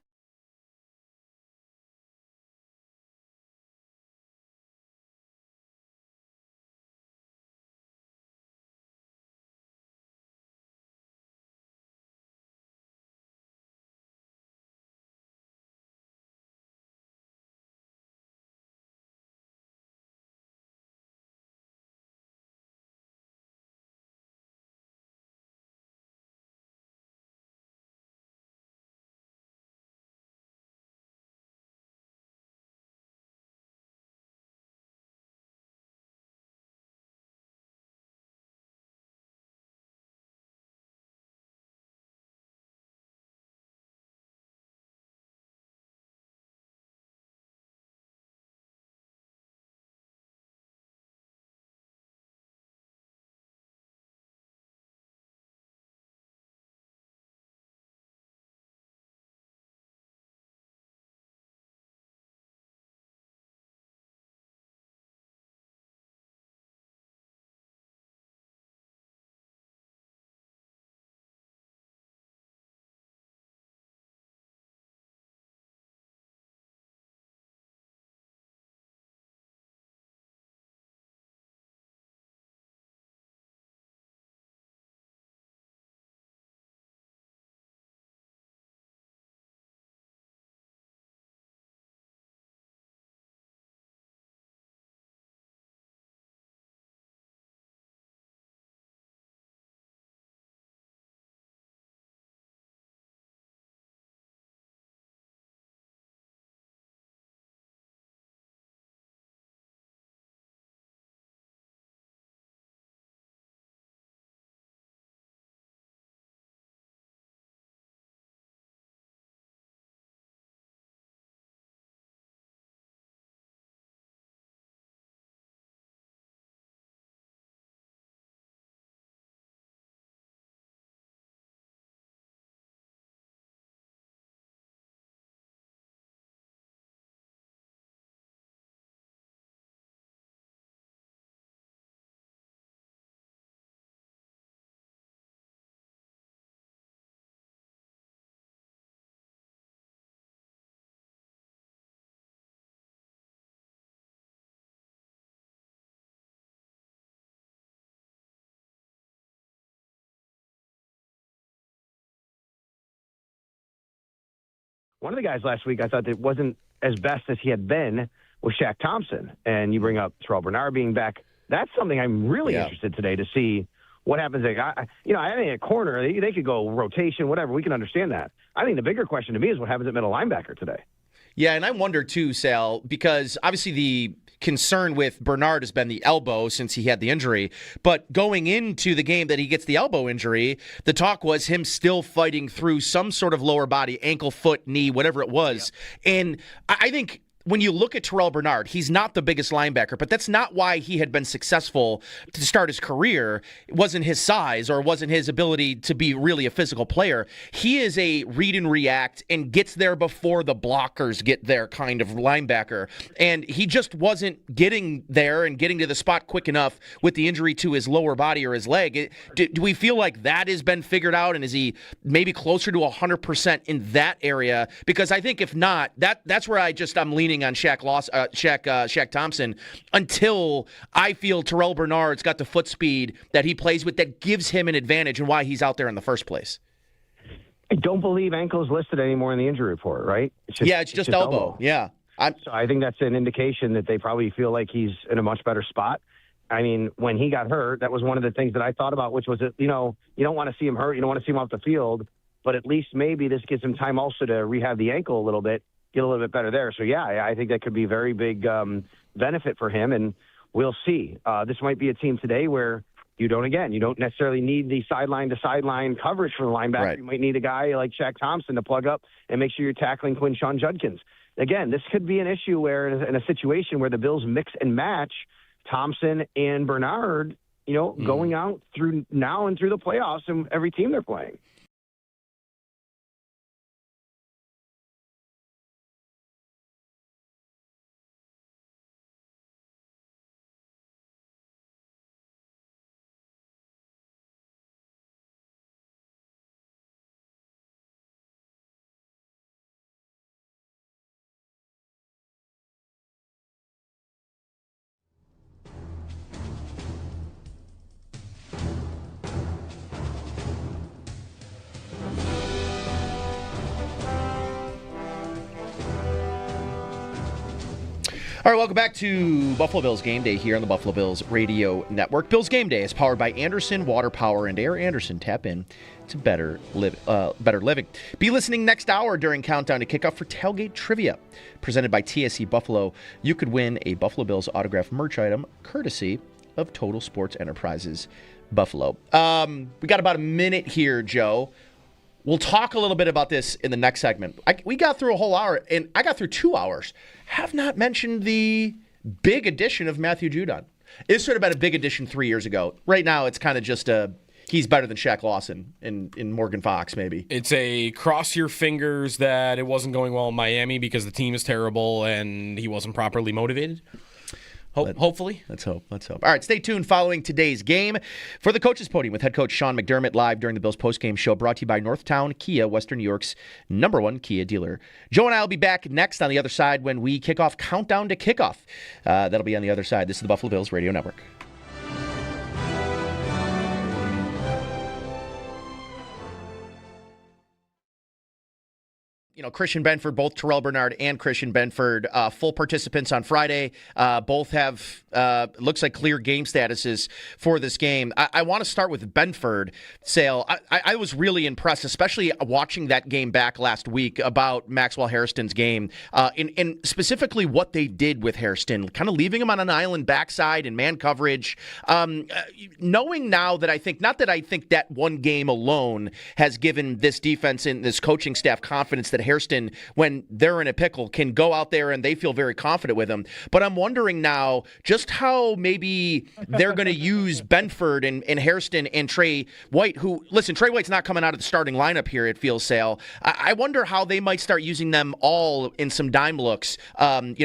one of the guys last week I thought that wasn't as best as he had been was Shaq Thompson. And you bring up Terrell Bernard being back. That's something I'm really interested today to see what happens. I think at corner, they could go rotation, whatever. We can understand that. I think the bigger question to me is what happens at middle linebacker today. Yeah, and I wonder too, Sal, because obviously the concern with Bernard has been the elbow since he had the injury. But going into the game that he gets the elbow injury, the talk was him still fighting through some sort of lower body, ankle, foot, knee, whatever it was. Yep. And I think when you look at Terrell Bernard, he's not the biggest linebacker, but that's not why he had been successful to start his career. It wasn't his size or wasn't his ability to be really a physical player. He is a read and react and gets there before the blockers get there kind of linebacker. And he just wasn't getting there and getting to the spot quick enough with the injury to his lower body or his leg. Do we feel like that has been figured out, and is he maybe closer to 100% in that area? Because I think if not, that's where I'm leaning on Shaq Thompson until I feel Terrell Bernard's got the foot speed that he plays with that gives him an advantage and why he's out there in the first place. I don't believe ankle's listed anymore in the injury report, right? It's just elbow. Yeah. So I think that's an indication that they probably feel like he's in a much better spot. I mean, when he got hurt, that was one of the things that I thought about, which was that, you don't want to see him hurt. You don't want to see him off the field, but at least maybe this gives him time also to rehab the ankle a little bit, get a little bit better there. So, yeah, I think that could be a very big benefit for him, and we'll see. This might be a team today where you don't necessarily need the sideline-to-sideline coverage from the linebacker. Right. You might need a guy like Shaq Thompson to plug up and make sure you're tackling Quinshon Judkins. Again, this could be an issue where in a situation where the Bills mix and match Thompson and Bernard, going out through now and through the playoffs and every team they're playing. All right, welcome back to Buffalo Bills Game Day here on the Buffalo Bills Radio Network. Bills Game Day is powered by Anderson Water Power and Air. Anderson, tap in to better living. Be listening next hour during Countdown to Kickoff for Tailgate Trivia. Presented by TSC Buffalo, you could win a Buffalo Bills autographed merch item courtesy of Total Sports Enterprises Buffalo. We got about a minute here, Joe. We'll talk a little bit about this in the next segment. We got through a whole hour, and I got through 2 hours. Have not mentioned the big addition of Matthew Judon. It should have been a big addition 3 years ago. Right now, it's kind of just he's better than Shaq Lawson in Morgan Fox, maybe. It's a cross your fingers that it wasn't going well in Miami because the team is terrible and he wasn't properly motivated. Hopefully. Let's hope. All right, stay tuned following today's game for the Coaches Podium with head coach Sean McDermott live during the Bills postgame show, brought to you by Northtown Kia, Western New York's #1 Kia dealer. Joe and I will be back next on the other side when we kick off Countdown to Kickoff. That'll be on the other side. This is the Buffalo Bills Radio Network. Christian Benford, both Terrell Bernard and Christian Benford, full participants on Friday. Both have, looks like, clear game statuses for this game. I want to start with Benford, Sale. I was really impressed, especially watching that game back last week, about Maxwell Hairston's game, and specifically what they did with Hairston, kind of leaving him on an island backside in man coverage. Knowing now that I think that one game alone has given this defense and this coaching staff confidence that Hairston, when they're in a pickle, can go out there and they feel very confident with him. But I'm wondering now just how maybe they're going to use Benford and Hairston and Trey White, who, listen, Trey White's not coming out of the starting lineup here, it feels, Sale. I wonder how they might start using them all in some dime looks, on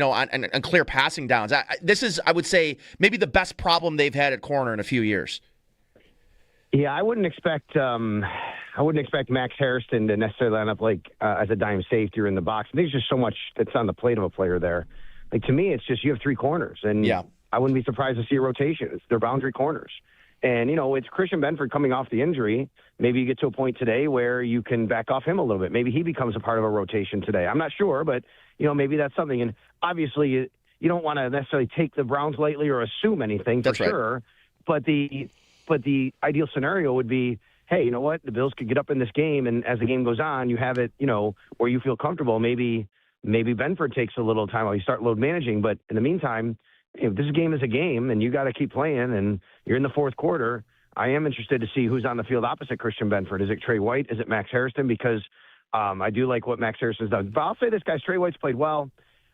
clear passing downs. This is, I would say, maybe the best problem they've had at corner in a few years. Yeah, I wouldn't expect Max Hairston to necessarily line up as a dime safety or in the box. I think there's just so much that's on the plate of a player there. To me, it's just you have three corners, and I wouldn't be surprised to see a rotation. They're boundary corners. And, it's Christian Benford coming off the injury. Maybe you get to a point today where you can back off him a little bit. Maybe he becomes a part of a rotation today. I'm not sure, but, maybe that's something. And obviously you don't want to necessarily take the Browns lightly or assume anything for sure. But the ideal scenario would be, hey, you know what? The Bills could get up in this game, and as the game goes on, you have it, where you feel comfortable. Maybe Benford takes a little time while you start load managing. But in the meantime, if this game is a game and you got to keep playing and you're in the fourth quarter, I am interested to see who's on the field opposite Christian Benford. Is it Trey White? Is it Max Harrison? Because I do like what Max Harrison's done. But I'll say this, guys, Trey White's played well.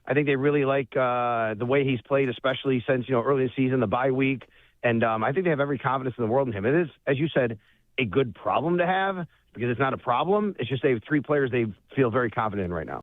I think they really like the way he's played, especially since, early in the season, the bye week. And I think they have every confidence in the world in him. It is, as you said, a good problem to have because it's not a problem. It's just they have 3 players they feel very confident in right now.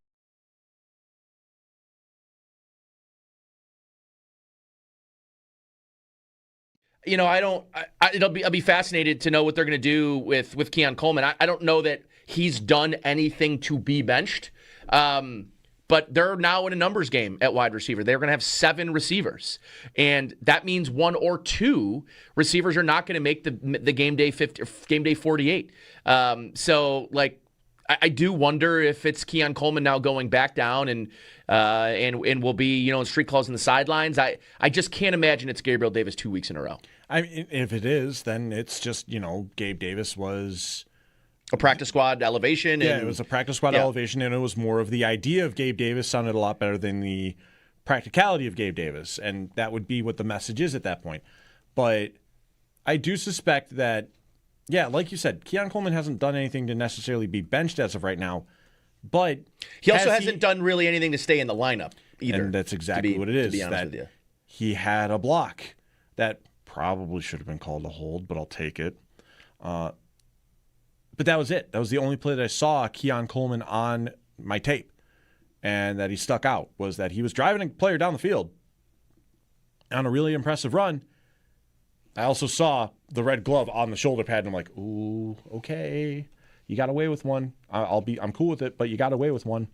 I'll be fascinated to know what they're going to do with Keon Coleman. I don't know that he's done anything to be benched, but they're now in a numbers game at wide receiver. They're going to have 7 receivers, and that means 1 or 2 receivers are not going to make the game day 48. I do wonder if it's Keon Coleman now going back down and will be in street calls in the sidelines. I just can't imagine it's Gabriel Davis 2 weeks in a row. I mean, if it is, then it's just Gabe Davis was a practice squad elevation. Yeah, it was a practice squad elevation, and it was more of the idea of Gabe Davis sounded a lot better than the practicality of Gabe Davis, and that would be what the message is at that point. But I do suspect that, like you said, Keon Coleman hasn't done anything to necessarily be benched as of right now, but he also hasn't done really anything to stay in the lineup either. And that's exactly what it is. To be honest with you. He had a block that probably should have been called a hold, but I'll take it. But that was it. That was the only play that I saw Keon Coleman on my tape, and that he stuck out, was that he was driving a player down the field on a really impressive run. I also saw the red glove on the shoulder pad, and I'm like, ooh, okay. You got away with one. I'm cool with it, but you got away with one.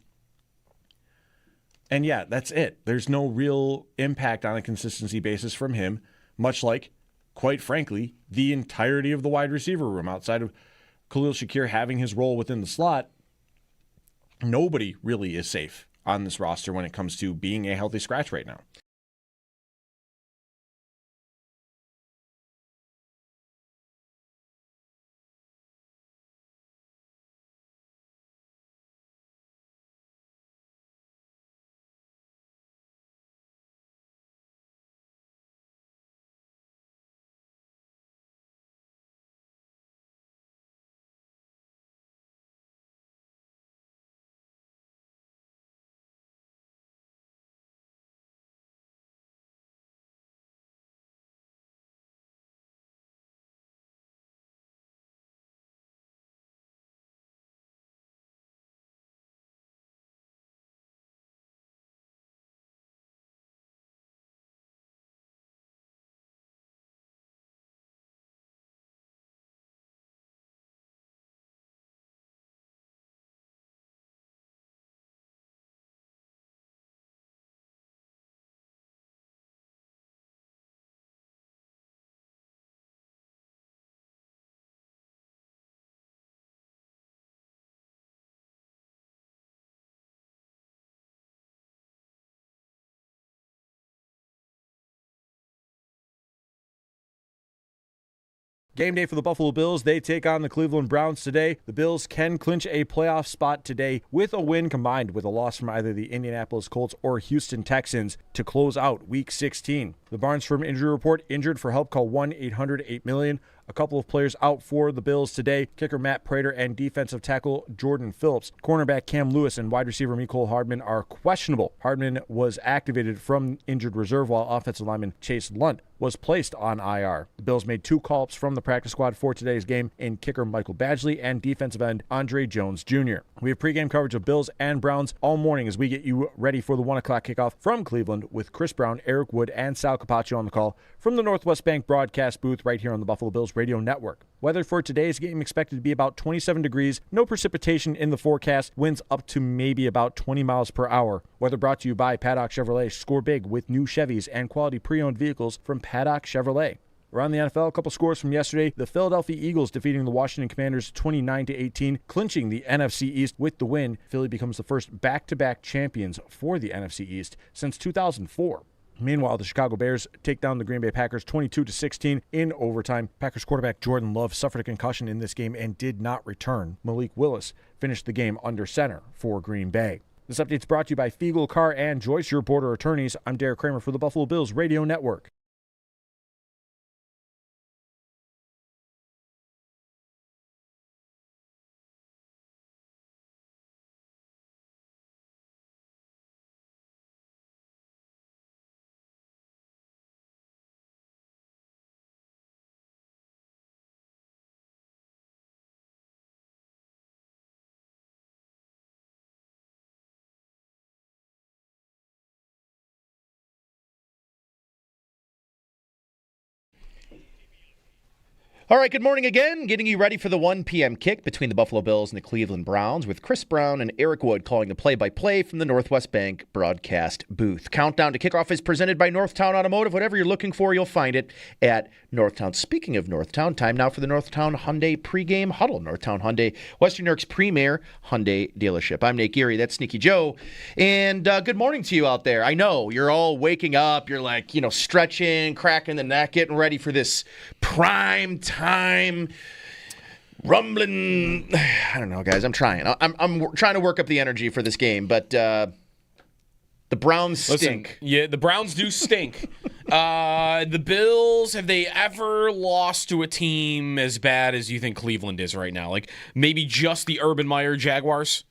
And that's it. There's no real impact on a consistency basis from him, much like, quite frankly, the entirety of the wide receiver room outside of Khalil Shakir having his role within the slot. Nobody really is safe on this roster when it comes to being a healthy scratch right now. Game day for the Buffalo Bills. They take on the Cleveland Browns today. The Bills can clinch a playoff spot today with a win combined with a loss from either the Indianapolis Colts or Houston Texans to close out Week 16. The Barnes Firm Injury Report: injured for help, call 1-800-8-million. A couple of players out for the Bills today: kicker Matt Prater and defensive tackle Jordan Phillips. Cornerback Cam Lewis and wide receiver Mecole Hardman are questionable. Hardman was activated from injured reserve, while offensive lineman Chase Lunt was placed on IR. The Bills made 2 call-ups from the practice squad for today's game in kicker Michael Badgley and defensive end Andre Jones Jr. We have pregame coverage of Bills and Browns all morning as we get you ready for the 1 o'clock kickoff from Cleveland with Chris Brown, Eric Wood, and Sal Capaccio on the call from the Northwest Bank broadcast booth right here on the Buffalo Bills Radio Network. Weather for today's game expected to be about 27 degrees, no precipitation in the forecast, winds up to maybe about 20 miles per hour. Weather brought to you by Paddock Chevrolet. Score big with new Chevys and quality pre-owned vehicles from Paddock Chevrolet. Around the NFL, a couple scores from yesterday. The Philadelphia Eagles defeating the Washington Commanders 29-18, clinching the NFC East with the win. Philly becomes the first back-to-back champions for the NFC East since 2004. Meanwhile, the Chicago Bears take down the Green Bay Packers 22-16 in overtime. Packers quarterback Jordan Love suffered a concussion in this game and did not return. Malik Willis finished the game under center for Green Bay. This update is brought to you by Fiegel, Carr, and Joyce, your border attorneys. I'm Derek Kramer for the Buffalo Bills Radio Network. All right, good morning again. Getting you ready for the 1 p.m. kick between the Buffalo Bills and the Cleveland Browns with Chris Brown and Eric Wood calling the play-by-play from the Northwest Bank broadcast booth. Countdown to kickoff is presented by Northtown Automotive. Whatever you're looking for, you'll find it at Northtown. Speaking of Northtown, time now for the Northtown Hyundai pregame huddle. Northtown Hyundai, Western New York's premier Hyundai dealership. I'm Nate Geary. That's Sneaky Joe. And good morning to you out there. I know you're all waking up. You're like, stretching, cracking the neck, getting ready for this prime time rumbling. I don't know, guys. I'm trying. I'm trying to work up the energy for this game, but the Browns stink. Yeah, the Browns do stink. The Bills, have they ever lost to a team as bad as you think Cleveland is right now? Like maybe just the Urban Meyer Jaguars?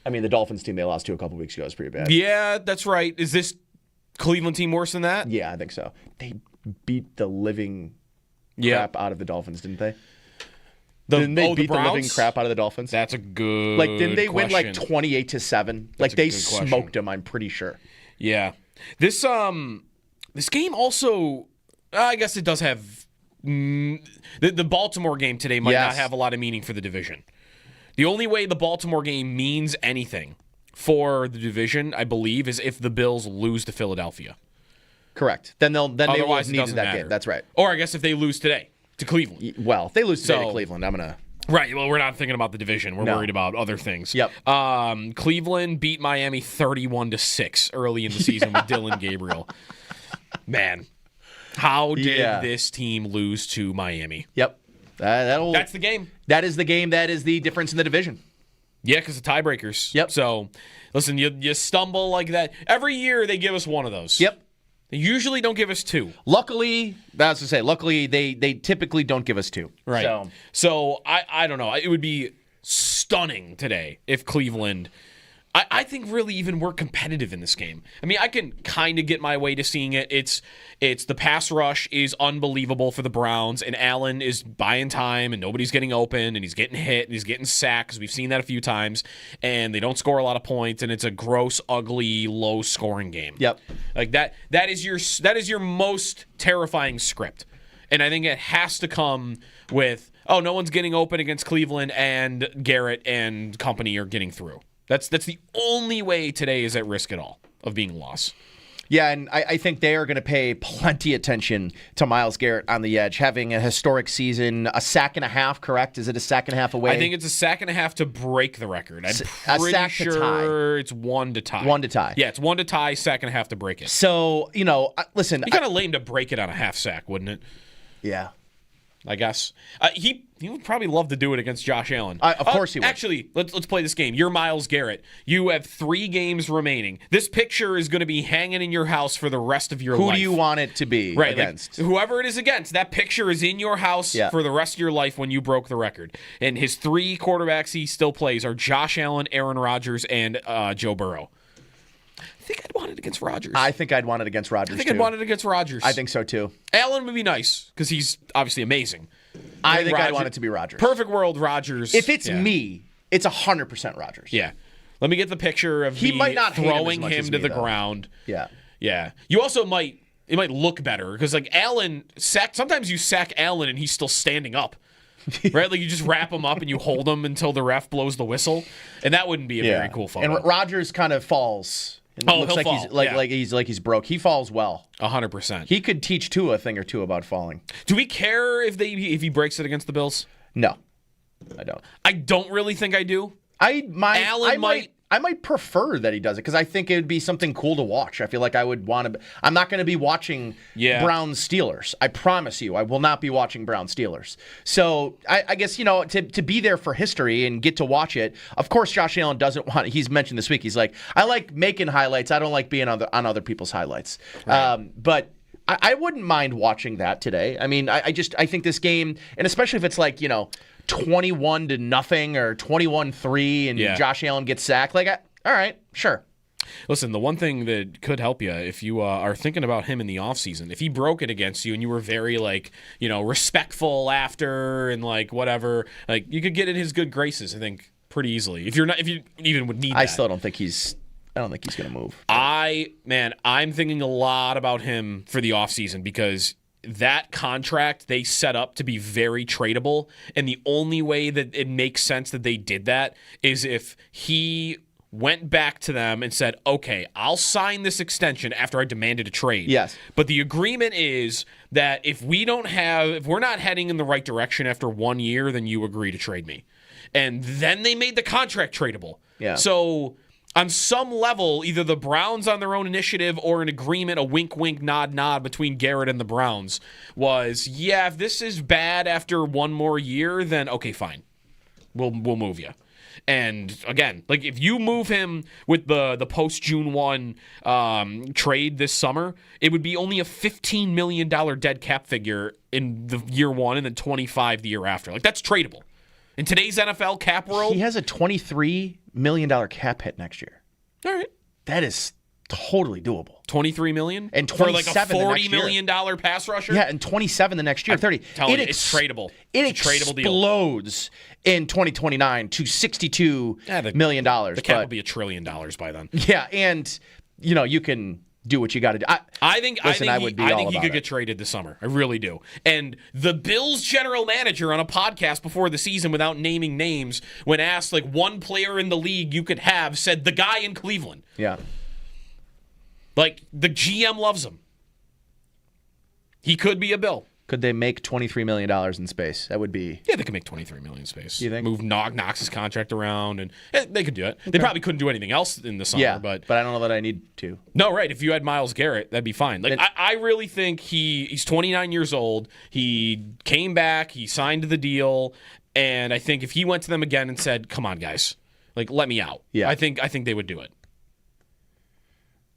I mean, the Dolphins team they lost to a couple weeks ago is pretty bad. Yeah, that's right. Is this Cleveland team worse than that? Yeah, I think so. They beat the living crap out of the Dolphins, didn't they? Didn't they beat the living crap out of the Dolphins? That's a good didn't they question. win 28-7? Like they smoked them, I'm pretty sure. Yeah. This game also, I guess it does have the Baltimore game today might not have a lot of meaning for the division. The only way the Baltimore game means anything for the division, I believe, is if the Bills lose to Philadelphia. Correct. Then they will have needed that matter. game. That's right. Or I guess if they lose today to Cleveland. Well, if they lose today to Cleveland, I'm going to... Right. Well, we're not thinking about the division. We're worried about other things. Yep. Cleveland beat Miami 31-6 early in the season with Dylan Gabriel. Man, how did this team lose to Miami? Yep. That's the game. That is the game. That is the difference in the division. Yeah, because of tiebreakers. Yep. So, listen, you stumble like that. Every year they give us one of those. Yep. They usually don't give us two. Luckily, they typically don't give us two. Right. So I don't know. It would be stunning today if Cleveland... I think really even we're competitive in this game. I mean, I can kind of get my way to seeing it. It's the pass rush is unbelievable for the Browns, and Allen is buying time, and nobody's getting open, and he's getting hit, and he's getting sacked, because we've seen that a few times, and they don't score a lot of points, and it's a gross, ugly, low-scoring game. Yep. Like that is your most terrifying script. And I think it has to come with, no one's getting open against Cleveland, and Garrett and company are getting through. That's the only way today is at risk at all of being a loss. Yeah, and I think they are going to pay plenty attention to Myles Garrett on the edge, having a historic season, a sack and a half, correct? Is it a sack and a half away? I think it's a sack and a half to break the record. I'm a pretty sack sure to tie. It's 1 to tie. 1 to tie. Yeah, it's 1 to tie, sack and a half to break it. So, listen. It'd be kind of lame to break it on a half sack, wouldn't it? Yeah. I guess. He would probably love to do it against Josh Allen. Of course he would. Actually, let's play this game. You're Myles Garrett. You have 3 games remaining. This picture is going to be hanging in your house for the rest of your life. Who do you want it to be against? Like, whoever it is against, that picture is in your house for the rest of your life when you broke the record. And his 3 quarterbacks he still plays are Josh Allen, Aaron Rodgers, and Joe Burrow. I think I'd want it against Rodgers. I think I'd want it against Rodgers, I'd want it against Rodgers. I think so, too. Allen would be nice, because he's obviously amazing. I think I'd want it to be Rodgers. Perfect world, Rodgers. If it's me, it's 100% Rodgers. Yeah. Let me get the picture of he might not throwing him to the ground. Yeah. Yeah. You also it might look better, because like Allen, sometimes you sack Allen and he's still standing up. Right? Like you just wrap him up and you hold him until the ref blows the whistle. And that wouldn't be a very cool photo. And Rodgers kind of falls It looks like fall. he's broke. He falls well. 100%. He could teach Tua a thing or two about falling. Do we care if he breaks it against the Bills? No, I don't. I don't really think I do. I might prefer that he does it because I think it would be something cool to watch. I feel like I would want to. I'm not going to be watching Browns Steelers. I promise you, I will not be watching Browns Steelers. So I guess to be there for history and get to watch it. Of course, Josh Allen doesn't want. He's mentioned this week. He's like, I like making highlights. I don't like being on other people's highlights. Right. But I wouldn't mind watching that today. I mean, I think this game, and especially if it's like 21-0 or 21-3 and Josh Allen gets sacked. Like, all right, sure. Listen, the one thing that could help you if you are thinking about him in the offseason, if he broke it against you and you were very respectful after and whatever, you could get in his good graces, I think, pretty easily. If you even would need that. I still don't think he's going to move. I'm thinking a lot about him for the offseason because that contract they set up to be very tradable, and the only way that it makes sense that they did that is if he went back to them and said, okay, I'll sign this extension after I demanded a trade. Yes. But the agreement is that if we're not heading in the right direction after 1 year, then you agree to trade me. And then they made the contract tradable. Yeah. So on some level, either the Browns on their own initiative or an agreement, a wink-wink, nod-nod between Garrett and the Browns was, if this is bad after one more year, then okay, fine. We'll move you. And again, if you move him with the post-June 1 trade this summer, it would be only a $15 million dead cap figure in the year one and then 25 the year after. That's tradable. In today's NFL cap world, he has a $23 million cap hit next year. All right. That is totally doable. $23 million? And for a $27 million pass rusher? Yeah, and 27 the next year. 30. It's tradable. It explodes in 2029 to $62 million. The cap will be $1 trillion by then. Yeah, and you can do what you got to do. I think he could get traded this summer. I really do. And the Bills general manager on a podcast before the season, without naming names, when asked one player in the league you could have, said the guy in Cleveland. Yeah. The GM loves him. He could be a Bill. Could they make $23 million in space? That would be... Yeah, they could make $23 million in space. You think? Move Knox's contract around, and they could do it. Okay. They probably couldn't do anything else in the summer. Yeah, but I don't know that I need to. No, right. If you had Myles Garrett, that'd be fine. I really think he's 29 years old. He came back. He signed the deal. And I think if he went to them again and said, come on, guys, let me out. Yeah. I think they would do it.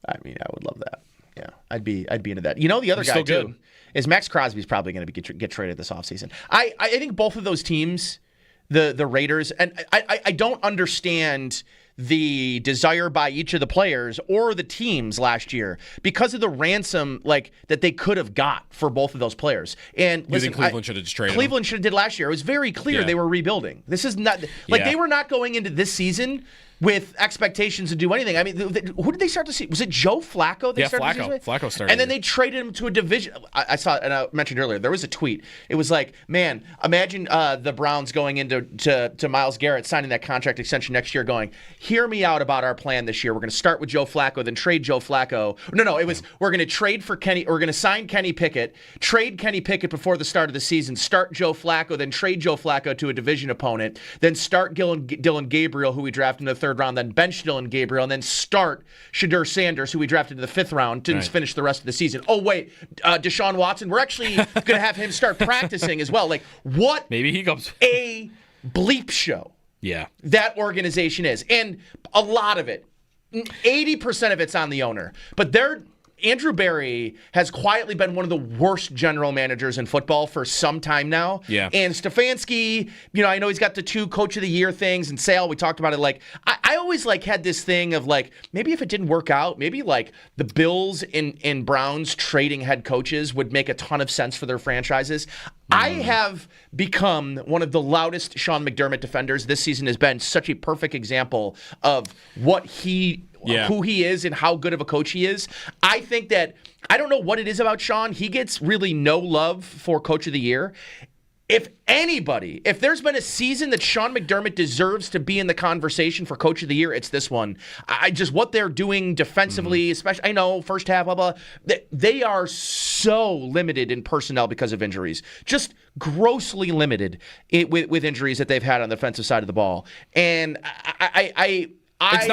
I mean, I would love that. Yeah, I'd be into that. The other guy, too, is Max Crosby's probably going to get traded this offseason. I think both of those teams, the Raiders, and I don't understand the desire by each of the players or the teams last year because of the ransom that they could have got for both of those players. And you think Cleveland should have just traded Cleveland should have did last year. It was very clear they were rebuilding. This is not they were not going into this season with expectations to do anything. I mean, who did they start to see? Was it Joe Flacco? Flacco started. And then they traded him to a division. I saw it, and I mentioned earlier, there was a tweet. It was like, man, imagine the Browns going into Myles Garrett, signing that contract extension next year, going, hear me out about our plan this year. We're going to start with Joe Flacco, then trade Joe Flacco. No, it was, we're going to trade for Kenny, we're going to sign Kenny Pickett, trade Kenny Pickett before the start of the season, start Joe Flacco, then trade Joe Flacco to a division opponent, then start Dylan Gabriel, who we drafted in the third round, then bench Dylan Gabriel, and then start Shedeur Sanders, who we drafted in the fifth round, didn't finish the rest of the season. Oh, wait, Deshaun Watson, we're actually going to have him start practicing as well. What maybe he comes a bleep show that organization is. And a lot of it, 80% of it's on the owner. But Andrew Berry has quietly been one of the worst general managers in football for some time now. Yeah. And Stefanski, I know he's got the 2 Coach of the Year things, and Sal, we talked about it. I always had this thing of maybe if it didn't work out, maybe the Bills and Browns trading head coaches would make a ton of sense for their franchises. I have become one of the loudest Sean McDermott defenders. This season has been such a perfect example of who he is and how good of a coach he is. I think that, I don't know what it is about Sean. He gets really no love for Coach of the Year. if there's been a season that Sean McDermott deserves to be in the conversation for Coach of the Year, it's this one. I just what they're doing defensively, especially I know first half, blah, blah, they are so limited in personnel because of injuries, just grossly limited with injuries that they've had on the defensive side of the ball, and it's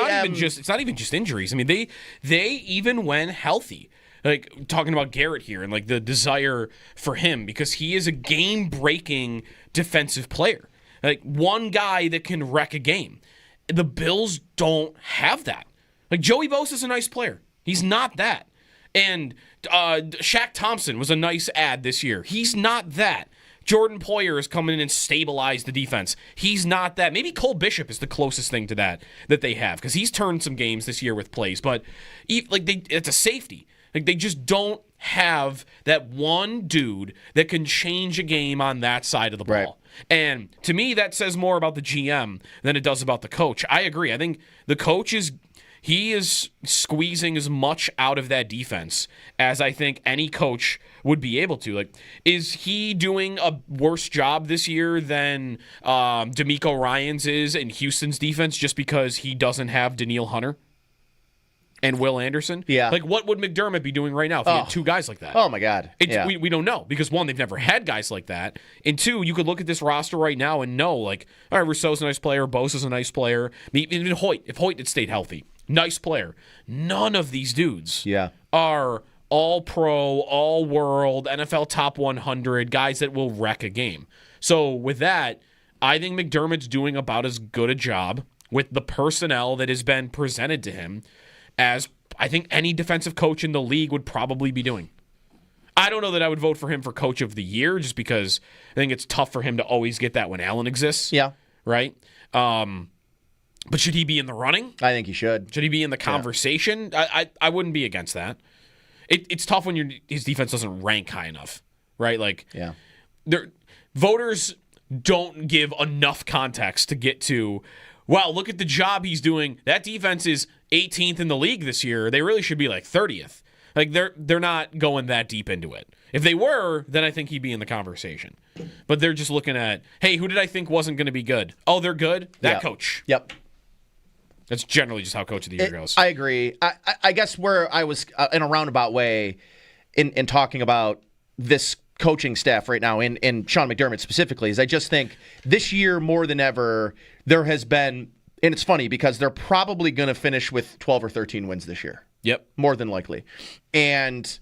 not even just injuries. I mean, they even when healthy. Like, talking about Garrett here and, like, the desire for him because he is a game-breaking defensive player. Like, one guy that can wreck a game. The Bills don't have that. Like, Joey Bosa's a nice player. He's not that. And Shaq Thompson was a nice add this year. He's not that. Jordan Poyer has come in and stabilized the defense. He's not that. Maybe Cole Bishop is the closest thing to that they have because he's turned some games this year with plays. But, it's a safety. Like, they just don't have that one dude that can change a game on that side of the ball. Right. And to me, that says more about the GM than it does about the coach. I agree. I think the coach is squeezing as much out of that defense as I think any coach would be able to. Like, is he doing a worse job this year than DeMeco Ryans is in Houston's defense just because he doesn't have Danielle Hunter? And Will Anderson? Yeah. Like, what would McDermott be doing right now if he had two guys like that? Oh, my God. We don't know because, one, they've never had guys like that. And, two, you could look at this roster right now and know, like, all right, Rousseau's a nice player. Bosa's a nice player. Even Hoyt, if Hoyt had stayed healthy, nice player. None of these dudes are all-pro, all-world, NFL top 100 guys that will wreck a game. So, with that, I think McDermott's doing about as good a job with the personnel that has been presented to him as I think any defensive coach in the league would probably be doing. I don't know that I would vote for him for Coach of the Year just because I think it's tough for him to always get that when Allen exists. Yeah. Right? But should he be in the running? I think he should. Should he be in the conversation? Yeah. I wouldn't be against that. It's tough when his defense doesn't rank high enough, right? Like, voters don't give enough context to get to, wow, look at the job he's doing. That defense is 18th in the league this year. They really should be like 30th. Like, they're not going that deep into it. If they were, then I think he'd be in the conversation. But they're just looking at, hey, who did I think wasn't going to be good? Oh, they're good? That coach. Yep. That's generally just how Coach of the Year goes. I agree. I guess where I was in a roundabout way in talking about this coaching staff right now, and Sean McDermott specifically, is I just think this year more than ever, there has been, and it's funny because they're probably going to finish with 12 or 13 wins this year. Yep. More than likely. And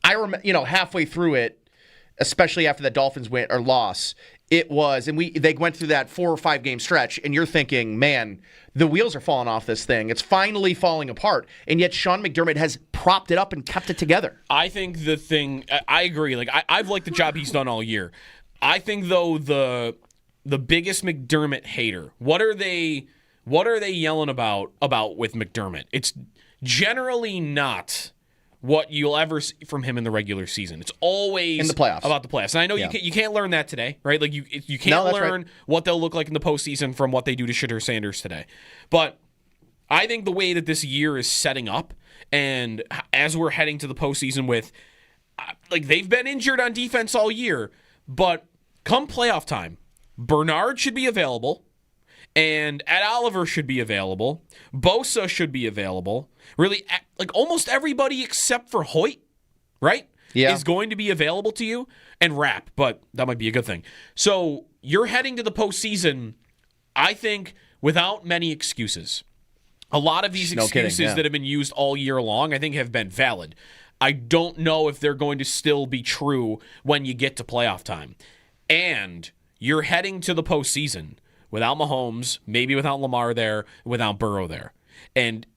I remember, halfway through it, especially after that Dolphins win or loss, it was, and they went through that 4 or 5 game stretch, and you're thinking, man, the wheels are falling off this thing. It's finally falling apart. And yet Sean McDermott has propped it up and kept it together. I think I agree. Like, I've liked the job he's done all year. I think, though, the biggest McDermott hater, what are they yelling about with McDermott? It's generally not what you'll ever see from him in the regular season. It's always in the playoffs. About the playoffs. And I know you can't learn that today, right? Like, you can't learn what they'll look like in the postseason from what they do to Shedeur Sanders today. But I think the way that this year is setting up, and as we're heading to the postseason with, like, they've been injured on defense all year, but come playoff time, Bernard should be available, and Ed Oliver should be available. Bosa should be available. Really, like, almost everybody except for Hoyt, right? Yeah. Is going to be available to you, and Rapp, but that might be a good thing. So you're heading to the postseason, I think, without many excuses. A lot of these excuses that have been used all year long, I think, have been valid. I don't know if they're going to still be true when you get to playoff time. And you're heading to the postseason without Mahomes, maybe without Lamar there, without Burrow there. And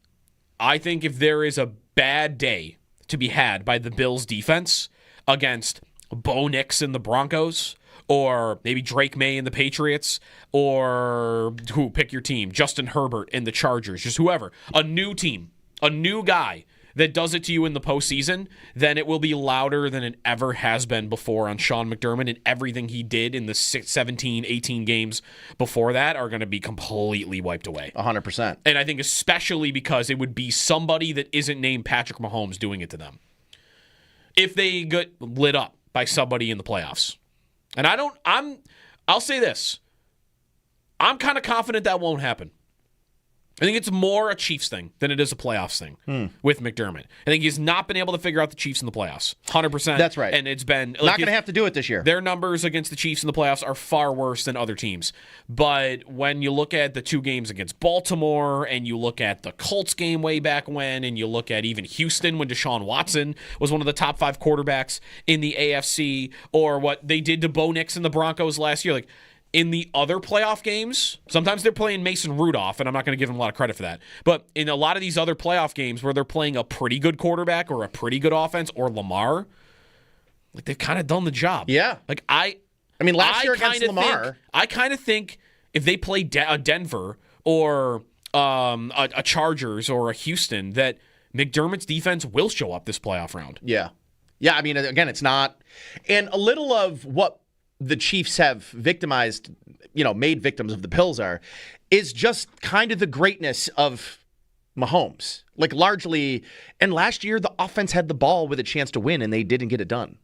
I think if there is a bad day to be had by the Bills' defense against Bo Nix and the Broncos, or maybe Drake May and the Patriots, or pick your team, Justin Herbert and the Chargers, just whoever, a new team, a new guy that does it to you in the postseason, then it will be louder than it ever has been before on Sean McDermott, and everything he did in the 17, 18 games before that are going to be completely wiped away. 100%. And I think especially because it would be somebody that isn't named Patrick Mahomes doing it to them. If they get lit up by somebody in the playoffs. And I'll say this. I'm kind of confident that won't happen. I think it's more a Chiefs thing than it is a playoffs thing with McDermott. I think he's not been able to figure out the Chiefs in the playoffs. 100%. That's right. And it's been... Not going to have to do it this year. Their numbers against the Chiefs in the playoffs are far worse than other teams. But when you look at the 2 games against Baltimore, and you look at the Colts game way back when, and you look at even Houston when Deshaun Watson was one of the top 5 quarterbacks in the AFC, or what they did to Bo Nix and the Broncos last year, like... In the other playoff games, sometimes they're playing Mason Rudolph, and I'm not going to give him a lot of credit for that. But in a lot of these other playoff games where they're playing a pretty good quarterback or a pretty good offense or Lamar, like they've kind of done the job. Yeah. Like I mean, last year against Lamar. I kind of think if they play a Denver or a Chargers or a Houston, that McDermott's defense will show up this playoff round. Yeah. Yeah, I mean, again, it's not. And a little of what the Chiefs have victimized, made victims of the Bills is just kind of the greatness of Mahomes. Like largely, and last year the offense had the ball with a chance to win and they didn't get it done.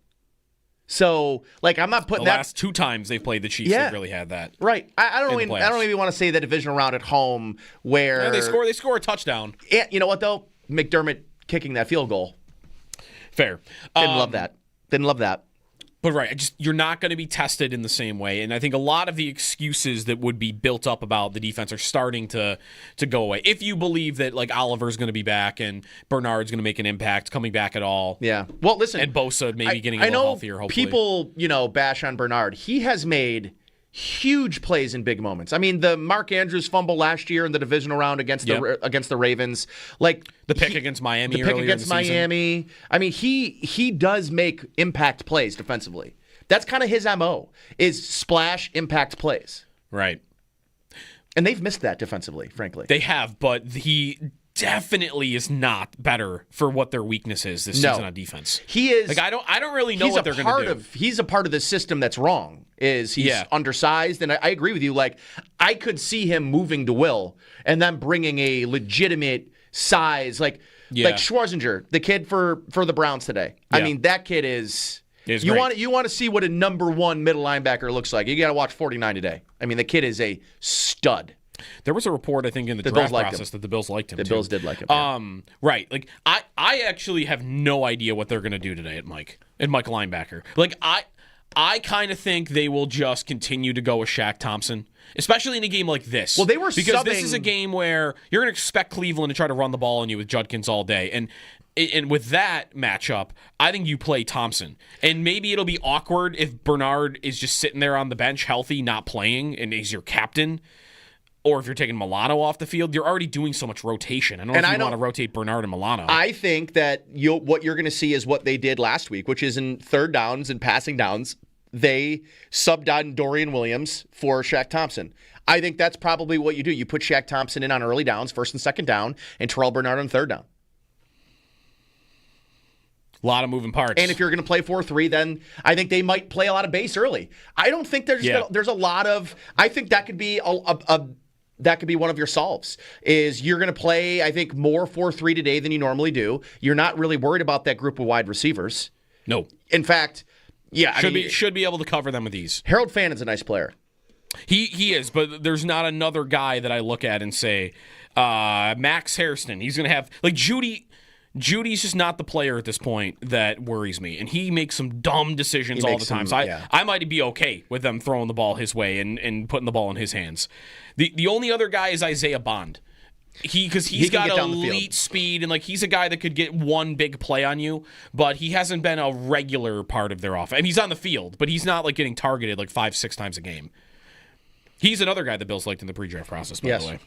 So, like, I'm not putting the last 2 times they've played the Chiefs, they've really had that. Right. I don't even want to say the divisional round at home where they score a touchdown. Yeah, you know what though? McDermott kicking that field goal. Fair. Didn't love that. But right, you're not going to be tested in the same way. And I think a lot of the excuses that would be built up about the defense are starting to go away. If you believe that like Oliver's going to be back and Bernard's going to make an impact coming back at all. Yeah. Well, listen. And Bosa maybe getting a little healthier, hopefully. People, bash on Bernard. He has made huge plays in big moments. I mean, the Mark Andrews fumble last year in the divisional round against the Ravens, like the pick against Miami. The pick against Miami. I mean, he does make impact plays defensively. That's kind of his MO, is splash impact plays. Right. And they've missed that defensively, frankly. They have, but he definitely is not better for what their weakness is this season on defense. He is. Like I don't really know what they're going to do. He's a part of the system that's wrong. He's undersized, and I agree with you. Like I could see him moving to Will and then bringing a legitimate size, like Schwarzenegger, the kid for the Browns today. Yeah. I mean, that kid is. You want to see what a number 1 middle linebacker looks like. You got to watch 49 today. I mean, the kid is a stud. There was a report, I think, in the draft process that the Bills liked him. The Bills did like him. Right. Like I actually have no idea what they're going to do today at Mike linebacker. Like I kind of think they will just continue to go with Shaq Thompson, especially in a game like this. Well, they were because this is a game where you're going to expect Cleveland to try to run the ball on you with Judkins all day, and with that matchup, I think you play Thompson. And maybe it'll be awkward if Bernard is just sitting there on the bench, healthy, not playing, and he's your captain. Or if you're taking Milano off the field, you're already doing so much rotation. I don't know if you want to rotate Bernard and Milano. I think that what you're going to see is what they did last week, which is in third downs and passing downs, they subbed on Dorian Williams for Shaq Thompson. I think that's probably what you do. You put Shaq Thompson in on early downs, first and second down, and Terrell Bernard on third down. A lot of moving parts. And if you're going to play 4-3, then I think they might play a lot of base early. I don't think there's a lot of. I think that could be that could be one of your solves, is you're going to play, I think, more 4-3 today than you normally do. You're not really worried about that group of wide receivers. No. In fact, should be able to cover them with ease. Harold Fannon's a nice player. He is, but there's not another guy that I look at and say, Max Hairston, he's going to have, like Judy's just not the player at this point that worries me, and he makes some dumb decisions all the time. So I might be okay with them throwing the ball his way and putting the ball in his hands. The only other guy is Isaiah Bond. Because he's got elite speed, and like he's a guy that could get one big play on you, but he hasn't been a regular part of their offense. And he's on the field, but he's not like getting targeted like 5-6 times a game. He's another guy the Bills liked in the pre-draft process, by the way.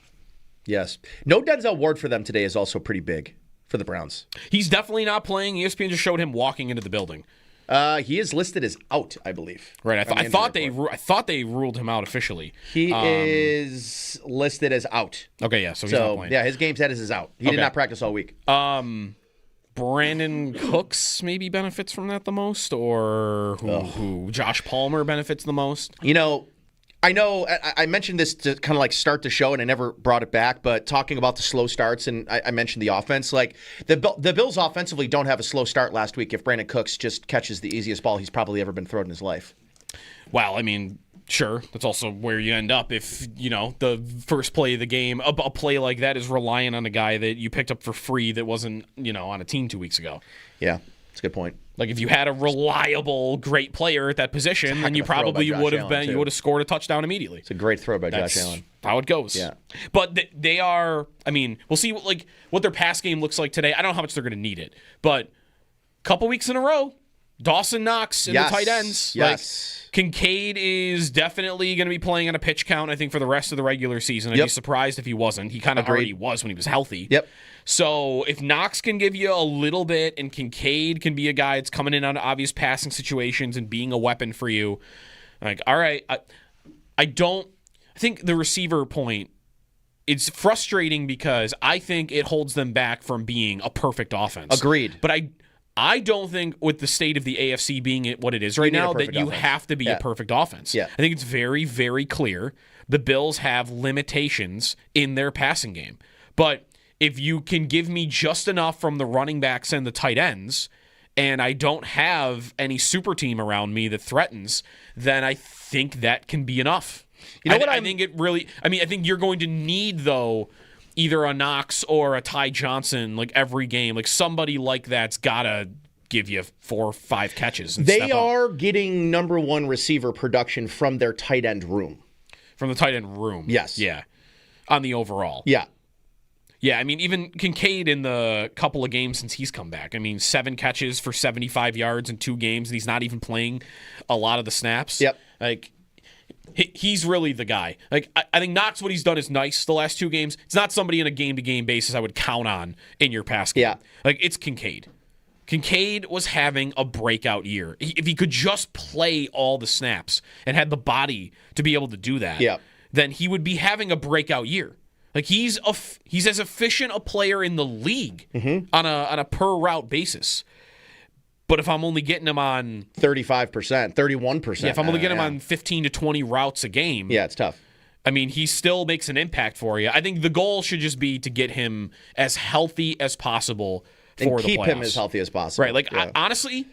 Yes. No Denzel Ward for them today is also pretty big for the Browns. He's definitely not playing. ESPN just showed him walking into the building. He is listed as out, I believe. Right. I thought they ruled him out officially. He is listed as out. Okay, yeah. So he's not playing. Yeah, his game status is out. He did not practice all week. Brandon Cooks maybe benefits from that the most, or who Josh Palmer benefits the most? You know, I know I mentioned this to kind of like start the show, and I never brought it back, but talking about the slow starts, and I mentioned the offense. Like, the Bills offensively don't have a slow start last week if Brandon Cooks just catches the easiest ball he's probably ever been thrown in his life. Well, I mean, sure. That's also where you end up if, the first play of the game, a play like that is relying on a guy that you picked up for free that wasn't, on a team 2 weeks ago. Yeah, that's a good point. Like, if you had a reliable, great player at that position, then you probably would have scored a touchdown immediately. It's a great throw by Josh Allen. How it goes. Yeah. But they are, we'll see what their pass game looks like today. I don't know how much they're going to need it. But a couple weeks in a row, Dawson Knox and the tight ends. Yes. Kincaid is definitely going to be playing on a pitch count, I think, for the rest of the regular season. I'd be surprised if he wasn't. He kind of already was when he was healthy. Yep. So if Knox can give you a little bit and Kincaid can be a guy that's coming in on obvious passing situations and being a weapon for you, all right. I think the receiver point, it's frustrating because I think it holds them back from being a perfect offense. Agreed. But I don't think with the state of the AFC being what it is right now that you have to be a perfect offense. Yeah. I think it's very, very clear the Bills have limitations in their passing game. But if you can give me just enough from the running backs and the tight ends, and I don't have any super team around me that threatens, then I think that can be enough. I think it really – I think you're going to need, though, either a Knox or a Ty Johnson every game. Somebody like that's got to give you 4 or 5 catches. They are getting number 1 receiver production from their tight end room. From the tight end room. Yes. Yeah. On the overall. Yeah. Yeah, even Kincaid in the couple of games since he's come back. 7 catches for 75 yards in 2 games, and he's not even playing a lot of the snaps. Yep. He's really the guy. I think Knox, what he's done is nice the last 2 games. It's not somebody on a game-to-game basis I would count on in your pass game. Yeah. It's Kincaid. Kincaid was having a breakout year. If he could just play all the snaps and had the body to be able to do that, then he would be having a breakout year. He's as efficient a player in the league on a per route basis. But if I'm only getting him on 35%, 31%. Yeah, if I'm only getting him on 15 to 20 routes a game. Yeah, it's tough. He still makes an impact for you. I think the goal should just be to get him as healthy as possible for the playoffs. And keep him as healthy as possible. Right, honestly,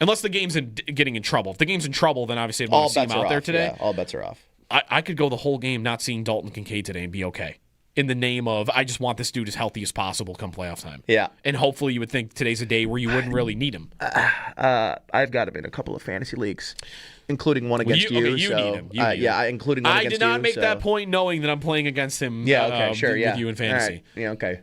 unless the game's getting in trouble. If the game's in trouble, then obviously I'd want to see him out there today. Yeah, all bets are off. I could go the whole game not seeing Dalton Kincaid today and be okay. In the name of, I just want this dude as healthy as possible come playoff time. Yeah. And hopefully you would think today's a day where you wouldn't really need him. I've got him in a couple of fantasy leagues, including one against you. Okay, you need him. Including one against you. I did not make that point knowing that I'm playing against him with you in fantasy. Right. Yeah, okay.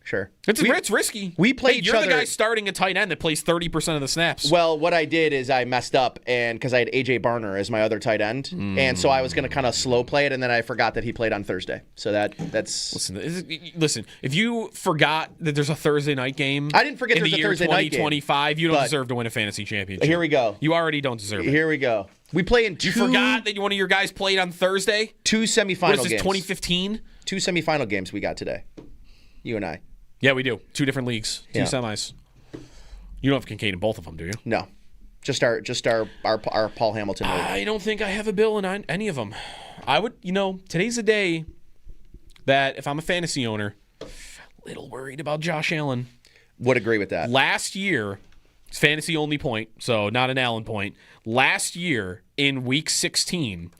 Sure. It's risky. We played you're the guy starting a tight end that plays 30% of the snaps. Well, what I did is I messed up and because I had A.J. Barner as my other tight end, and so I was going to kind of slow play it, and then I forgot that he played on Thursday. So that's... Listen, if you forgot that there's a Thursday night game... I didn't forget there's a Thursday night game. In the year 2025, you don't deserve to win a fantasy championship. Here we go. You already don't deserve it. Here we go. We play in 2... You forgot that one of your guys played on Thursday? 2 semifinal What is this, games. 2015? 2 semifinal games we got today. You and I. Yeah, we do. 2 different leagues, 2 semis. You don't have Kincaid in both of them, do you? No, just our Paul Hamilton league. I don't think I have a bill in any of them. I would, today's a day that if I'm a fantasy owner, a little worried about Josh Allen. Would agree with that. Last year, it's fantasy only point, so not an Allen point. Last year in Week 16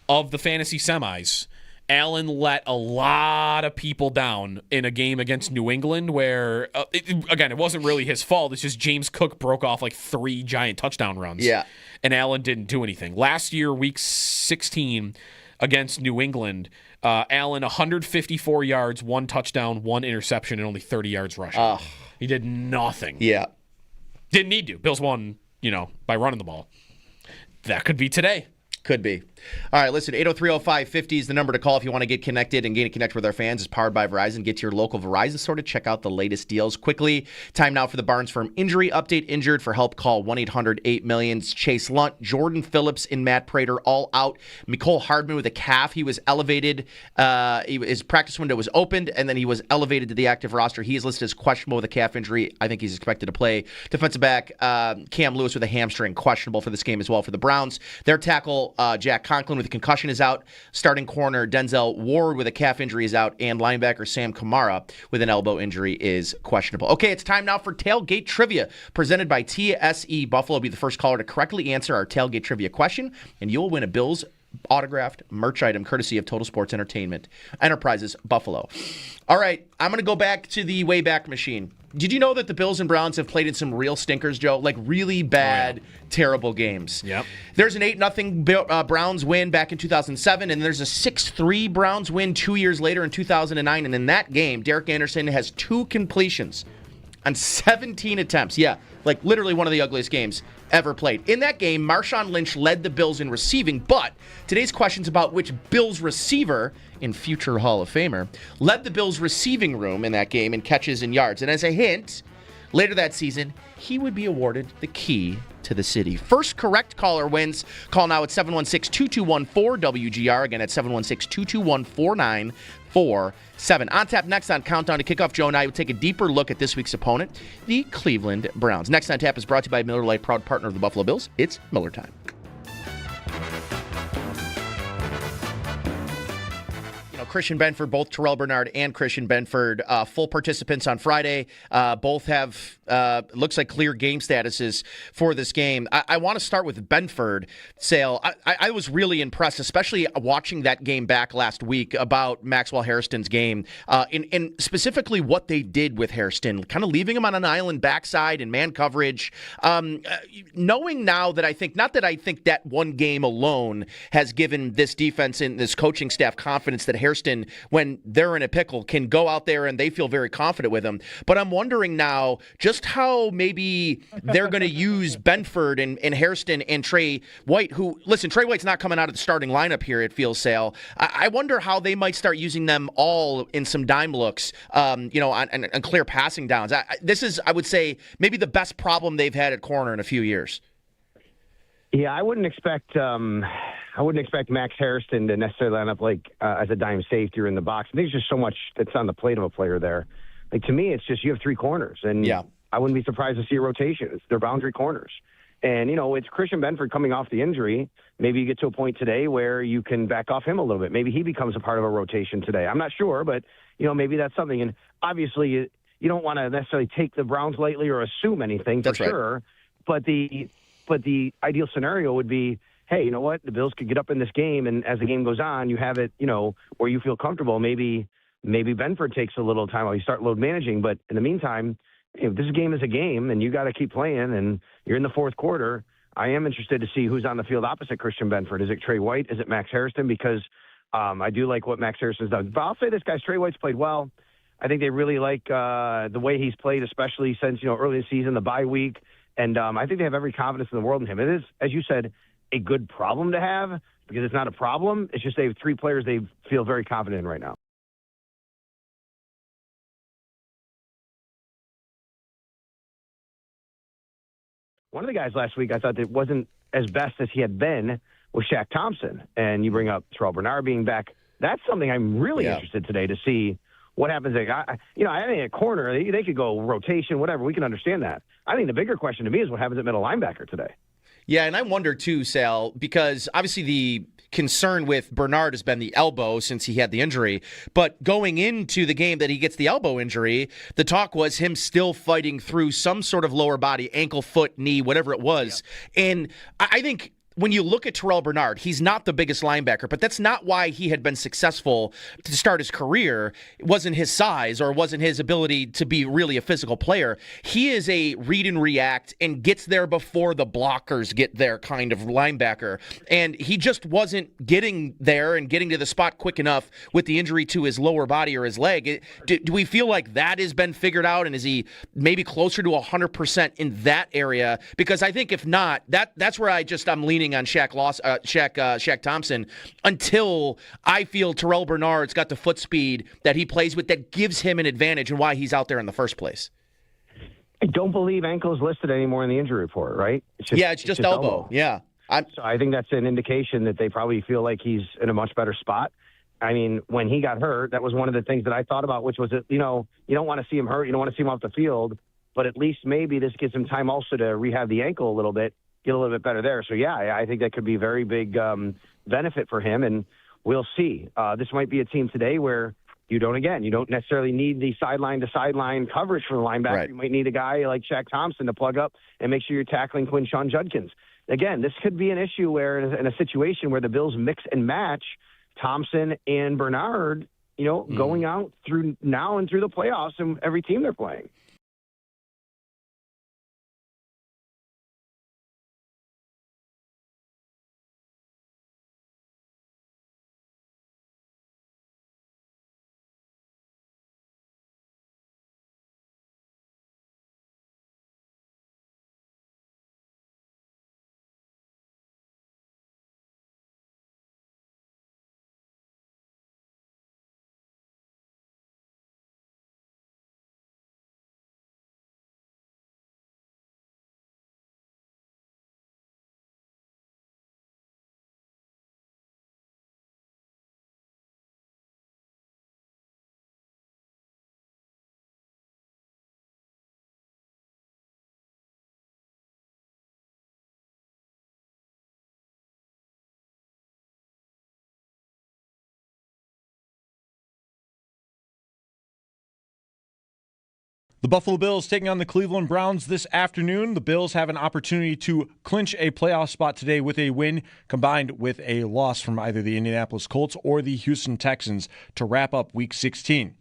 of the fantasy semis, Allen let a lot of people down in a game against New England where, it wasn't really his fault. It's just James Cook broke off 3 giant touchdown runs. Yeah. And Allen didn't do anything. Last year, Week 16 against New England, Allen 154 yards, 1 touchdown, 1 interception, and only 30 yards rushing. He did nothing. Yeah. Didn't need to. Bills won, by running the ball. That could be today. Could be. All right, listen, 803-0550 is the number to call if you want to get connected and connect with our fans. It's powered by Verizon. Get to your local Verizon store to check out the latest deals quickly. Time now for the Barnes Firm Injury Update. Injured for help, call 1-800-8-million. Chase Lunt, Jordan Phillips, and Matt Prater all out. Mecole Hardman with a calf. He was elevated. His practice window was opened, and then he was elevated to the active roster. He is listed as questionable with a calf injury. I think he's expected to play. Defensive back Cam Lewis with a hamstring, questionable for this game as well for the Browns. Their tackle, Jack Conklin with a concussion is out. Starting corner Denzel Ward with a calf injury is out. And linebacker Sam Kamara with an elbow injury is questionable. Okay, it's time now for Tailgate Trivia, presented by TSE Buffalo. Be the first caller to correctly answer our Tailgate Trivia question, and you'll win a Bills autographed merch item courtesy of Total Sports Entertainment Enterprises Buffalo. All right, I'm going to go back to the Wayback Machine. Did you know that the Bills and Browns have played in some real stinkers, Joe? Like really bad, terrible games. Yep. There's an 8-0 Browns win back in 2007, and there's a 6-3 Browns win 2 years later in 2009. And in that game, Derek Anderson has 2 completions on 17 attempts. Yeah, like literally one of the ugliest games ever played. In that game, Marshawn Lynch led the Bills in receiving, but today's question's about which Bills receiver, in future Hall of Famer, led the Bills receiving room in that game in catches and yards. And as a hint, later that season, he would be awarded the key to the city. First correct caller wins. Call now at 716-2214-WGR. Again, at 716-221-4947. On tap next on Countdown to Kickoff, Joe and I will take a deeper look at this week's opponent, the Cleveland Browns. Next on tap is brought to you by Miller Lite, proud partner of the Buffalo Bills. It's Miller time. Christian Benford, both Terrell Bernard and Christian Benford, full participants on Friday. Both have, looks like clear game statuses for this game. I want to start with Benford, Sale. I was really impressed, especially watching that game back last week about Maxwell Hairston's game, and specifically what they did with Hairston, kind of leaving him on an island backside and man coverage. Knowing now that I think, not that I think that one game alone has given this defense and this coaching staff confidence that Hairston, when they're in a pickle, can go out there and they feel very confident with him. But I'm wondering now just how maybe they're going to use Benford and Hairston and Trey White, who, listen, Trey White's not coming out of the starting lineup here, it feels, Sale. I wonder how they might start using them all in some dime looks, on clear passing downs. This is, I would say, maybe the best problem they've had at corner in a few years. Yeah, I wouldn't expect Max Hairston to necessarily line up as a dime safety or in the box. I think there's just so much that's on the plate of a player there. Like, to me, it's just you have 3 corners, and I wouldn't be surprised to see a rotation. It's their boundary corners. And, it's Christian Benford coming off the injury. Maybe you get to a point today where you can back off him a little bit. Maybe he becomes a part of a rotation today. I'm not sure, but, maybe that's something. And obviously, you don't want to necessarily take the Browns lightly or assume anything for sure. But the ideal scenario would be, hey, you know what? The Bills could get up in this game, and as the game goes on, you have it, where you feel comfortable. Maybe Benford takes a little time while you start load managing. But in the meantime, this game is a game, and you got to keep playing, and you're in the fourth quarter. I am interested to see who's on the field opposite Christian Benford. Is it Trey White? Is it Max Hairston? Because I do like what Max Hairston's done. But I'll say this, guys, Trey White's played well. I think they really like the way he's played, especially since, early in the season, the bye week. And I think they have every confidence in the world in him. It is, as you said, a good problem to have because it's not a problem. It's just they have 3 players they feel very confident in right now. One of the guys last week I thought that wasn't as best as he had been was Shaq Thompson. And you bring up Terrell Bernard being back. That's something I'm really interested today to see what happens. I think at corner, they could go rotation, whatever. We can understand that. I think the bigger question to me is what happens at middle linebacker today. Yeah, and I wonder too, Sal, because obviously the concern with Bernard has been the elbow since he had the injury. But going into the game that he gets the elbow injury, the talk was him still fighting through some sort of lower body, ankle, foot, knee, whatever it was. Yep. And I think when you look at Terrell Bernard, he's not the biggest linebacker, but that's not why he had been successful to start his career. It wasn't his size or wasn't his ability to be really a physical player. He is a read and react and gets there before the blockers get there kind of linebacker. And he just wasn't getting there and getting to the spot quick enough with the injury to his lower body or his leg. Do we feel like that has been figured out, and is he maybe closer to 100% in that area? Because I think if not, that's where I'm leaning on Shaq Thompson until I feel Terrell Bernard's got the foot speed that he plays with that gives him an advantage and why he's out there in the first place. I don't believe ankle is listed anymore in the injury report, right? It's just elbow. Yeah. So I think that's an indication that they probably feel like he's in a much better spot. I mean, when he got hurt, that was one of the things that I thought about, which was that, you don't want to see him hurt. You don't want to see him off the field. But at least maybe this gives him time also to rehab the ankle a little bit. get a little bit better there. So, yeah, I think that could be a very big benefit for him, and we'll see. This might be a team today where you don't necessarily need the sideline-to-sideline coverage from the linebacker. Right. You might need a guy like Shaq Thompson to plug up and make sure you're tackling Quinshon Judkins. Again, this could be an issue where in a situation where the Bills mix and match Thompson and Bernard, going out through now and through the playoffs and every team they're playing. The Buffalo Bills taking on the Cleveland Browns this afternoon. The Bills have an opportunity to clinch a playoff spot today with a win combined with a loss from either the Indianapolis Colts or the Houston Texans to wrap up Week 16.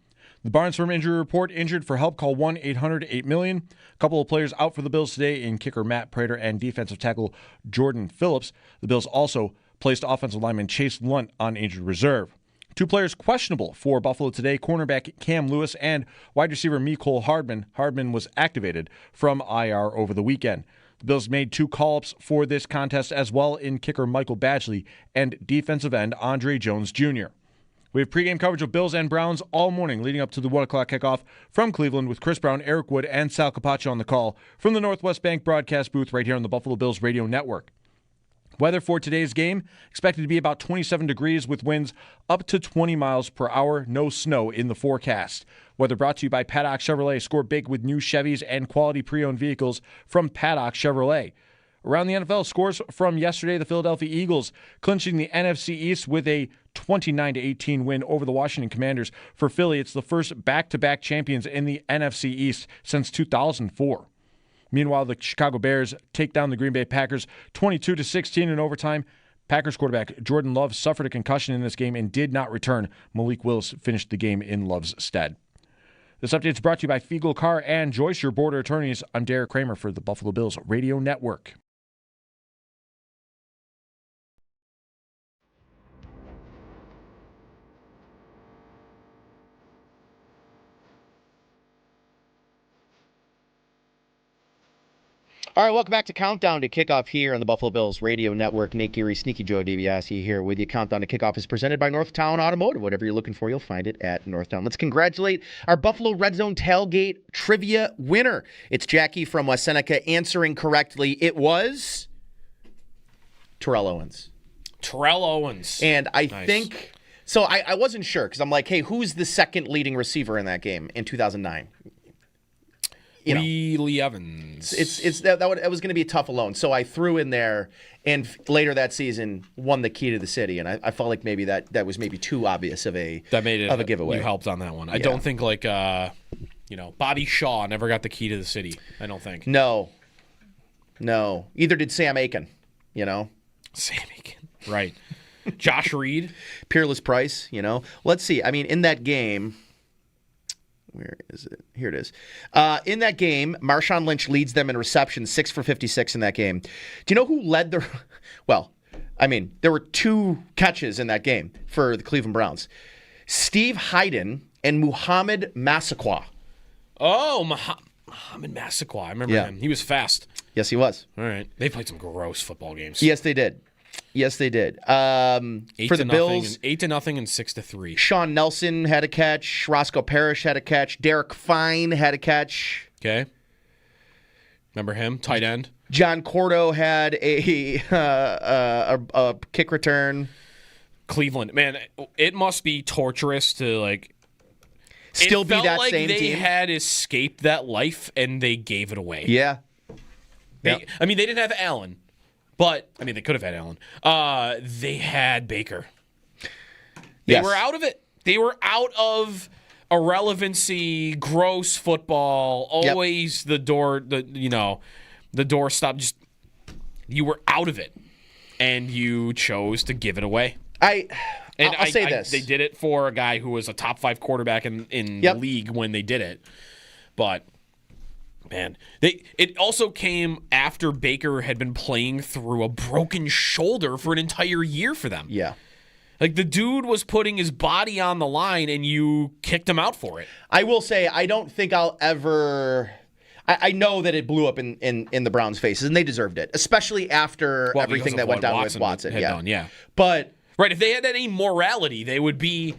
The Barnes Firm Injury Report: injured for help, call 1-800-8-million. A couple of players out for the Bills today in kicker Matt Prater and defensive tackle Jordan Phillips. The Bills also placed offensive lineman Chase Lunt on injured reserve. Two players questionable for Buffalo today: cornerback Cam Lewis and wide receiver Mecole Hardman. Hardman was activated from IR over the weekend. The Bills made two call-ups for this contest as well in kicker Michael Badgley and defensive end Andre Jones Jr. We have pregame coverage of Bills and Browns all morning leading up to the 1 o'clock kickoff from Cleveland with Chris Brown, Eric Wood, and Sal Capaccio on the call from the Northwest Bank broadcast booth right here on the Buffalo Bills radio network. Weather for today's game expected to be about 27 degrees with winds up to 20 miles per hour. No snow in the forecast. Weather brought to you by Paddock Chevrolet. Score big with new Chevys and quality pre-owned vehicles from Paddock Chevrolet. Around the NFL, scores from yesterday: the Philadelphia Eagles clinching the NFC East with a 29-18 win over the Washington Commanders. For Philly, it's the first back-to-back champions in the NFC East since 2004. Meanwhile, the Chicago Bears take down the Green Bay Packers 22-16 in overtime. Packers quarterback Jordan Love suffered a concussion in this game and did not return. Malik Willis finished the game in Love's stead. This update is brought to you by Fiegel Carr and Joyce, your border attorneys. I'm Derek Kramer for the Buffalo Bills Radio Network. All right, welcome back to Countdown to Kickoff here on the Buffalo Bills Radio Network. Nate Geary, Sneaky Joe DiBiase here with you. Countdown to Kickoff is presented by Northtown Automotive. Whatever you're looking for, you'll find it at Northtown. Let's congratulate our Buffalo Red Zone Tailgate Trivia winner. It's Jackie from West Seneca answering correctly. It was Terrell Owens. Terrell Owens. And I think... So I wasn't sure because I'm like, hey, who's the second leading receiver in that game in 2009? Lee Evans. That was going to be a tough alone. So I threw in there, and later that season won the key to the city. And I felt like maybe that was maybe too obvious of a giveaway. You helped on that one. I don't think Bobby Shaw never got the key to the city. I don't think. No. Either did Sam Aiken. Sam Aiken. Right. Josh Reed. Peerless Price. Let's see. I mean, in that game. Where is it? Here it is. In that game, Marshawn Lynch leads them in receptions, 6 for 56 in that game. Do you know who led the... Well, I mean, there were 2 catches in that game for the Cleveland Browns. Steve Hayden and Muhammad Massaquoi. Oh, Muhammad Massaquoi. I remember him. He was fast. Yes, he was. All right. They played some gross football games. Yes, they did. For the Bills, 8-0 and 6-3. Sean Nelson had a catch. Roscoe Parrish had a catch. Derek Fine had a catch. Okay. Remember him? Tight end. John Cordo had a kick return. Cleveland, man, it must be torturous to still be that same team. They had escaped that life and they gave it away. Yeah. I mean, they didn't have Allen. But, I mean, they could have had Allen. They had Baker. They Yes. were out of it. They were out of irrelevancy, gross football, always the door stop. Just you were out of it, and you chose to give it away. I'll say this. They did it for a guy who was a top 5 quarterback in the league when they did it. But, man, it also came after Baker had been playing through a broken shoulder for an entire year for them. Yeah. Like, the dude was putting his body on the line, and you kicked him out for it. I will say, I don't think I'll ever... I know that it blew up in the Browns' faces, and they deserved it, especially after everything that went down with Watson. But... Right, if they had any morality, they would be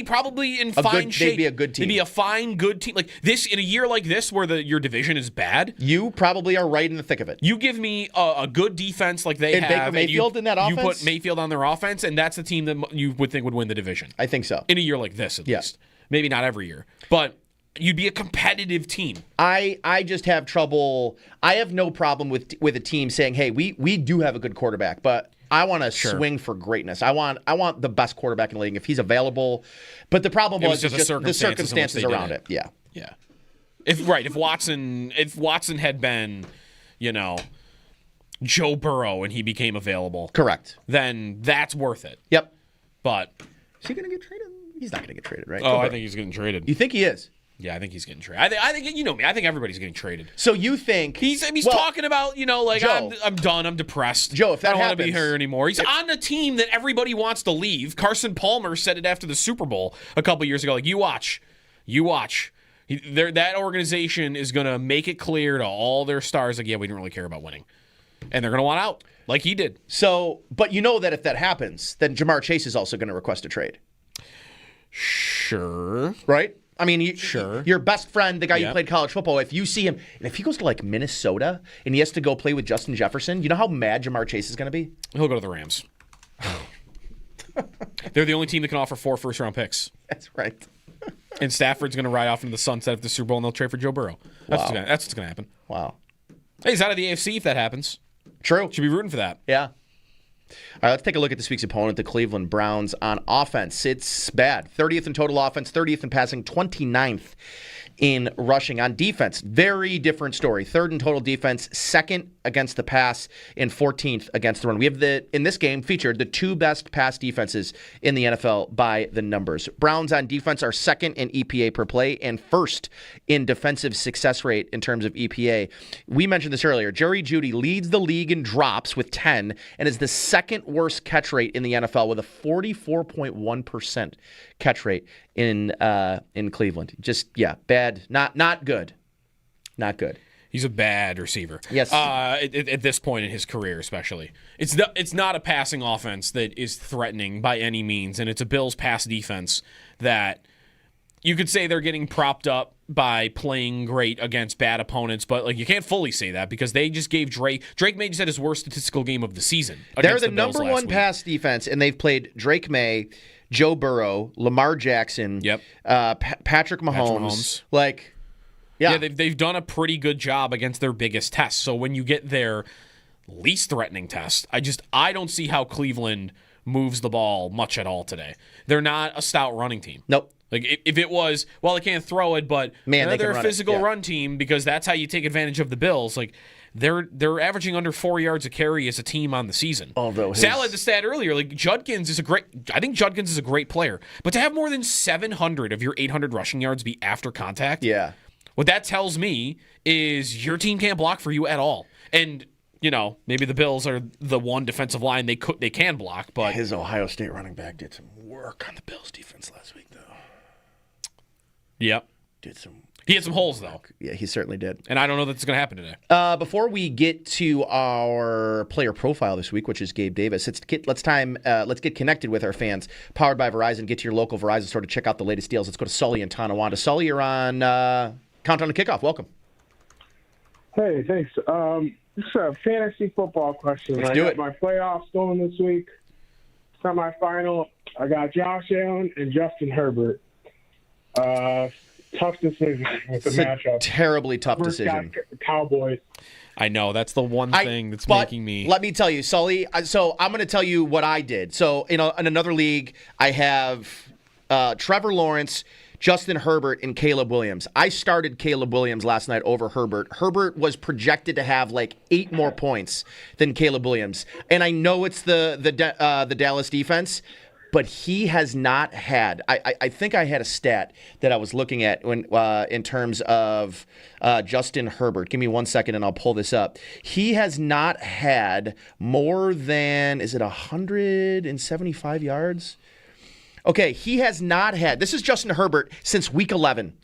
probably in fine shape. They'd be a good team. They'd be a fine, good team. Like this, in a year like this where your division is bad, you probably are right in the thick of it. You give me a good defense like they and have, Baker Mayfield in that offense. You put Mayfield on their offense, and that's the team that you would think would win the division. I think so. In a year like this, at least. Maybe not every year, but you'd be a competitive team. I just have trouble. I have no problem with a team saying, "Hey, we do have a good quarterback, but." I want to swing for greatness. I want the best quarterback in the league if he's available. But the problem was just the circumstances around it. Yeah. Yeah. If Watson had been, Joe Burrow and he became available. Correct. Then that's worth it. Yep. But is he going to get traded? He's not going to get traded, right? Oh, I think he's getting traded. You think he is? Yeah, I think he's getting traded. I think you know me. I think everybody's getting traded. So you think he's talking about Joe, I'm done. I'm depressed. Joe, if that I don't want happens, to be here anymore. He's on a team that everybody wants to leave. Carson Palmer said it after the Super Bowl a couple years ago. Like you watch. That organization is going to make it clear to all their stars like, yeah, we didn't really care about winning, and they're going to want out like he did. So, but that if that happens, then Jamar Chase is also going to request a trade. Sure. Right. I mean, sure. Your best friend, the guy you played college football, if you see him, and if he goes to like Minnesota and he has to go play with Justin Jefferson, you know how mad Jamar Chase is going to be? He'll go to the Rams. They're the only team that can offer 4 first-round picks. That's right. And Stafford's going to ride off into the sunset of the Super Bowl, and they'll trade for Joe Burrow. That's what's going to happen. Wow. Hey, he's out of the AFC if that happens. True. Should be rooting for that. Yeah. All right, let's take a look at this week's opponent, the Cleveland Browns, on offense. It's bad. 30th in total offense, 30th in passing, 29th in rushing. On defense, very different story. 3rd in total defense, 2nd against the pass, and 14th against the run. We have in this game featured the 2 best pass defenses in the NFL by the numbers. Browns on defense are 2nd in EPA per play and 1st in defensive success rate in terms of EPA. We mentioned this earlier. Jerry Jeudy leads the league in drops with 10 and is the 2nd worst catch rate in the NFL with a 44.1% catch rate in Cleveland. Just bad. Not good. Not good. He's a bad receiver. Yes. At this point in his career, especially, it's not a passing offense that is threatening by any means, and it's a Bills pass defense that you could say they're getting propped up by playing great against bad opponents, but you can't fully say that because they just gave Drake May just had his worst statistical game of the season. They're the number 1 pass defense, and they've played Drake May, Joe Burrow, Lamar Jackson, Patrick Mahomes. Yeah, they've done a pretty good job against their biggest test. So when you get their least threatening test, I don't see how Cleveland moves the ball much at all today. They're not a stout running team. Nope. If it was, they can't throw it, but they're a physical run team because that's how you take advantage of the Bills. They're averaging under 4 yards a carry as a team on the season. Although Sal had the stat earlier, Judkins is I think Judkins is a great player, but to have more than 700 of your 800 rushing yards be after contact, what that tells me is your team can't block for you at all. And maybe the Bills are the one defensive line they can block, but his Ohio State running back did some work on the Bills defense last week, though. Yep. He had some holes, though. Yeah, he certainly did. And I don't know that's going to happen today. Before we get to our player profile this week, which is Gabe Davis, let's get connected with our fans. Powered by Verizon. Get to your local Verizon store to check out the latest deals. Let's go to Sully in Tonawanda. Sully, you're on Countdown to Kickoff. Welcome. Hey, thanks. Just a fantasy football question. Let's do it. My playoffs going this week. Semifinal. I got Josh Allen and Justin Herbert. Tough decision with the matchup. Terribly tough decision. Cowboys. I know. That's the one thing that's but making me. Let me tell you, Sully. So I'm going to tell you what I did. So, in another league, I have Trevor Lawrence, Justin Herbert, and Caleb Williams. I started Caleb Williams last night over Herbert. Herbert was projected to have like 8 more points than Caleb Williams. And I know it's the Dallas defense, but he has not had. I think I had a stat that I was looking at when in terms of Justin Herbert. Give me 1 second and I'll pull this up. He has not had more than, is it 175 yards? Okay, he has not had. This is Justin Herbert since Week 11.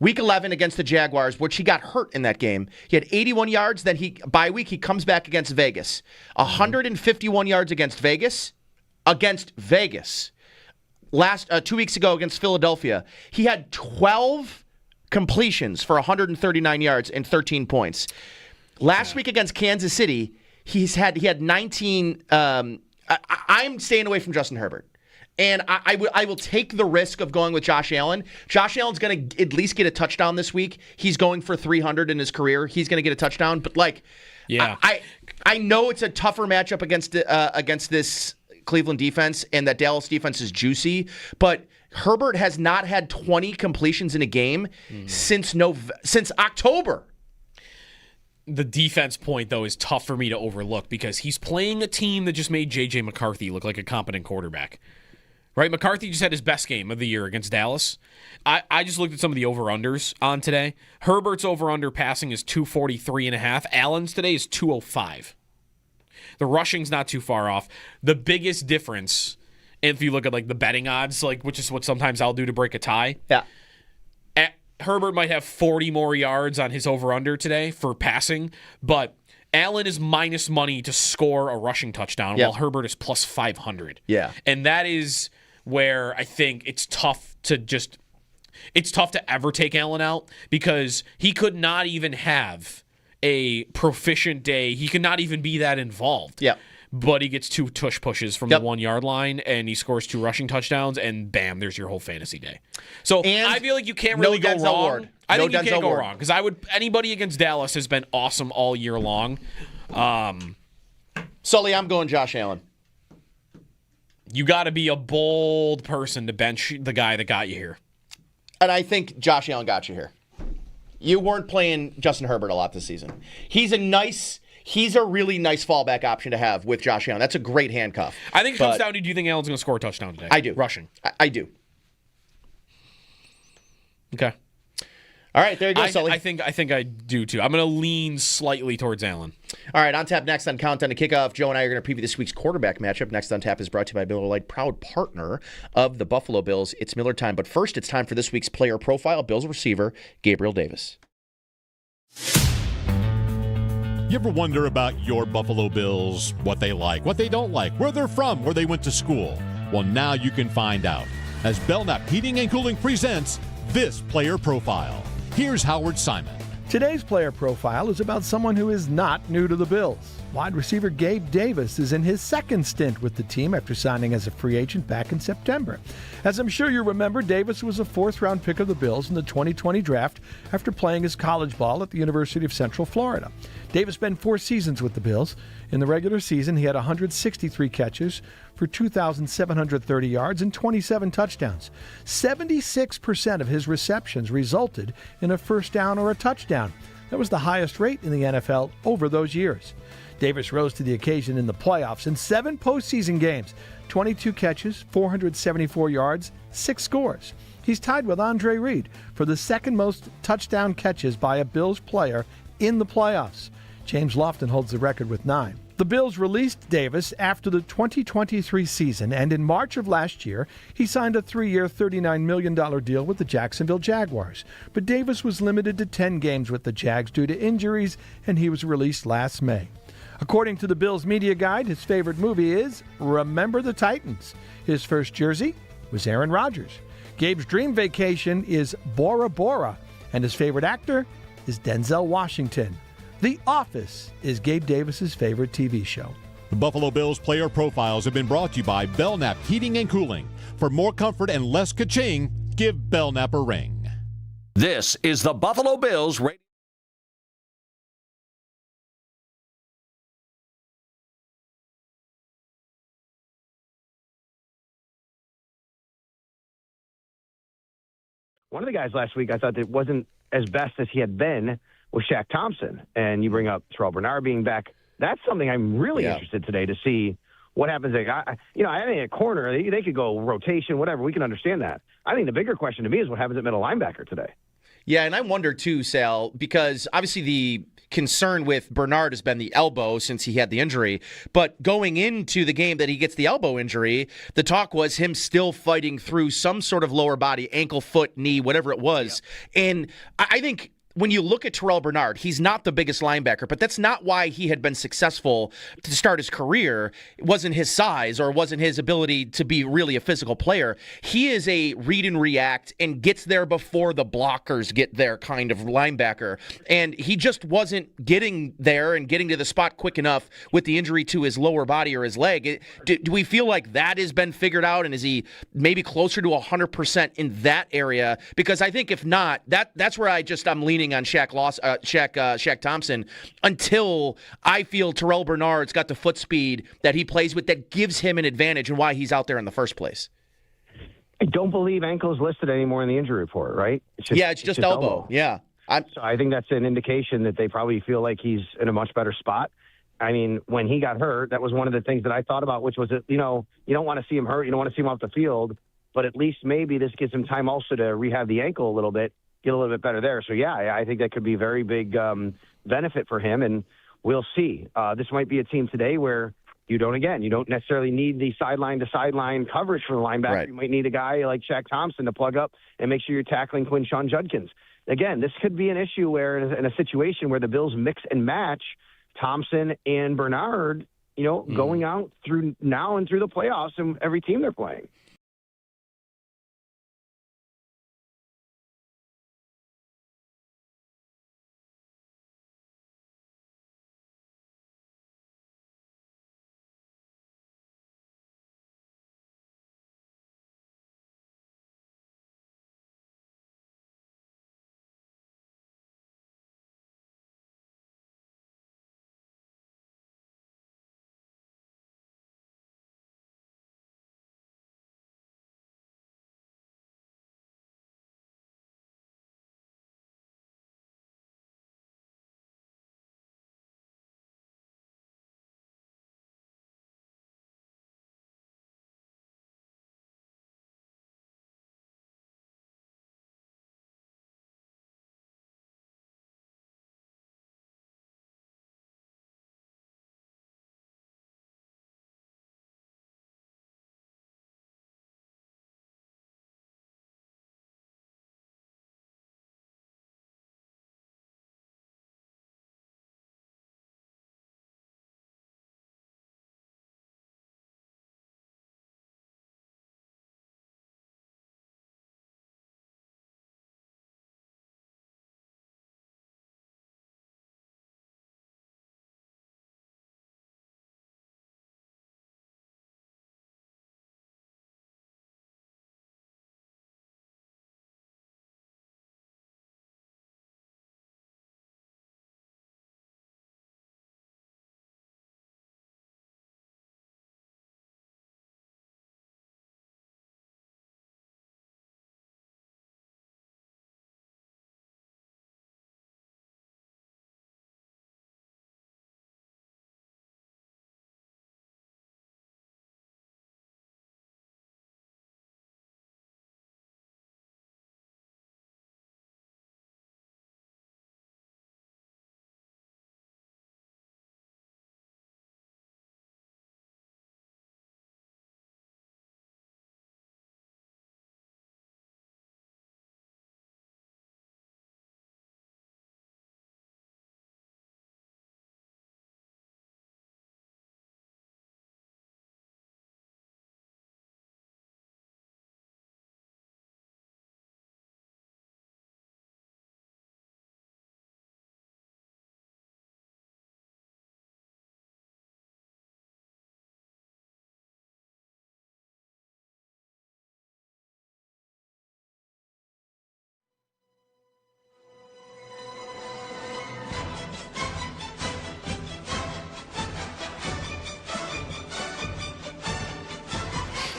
Week 11 against the Jaguars, which he got hurt in that game. He had 81 yards. Then bye week he comes back against Vegas. 151 yards against Vegas. Last 2 weeks ago against Philadelphia, he had 12 completions for 139 yards and 13 points. Last week against Kansas City, he had 19. I'm staying away from Justin Herbert. And I will take the risk of going with Josh Allen. Josh Allen's going to at least get a touchdown this week. He's going for 300 in his career. He's going to get a touchdown. But, I know it's a tougher matchup against this Cleveland defense, and that Dallas defense is juicy. But Herbert has not had 20 completions in a game since October. The defense point, though, is tough for me to overlook because he's playing a team that just made J.J. McCarthy look like a competent quarterback. Right, McCarthy just had his best game of the year against Dallas. I just looked at some of the over-unders on today. Herbert's over-under passing is 243.5. Allen's today is 205. The rushing's not too far off. The biggest difference, if you look at like the betting odds, which is what sometimes I'll do to break a tie. Yeah. Herbert might have 40 more yards on his over-under today for passing, but Allen is minus money to score a rushing touchdown, while Herbert is plus 500. Yeah. And that is where I think it's tough to ever take Allen out because he could not even have a proficient day. He could not even be that involved. Yeah. But he gets 2 tush pushes from the 1 yard line and he scores 2 rushing touchdowns and bam, there's your whole fantasy day. So I feel like you can't really go wrong. Ward. I think you can't go wrong because anybody against Dallas has been awesome all year long. Sully, I'm going Josh Allen. You got to be a bold person to bench the guy that got you here. And I think Josh Allen got you here. You weren't playing Justin Herbert a lot this season. He's a really nice fallback option to have with Josh Allen. That's a great handcuff. I think it comes down to, do you think Allen's going to score a touchdown today? I do. Rushing. I do. Okay. All right, there you go, Sully. I think I do too. I'm going to lean slightly towards Allen. All right, on tap next on Countdown to Kickoff. Joe and I are going to preview this week's quarterback matchup. Next on tap is brought to you by Miller Lite, proud partner of the Buffalo Bills. It's Miller time, but first it's time for this week's player profile. Bills receiver Gabriel Davis. You ever wonder about your Buffalo Bills, what they like, what they don't like, where they're from, where they went to school? Well, now you can find out as Belknap Heating and Cooling presents this player profile. Here's Howard Simon. Today's player profile is about someone who is not new to the Bills. Wide receiver Gabe Davis is in his second stint with the team after signing as a free agent back in September. As I'm sure you remember, Davis was a 4th-round pick of the Bills in the 2020 draft after playing his college ball at the University of Central Florida. Davis spent 4 seasons with the Bills. In the regular season, he had 163 catches for 2,730 yards and 27 touchdowns. 76% of his receptions resulted in a first down or a touchdown. That was the highest rate in the NFL over those years. Davis rose to the occasion in the playoffs in 7 postseason games, 22 catches, 474 yards, 6 scores. He's tied with Andre Reed for the second most touchdown catches by a Bills player in the playoffs. James Lofton holds the record with 9. The Bills released Davis after the 2023 season, and in March of last year, he signed a 3-year, $39 million deal with the Jacksonville Jaguars. But Davis was limited to 10 games with the Jags due to injuries, and he was released last May. According to the Bills Media Guide, his favorite movie is Remember the Titans. His first jersey was Aaron Rodgers. Gabe's dream vacation is Bora Bora, and his favorite actor is Denzel Washington. The Office is Gabe Davis's favorite TV show. The Buffalo Bills player profiles have been brought to you by Belknap Heating and Cooling. For more comfort and less ka-ching, give Belknap a ring. This is the Buffalo Bills radio. one of the guys last week I thought that wasn't as best as he had been was Shaq Thompson. And you bring up Terrell Bernard being back. That's something I'm really interested today to see what happens. Like, I think at corner, they could go rotation, whatever. We can understand that. I think the bigger question to me is what happens at middle linebacker today. Yeah, and I wonder too, Sal, because obviously the concern with Bernard has been the elbow since he had the injury. But going into the game that he gets the elbow injury, the talk was him still fighting through some sort of lower body, ankle, foot, knee, whatever it was. Yeah. And I think when you look at Terrell Bernard, he's not the biggest linebacker, but that's not why he had been successful to start his career. It wasn't his size or wasn't his ability to be really a physical player. He is a read and react and gets there before the blockers get there kind of linebacker. And he just wasn't getting there and getting to the spot quick enough with the injury to his lower body or his leg. Do we feel like that has been figured out, and is he maybe closer to 100% in that area? Because I think if not, that's where I'm leaning on Shaq Thompson until I feel Terrell Bernard's got the foot speed that he plays with that gives him an advantage and why he's out there in the first place. I don't believe ankle is listed anymore in the injury report, right? It's just elbow. Yeah. So I think that's an indication that they probably feel like he's in a much better spot. I mean, when he got hurt, that was one of the things that I thought about, which was that, you don't want to see him hurt. You don't want to see him off the field, but at least maybe this gives him time also to rehab the ankle a little bit, get a little bit better there. So, yeah, I think that could be a very big benefit for him, and we'll see. This might be a team today where you don't necessarily need the sideline-to-sideline coverage from the linebacker. Right. You might need a guy like Shaq Thompson to plug up and make sure you're tackling Quinshon Judkins. Again, this could be an issue where in a situation where the Bills mix and match Thompson and Bernard, going out through now and through the playoffs and every team they're playing.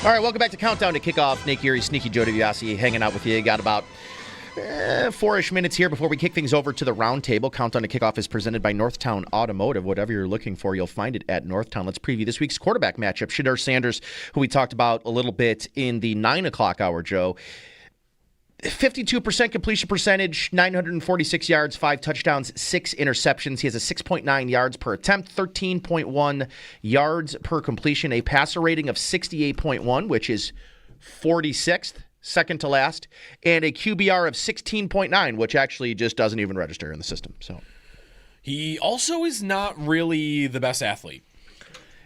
All right, welcome back to Countdown to Kickoff. Nate Geary, Sneaky Joe DiBiase hanging out with you. Got about 4-ish minutes here before we kick things over to the roundtable. Countdown to Kickoff is presented by Northtown Automotive. Whatever you're looking for, you'll find it at Northtown. Let's preview this week's quarterback matchup. Shedeur Sanders, who we talked about a little bit in the 9 o'clock hour, Joe. 52% completion percentage, 946 yards, 5 touchdowns, 6 interceptions. He has a 6.9 yards per attempt, 13.1 yards per completion, a passer rating of 68.1, which is 46th, second to last, and a QBR of 16.9, which actually just doesn't even register in the system. So he also is not really the best athlete.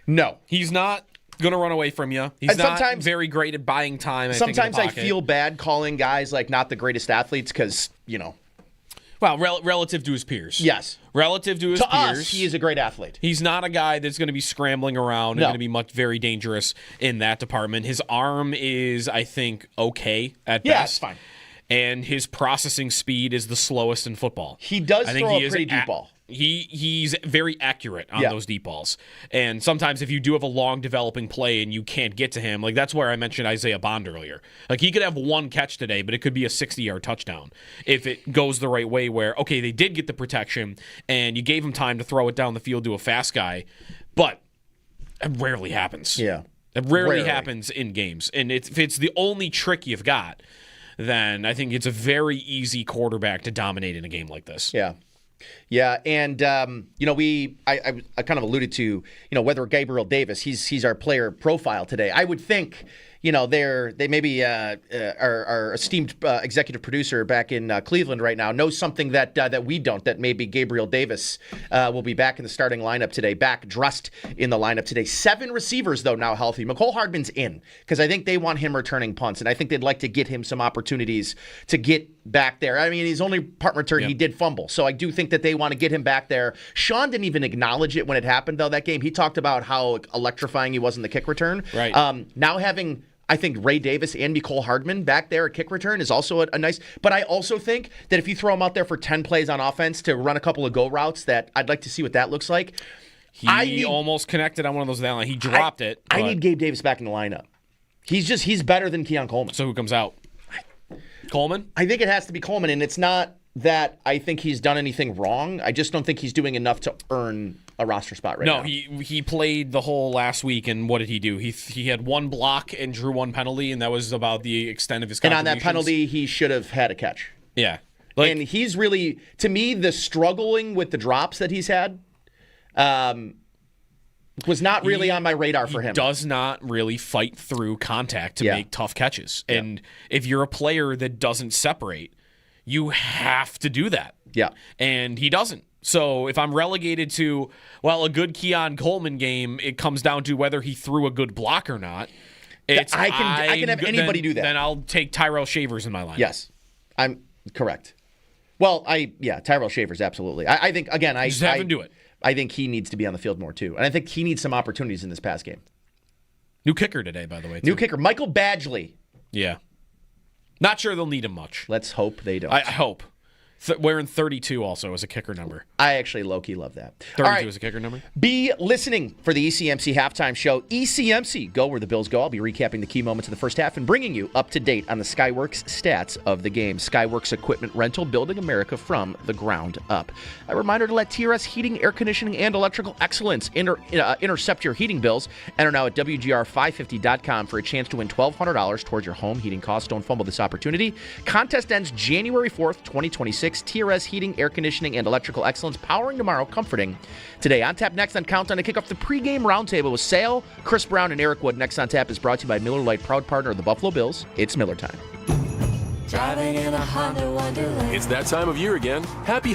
No. He's not going to run away from you. He's not very great at buying time. Sometimes I feel bad calling guys like not the greatest athletes because, Well, relative to his peers. Yes. Relative to his peers. peers. Us, he is a great athlete. He's not a guy that's going to be scrambling around and going to be very dangerous in that department. His arm is, I think, okay at best. Yeah, it's fine. And his processing speed is the slowest in football. He does throw a pretty deep ball. He's very accurate on those deep balls. And sometimes if you do have a long developing play and you can't get to him, like that's where I mentioned Isaiah Bond earlier. Like he could have one catch today, but it could be a 60-yard touchdown if it goes the right way where, okay, they did get the protection and you gave him time to throw it down the field to a fast guy, but it rarely happens. Yeah. It rarely happens in games. And if it's the only trick you've got, then I think it's a very easy quarterback to dominate in a game like this. Yeah. Yeah, and I kind of alluded to whether Gabriel Davis, he's our player profile today. I would think they maybe our esteemed executive producer back in Cleveland right now knows something that we don't. That maybe Gabriel Davis will be back in the starting lineup today, back dressed in the lineup today. 7 receivers though now healthy. McCole Hardman's in because I think they want him returning punts, and I think they'd like to get him some opportunities to get back there. I mean, his only punt return he did fumble, so I do think that they want to get him back there. Sean didn't even acknowledge it when it happened though that game. He talked about how electrifying he was in the kick return. Right. Now having I think Ray Davis and McCole Hardman back there at kick return is also a nice. But I also think that if you throw him out there for 10 plays on offense to run a couple of go routes, that I'd like to see what that looks like. He almost connected on one of those down line. He dropped it. I need Gabe Davis back in the lineup. He's better than Keon Coleman. So who comes out? Coleman? I think it has to be Coleman, and it's not that I think he's done anything wrong. I just don't think he's doing enough to earn a roster spot right now. No, he played the whole last week, and what did he do? He had 1 block and drew 1 penalty, and that was about the extent of his contributions. And on that penalty, he should have had a catch. Yeah. And he's really, to me, the struggling with the drops that he's had was not really on my radar for him. He does not really fight through contact to make tough catches. Yeah. And if you're a player that doesn't separate, you have to do that. Yeah. And he doesn't. So if I'm relegated to, a good Keon Coleman game, it comes down to whether he threw a good block or not. I can have anybody do that. Then I'll take Tyrell Shavers in my lineup. Yes. I'm correct. Well, Tyrell Shavers, absolutely. I think, again, just have him do it. I think he needs to be on the field more, too. And I think he needs some opportunities in this pass game. New kicker today, by the way. New kicker, Michael Badgley. Yeah. Not sure they'll need him much. Let's hope they don't. I hope. Wearing 32 also as a kicker number. I actually low-key love that. 32 is a kicker number? Be listening for the ECMC halftime show. ECMC, go where the Bills go. I'll be recapping the key moments of the first half and bringing you up to date on the Skyworks stats of the game. Skyworks equipment rental, building America from the ground up. A reminder to let TRS Heating, Air Conditioning, and Electrical Excellence intercept your heating bills. Enter now at WGR550.com for a chance to win $1,200 towards your home heating costs. Don't fumble this opportunity. Contest ends January 4th, 2026. TRS Heating, Air Conditioning, and Electrical Excellence, powering tomorrow, comforting today. On tap next on Countdown to kick off the pregame roundtable with Sal, Chris Brown, and Eric Wood. Next on tap is brought to you by Miller Lite, proud partner of the Buffalo Bills. It's Miller time. Driving in a Honda Wonderland. It's that time of year again. Happy